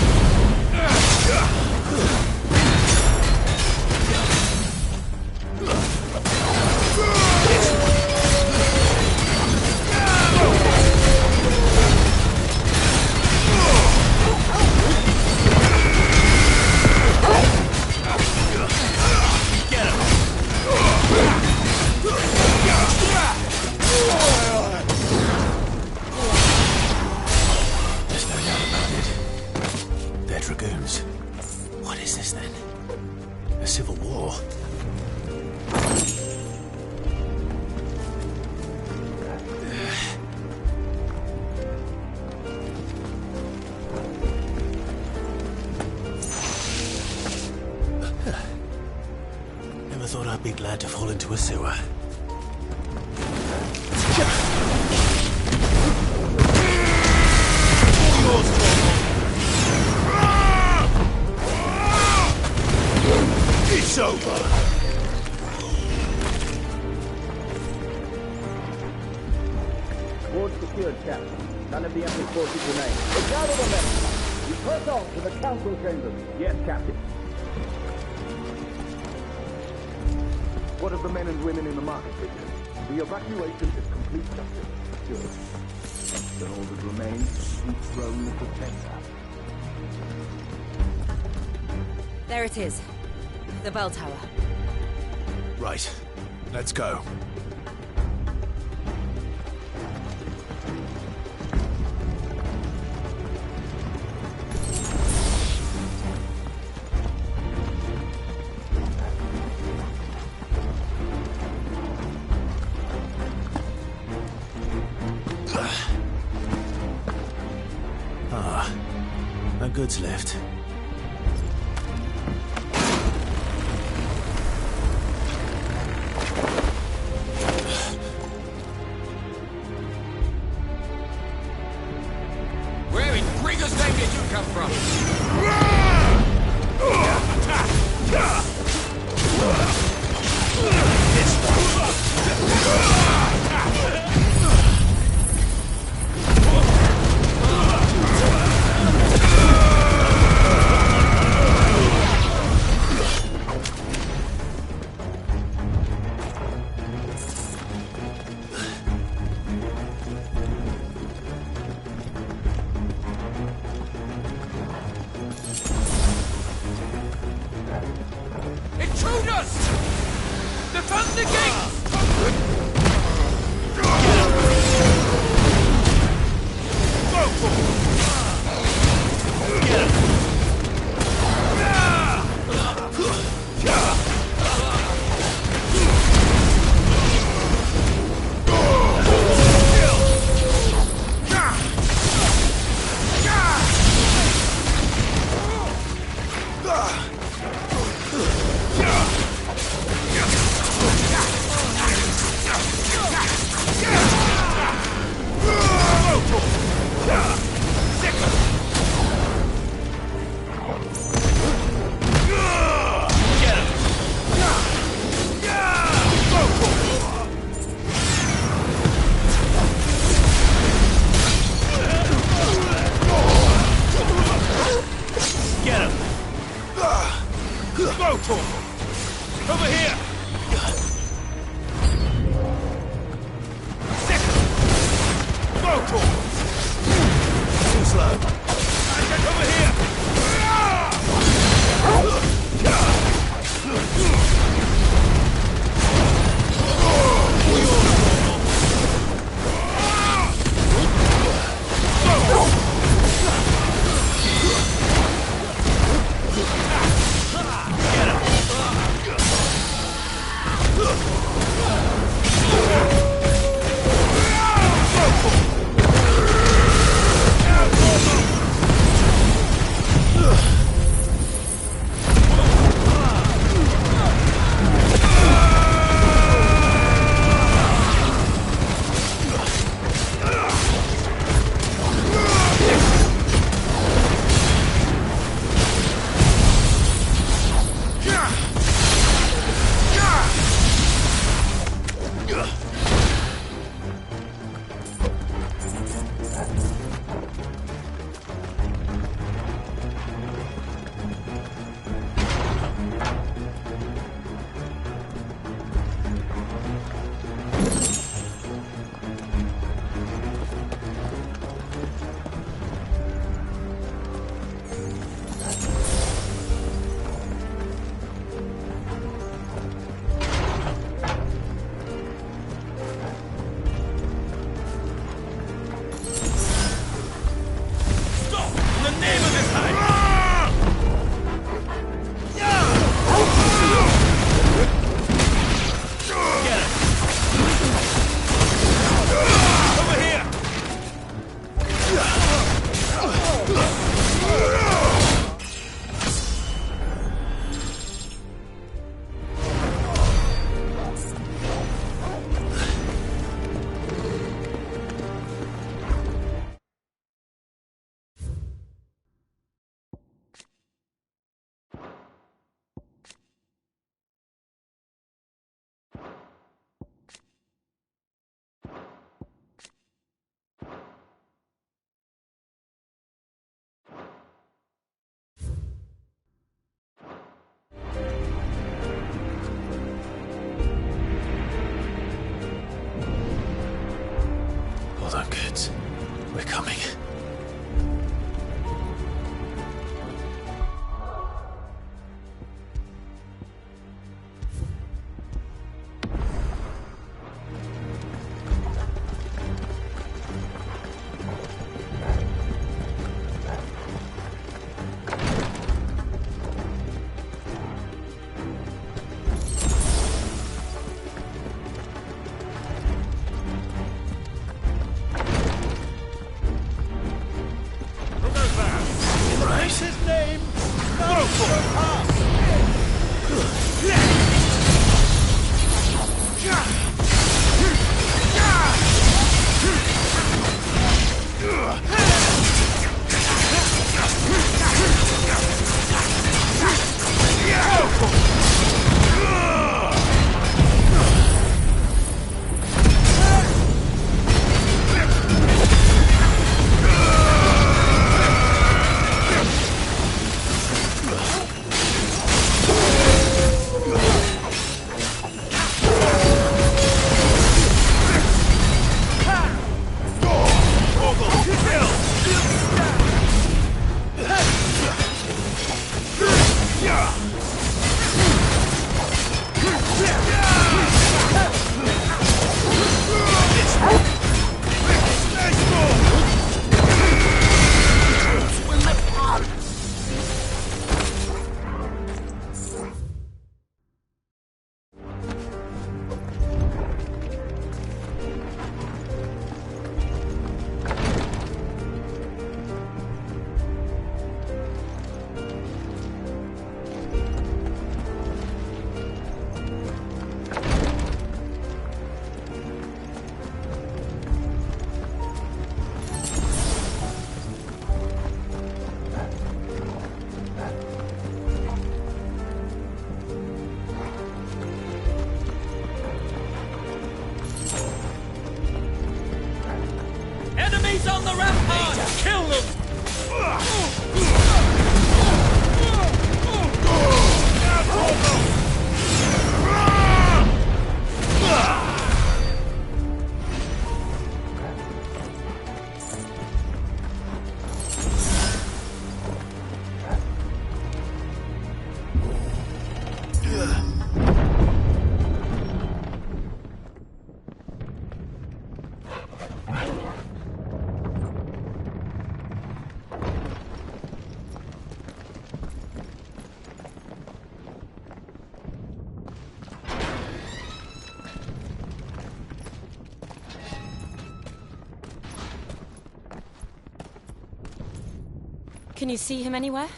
There's no doubt about it. They're Dragoons. What is this then? A civil war? Never thought I'd be glad to fall into a sewer. It's over! Ward secured, Captain. None of the Emperor's forces remain. Gather the men! You press on to the council chambers. Yes, Captain. What of the men and women in the market district? The evacuation is complete, Captain. Good. Then all that remains is the sweet throne that protects us. There it is. The bell tower. Right. Let's go. goods left. Where in Gregor's name did you come from? Intruders! Defend the gates! Over here! Too slow. Over here! Hold on, kids. We're coming. Enemies on the rampart! Kill them! Can you see him anywhere?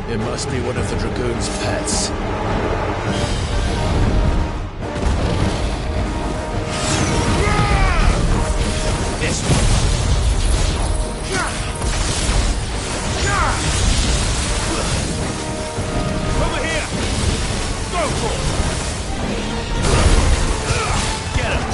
It must be one of the Dragoon's pets. This one. Over here! Go for it! Get him!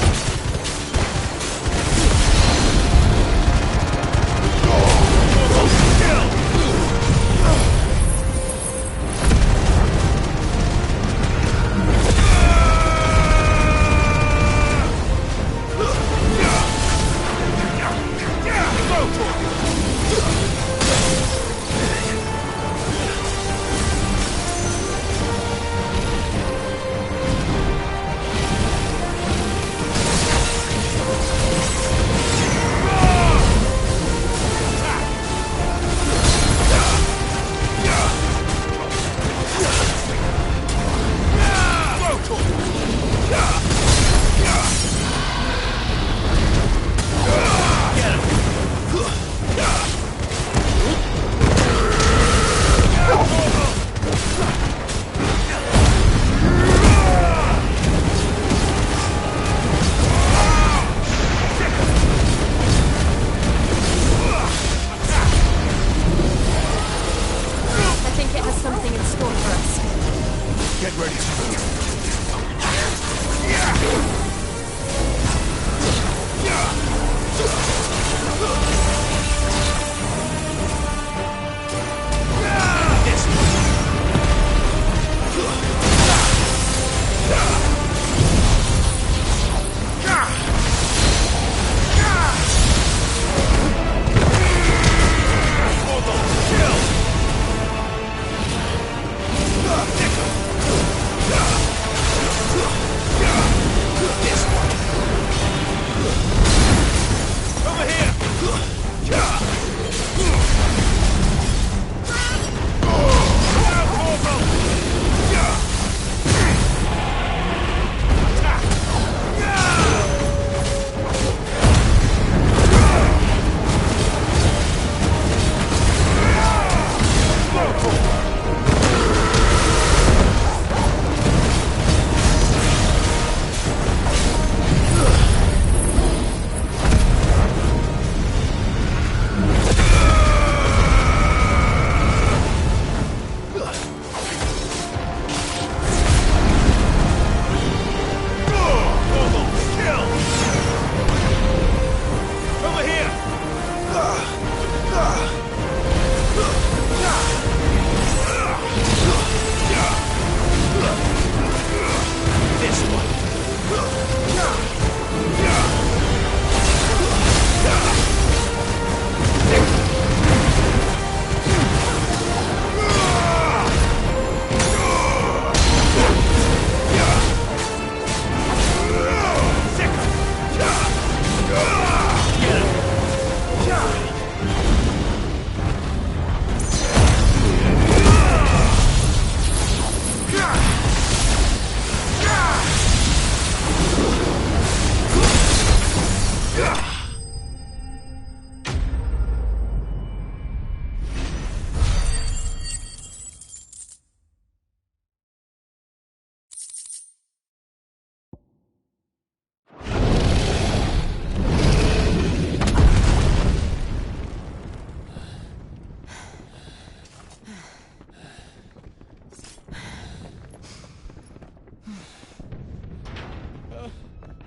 Get ready to move.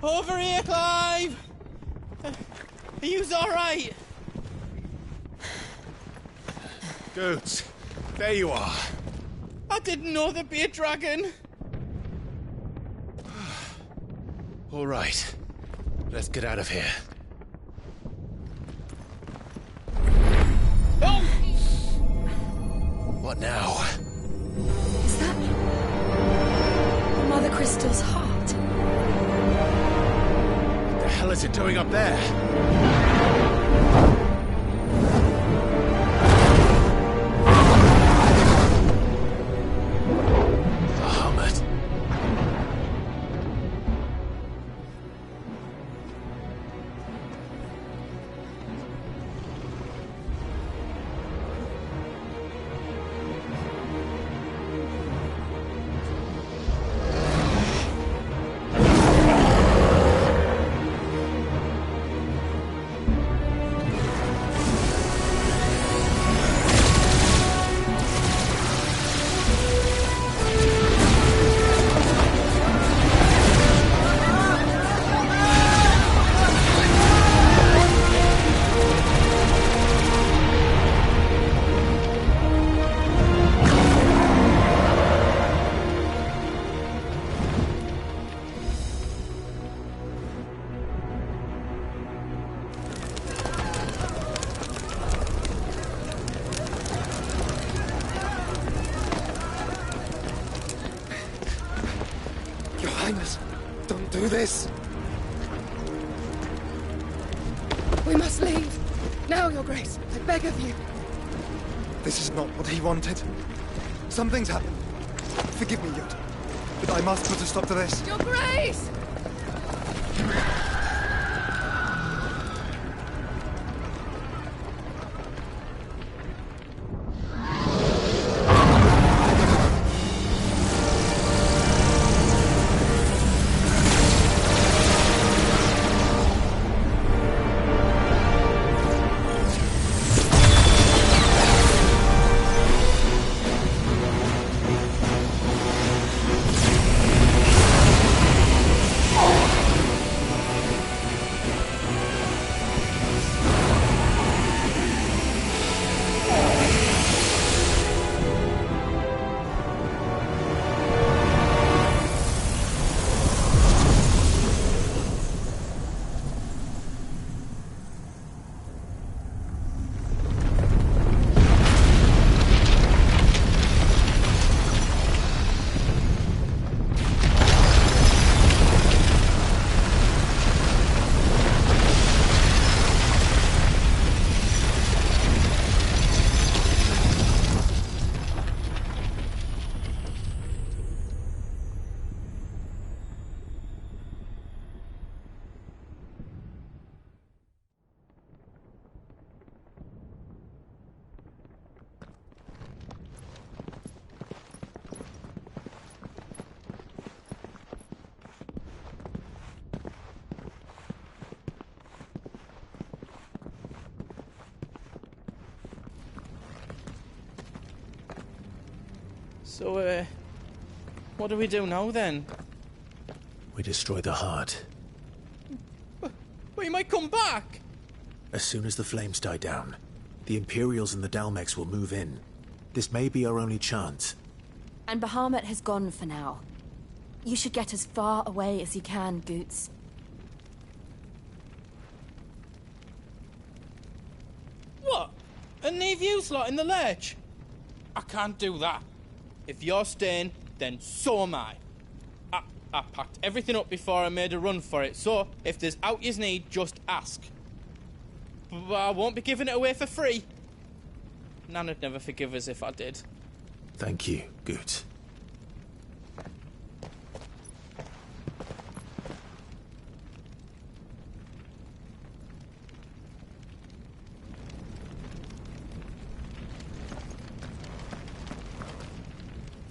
Over here, Clive! Are you alright? Goods, there you are. I didn't know there'd be a dragon. All right, let's get out of here. Oh! What now? Is that Mother Crystal's heart? What the hell is it doing up there? Don't do this! We must leave. Now, Your Grace. I beg of you. This is not what he wanted. Something's happened. Forgive me, Yod. But I must put a stop to this. Your Grace! So, what do we do now, then? We destroy the heart. Well, he might come back! As soon as the flames die down, the Imperials and the Dalmex will move in. This may be our only chance. And Bahamut has gone for now. You should get as far away as you can, Boots. What? And leave you lot in the lurch? I can't do that. If you're staying, then so am I. I packed everything up before I made a run for it, so if there's out you need, just ask. But I won't be giving it away for free. Nana'd never forgive us if I did. Thank you, Goots.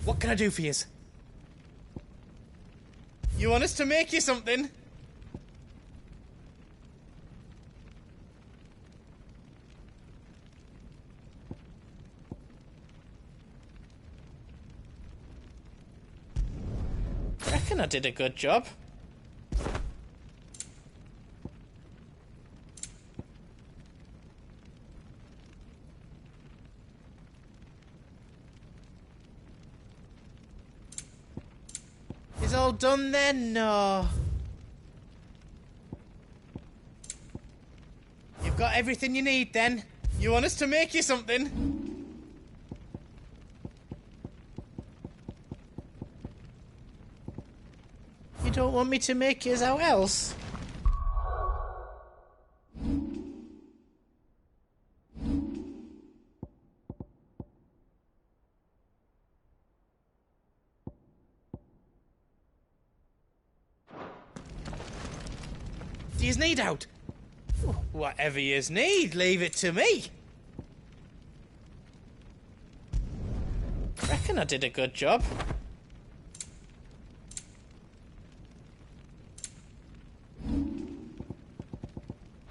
What can I do for yous? You want us to make you something? I reckon I did a good job. all done then? No. You've got everything you need then? You want us to make you something? You don't want me to make you out else? Do yous need out? Whatever yous need, leave it to me. Reckon I did a good job.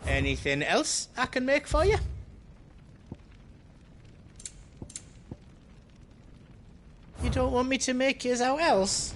Anything else I can make for you? You don't want me to make yous out else?